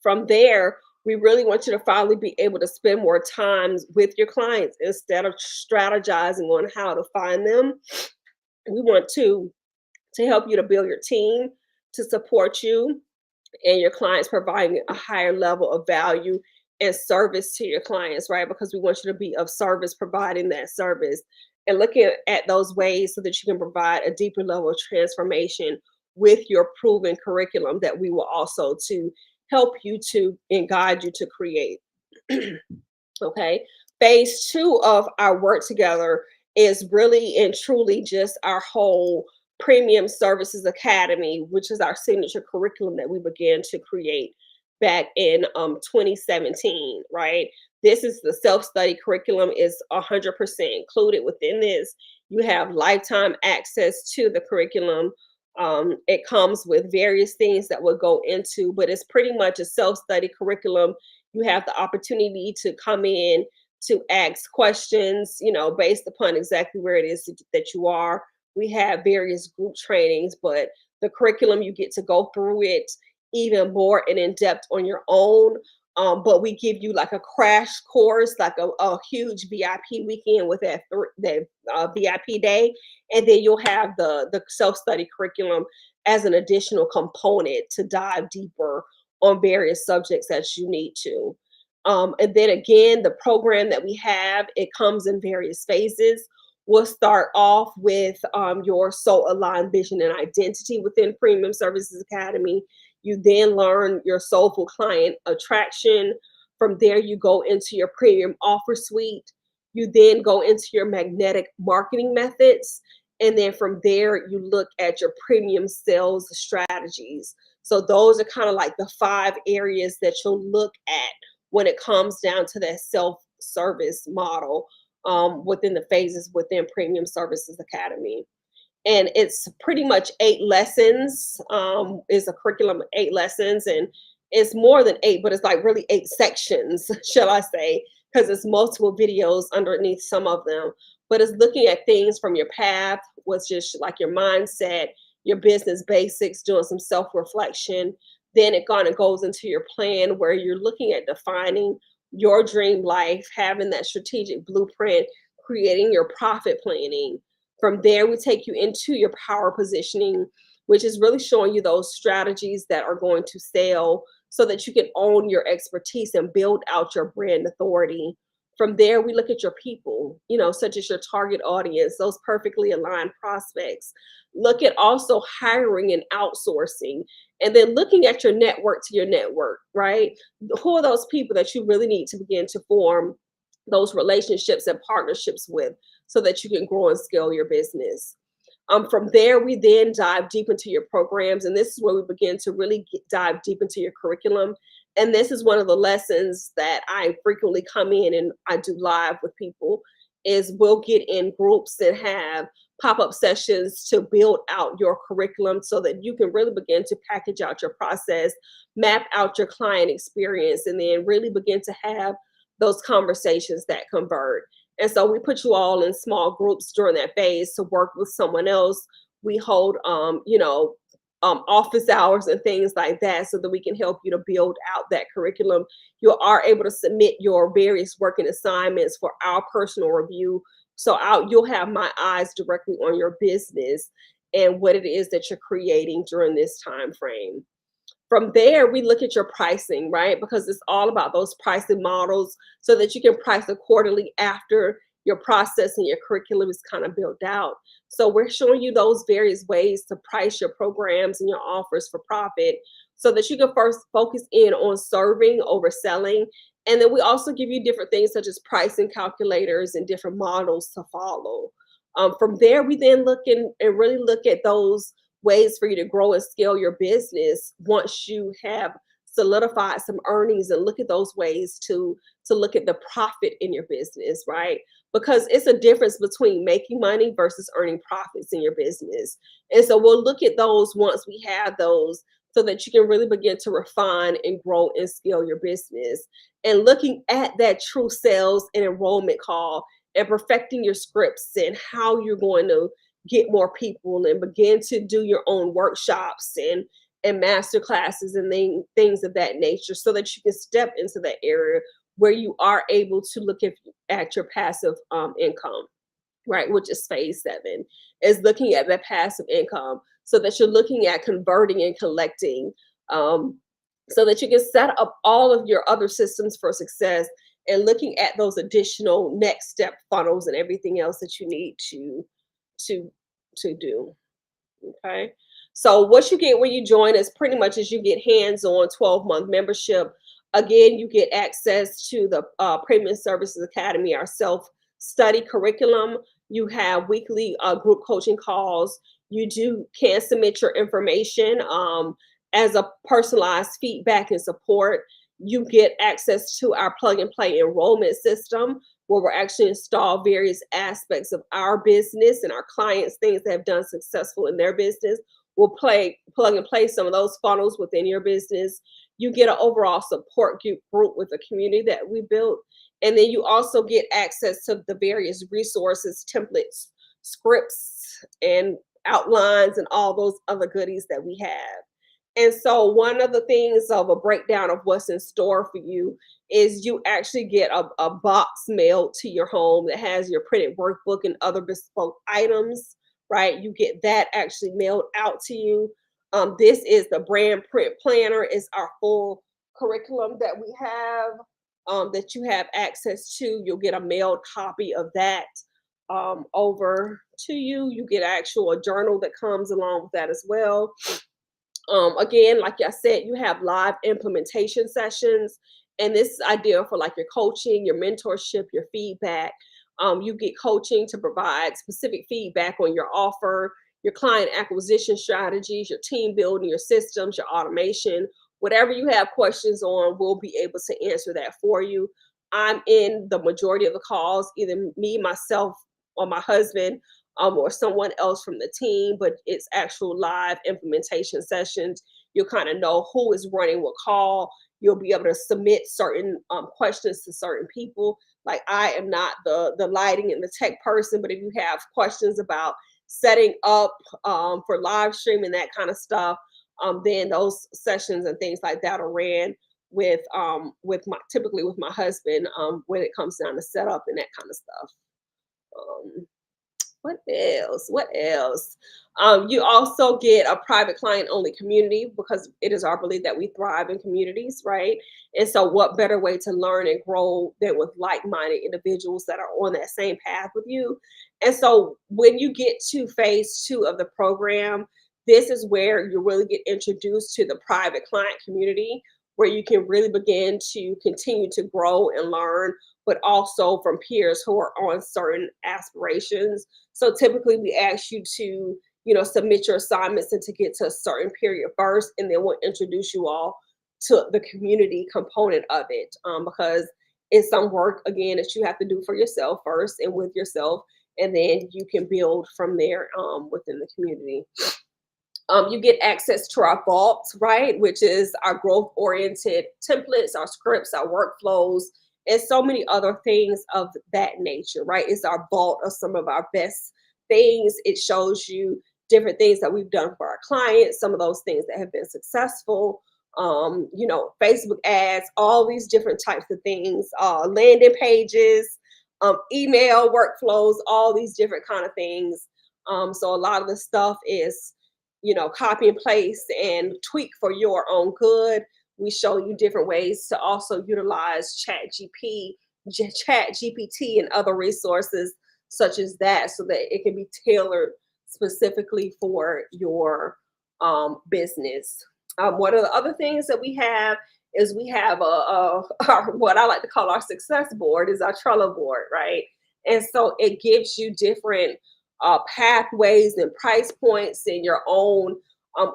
From there, we really want you to finally be able to spend more times with your clients instead of strategizing on how to find them. We want to help you to build your team to support you and your clients, providing a higher level of value and service to your clients, right? Because we want you to be of service, providing that service and looking at those ways so that you can provide a deeper level of transformation with your proven curriculum that we will also to help you to and guide you to create. Okay. Phase two of our work together is really and truly just our whole Premium Services Academy, which is our signature curriculum that we began to create back in 2017, right? This is the self-study curriculum is 100% included within this. You have lifetime access to the curriculum. It comes with various things that we'll go into, but it's pretty much a self-study curriculum. You have the opportunity to come in to ask questions, based upon exactly where it is that you are. We have various group trainings, but the curriculum, you get to go through it even more and in depth on your own. But we give you like a crash course, like a huge VIP weekend with that VIP day, and then you'll have the self study curriculum as an additional component to dive deeper on various subjects that you need to. And then again, the program that we have, it comes in various phases. We'll start off with your soul aligned vision and identity within Premium Services Academy. You then learn your soulful client attraction. From there, you go into your premium offer suite. You then go into your magnetic marketing methods. And then from there, you look at your premium sales strategies. So, those are kind of like the 5 areas that you'll look at when it comes down to that self service model within the phases within Premium Services Academy. And it's pretty much 8 lessons, is a curriculum of 8 lessons. And it's more than eight, but it's like really 8 sections, shall I say, because it's multiple videos underneath some of them. But it's looking at things from your path, what's just like your mindset, your business basics, doing some self reflection. Then it kind of goes into your plan where you're looking at defining your dream life, having that strategic blueprint, creating your profit planning. From there, we take you into your power positioning, which is really showing you those strategies that are going to sell so that you can own your expertise and build out your brand authority. From there, we look at your people, such as your target audience, those perfectly aligned prospects. Look at also hiring and outsourcing, and then looking at your network to your network, right? Who are those people that you really need to begin to form those relationships and partnerships with so that you can grow and scale your business. From there, we then dive deep into your programs, and this is where we begin to really dive deep into your curriculum. And this is one of the lessons that I frequently come in and I do live with people. Is we'll get in groups and have pop-up sessions to build out your curriculum so that you can really begin to package out your process, map out your client experience, and then really begin to have those conversations that convert. And so we put you all in small groups during that phase to work with someone else. We hold, office hours and things like that so that we can help you to build out that curriculum. You are able to submit your various working assignments for our personal review. So you'll have my eyes directly on your business and what it is that you're creating during this time frame. From there, we look at your pricing, right? Because it's all about those pricing models so that you can price accordingly after your process and your curriculum is kind of built out. So we're showing you those various ways to price your programs and your offers for profit so that you can first focus in on serving over selling. And then we also give you different things such as pricing calculators and different models to follow. From there, we then look and really look at those ways for you to grow and scale your business once you have solidified some earnings, and look at those ways to look at the profit in your business, right? Because it's a difference between making money versus earning profits in your business. And so we'll look at those once we have those so that you can really begin to refine and grow and scale your business. And looking at that true sales and enrollment call and perfecting your scripts and how you're going to get more people and begin to do your own workshops and master classes and things of that nature so that you can step into that area where you are able to look at your passive income, right? Which is phase 7, is looking at that passive income so that you're looking at converting and collecting, so that you can set up all of your other systems for success and looking at those additional next step funnels and everything else that you need to to do. Okay. So what you get when you join is pretty much as you get hands-on 12-month membership. Again, you get access to the Premium Services Academy, our self-study curriculum. You have weekly group coaching calls. You can submit your information as a personalized feedback and support. You get access to our plug and play enrollment system where we're actually install various aspects of our business and our clients, things that have done successful in their business. We'll plug and play some of those funnels within your business. You get an overall support group with a community that we built. And then you also get access to the various resources, templates, scripts, and outlines, and all those other goodies that we have. And so one of the things of a breakdown of what's in store for you is you actually get a box mailed to your home that has your printed workbook and other bespoke items, right? You get that actually mailed out to you. This is the brand print planner. It's our full curriculum that we have, that you have access to. You'll get a mailed copy of that. over to you. You get actual a journal that comes along with that as well. Again, like I said, you have live implementation sessions, and this is ideal for like your coaching, your mentorship, your feedback. You get coaching to provide specific feedback on your offer, your client acquisition strategies, your team building, your systems, your automation. Whatever you have questions on, we'll be able to answer that for you. I'm in the majority of the calls, either me, myself, or my husband, or someone else from the team, but it's actual live implementation sessions. You'll kind of know who is running what call. You'll be able to submit certain questions to certain people. Like I am not the lighting and the tech person, but if you have questions about setting up for live streaming, that kind of stuff, then those sessions and things like that are ran with my typically with my husband when it comes down to setup and that kind of stuff. Um, what else? What else? You also get a private client only community because it is our belief that we thrive in communities, right? And so, what better way to learn and grow than with like minded individuals that are on that same path with you? And so, when you get to phase two of the program, this is where you really get introduced to the private client community where you can really begin to continue to grow and learn, but also from peers who are on certain aspirations. So typically we ask you to, submit your assignments and to get to a certain period first, and then we'll introduce you all to the community component of it, because it's some work again that you have to do for yourself first and with yourself, and then you can build from there within the community. You get access to our vault, right? Which is our growth oriented templates, our scripts, our workflows, and so many other things of that nature, right? It's our vault of some of our best things. It shows you different things that we've done for our clients, some of those things that have been successful, Facebook ads, all these different types of things, landing pages, email workflows, all these different kind of things. So a lot of the stuff is copy and paste and tweak for your own good. We show you different ways to also utilize Chat GPT, and other resources such as that, so that it can be tailored specifically for your business. One of the other things that we have is we have what I like to call our success board is our Trello board, right? And so it gives you different pathways and price points in your own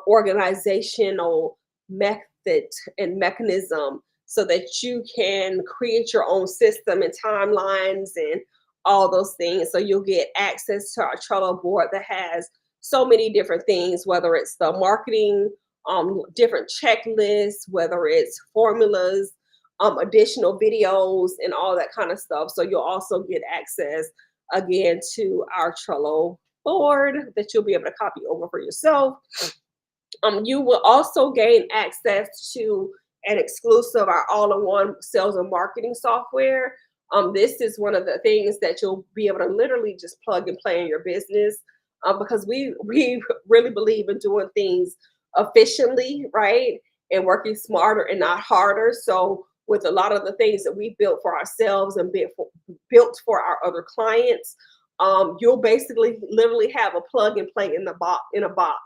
organizational method and mechanism so that you can create your own system and timelines and all those things. So you'll get access to our Trello board that has so many different things, whether it's the marketing, different checklists, whether it's formulas, additional videos, and all that kind of stuff. So you'll also get access again to our Trello board that you'll be able to copy over for yourself. You will also gain access to an exclusive, our all-in-one sales and marketing software. This is one of the things that you'll be able to literally just plug and play in your business, because we really believe in doing things efficiently, right, and working smarter and not harder. So with a lot of the things that we built for ourselves and built for our other clients, you'll basically literally have a plug and play in a box.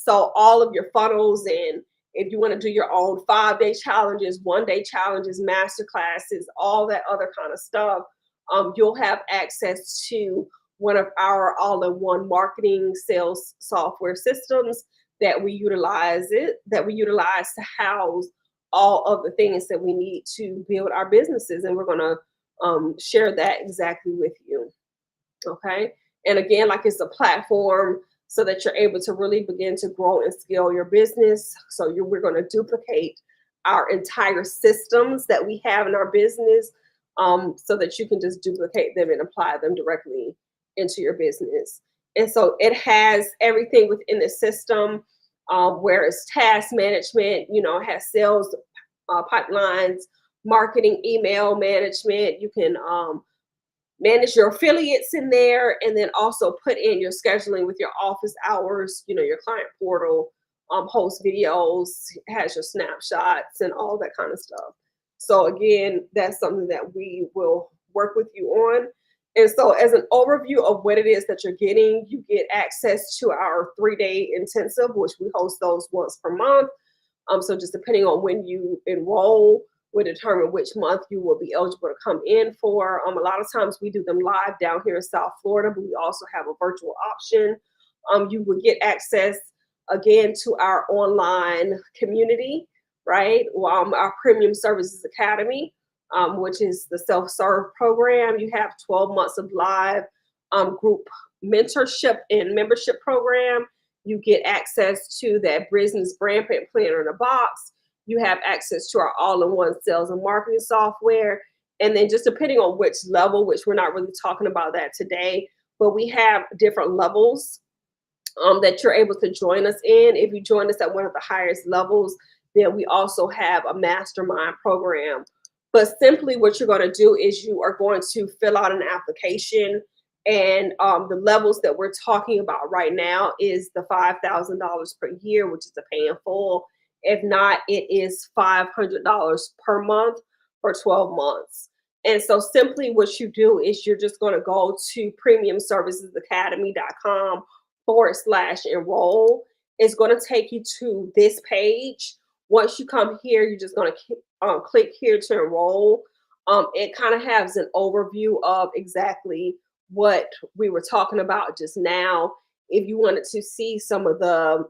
So all of your funnels, and if you want to do your own 5-day challenges, 1-day challenges, master classes, all that other kind of stuff, you'll have access to one of our all-in-one marketing sales software systems that we utilize to house all of the things that we need to build our businesses. And we're going to share that exactly with you. Okay. And again, like it's a platform so that you're able to really begin to grow and scale your business. So we're going to duplicate our entire systems that we have in our business, so that you can just duplicate them and apply them directly into your business. And so it has everything within the system, where it's task management, it has sales pipelines, marketing, email management. You can manage your affiliates in there, and then also put in your scheduling with your office hours, your client portal, host videos, has your snapshots and all that kind of stuff. So again, that's something that we will work with you on. And so, as an overview of what it is that you're getting, you get access to our 3-day intensive, which we host those once per month. So, just depending on when you enroll, will determine which month you will be eligible to come in for. A lot of times we do them live down here in South Florida, but we also have a virtual option. You will get access again to our online community, right? Our Premium Services Academy, which is the self-serve program. You have 12 months of live group mentorship and membership program. You get access to that business brand planner in a box. You have access to our all-in-one sales and marketing software. And then just depending on which level, which we're not really talking about that today, but we have different levels that you're able to join us in. If you join us at one of the highest levels, then we also have a mastermind program. But simply what you're going to do is you are going to fill out an application. And the levels that we're talking about right now is the $5,000 per year, which is a pay in full. If not, it is $500 per month for 12 months. And so simply what you do is you're just going to go to premiumservicesacademy.com/enroll. It's going to take you to this page. Once you come here, you're just going to click here to enroll. It kind of has an overview of exactly what we were talking about just now. If you wanted to see some of the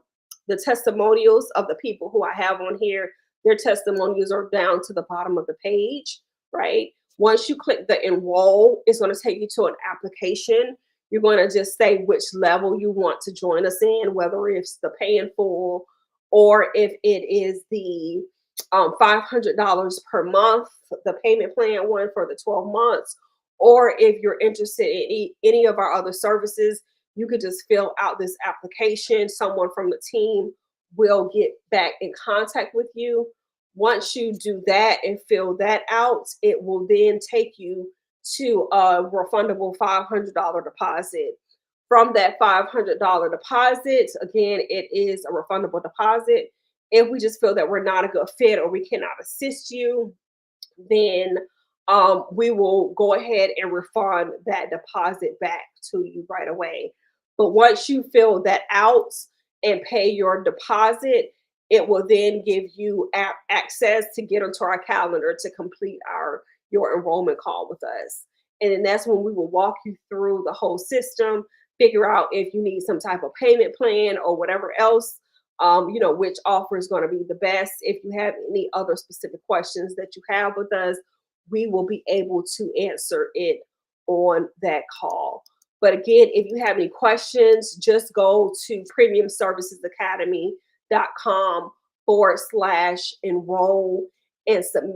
testimonials of the people who I have on here, their testimonials are down to the bottom of the page, right? Once you click the enroll, it's going to take you to an application. You're going to just say which level you want to join us in, whether it's the pay in full or if it is the $500 per month, the payment plan one for the 12 months, or if you're interested in any of our other services, you could just fill out this application. Someone from the team will get back in contact with you. Once you do that and fill that out, it will then take you to a refundable $500 deposit. From that $500 deposit, again, it is a refundable deposit. If we just feel that we're not a good fit or we cannot assist you, then we will go ahead and refund that deposit back to you right away. But once you fill that out and pay your deposit, it will then give you access to get onto our calendar to complete your enrollment call with us. And then that's when we will walk you through the whole system, figure out if you need some type of payment plan or whatever else, which offer is going to be the best. If you have any other specific questions that you have with us, we will be able to answer it on that call. But again, if you have any questions, just go to premiumservicesacademy.com/enroll and submit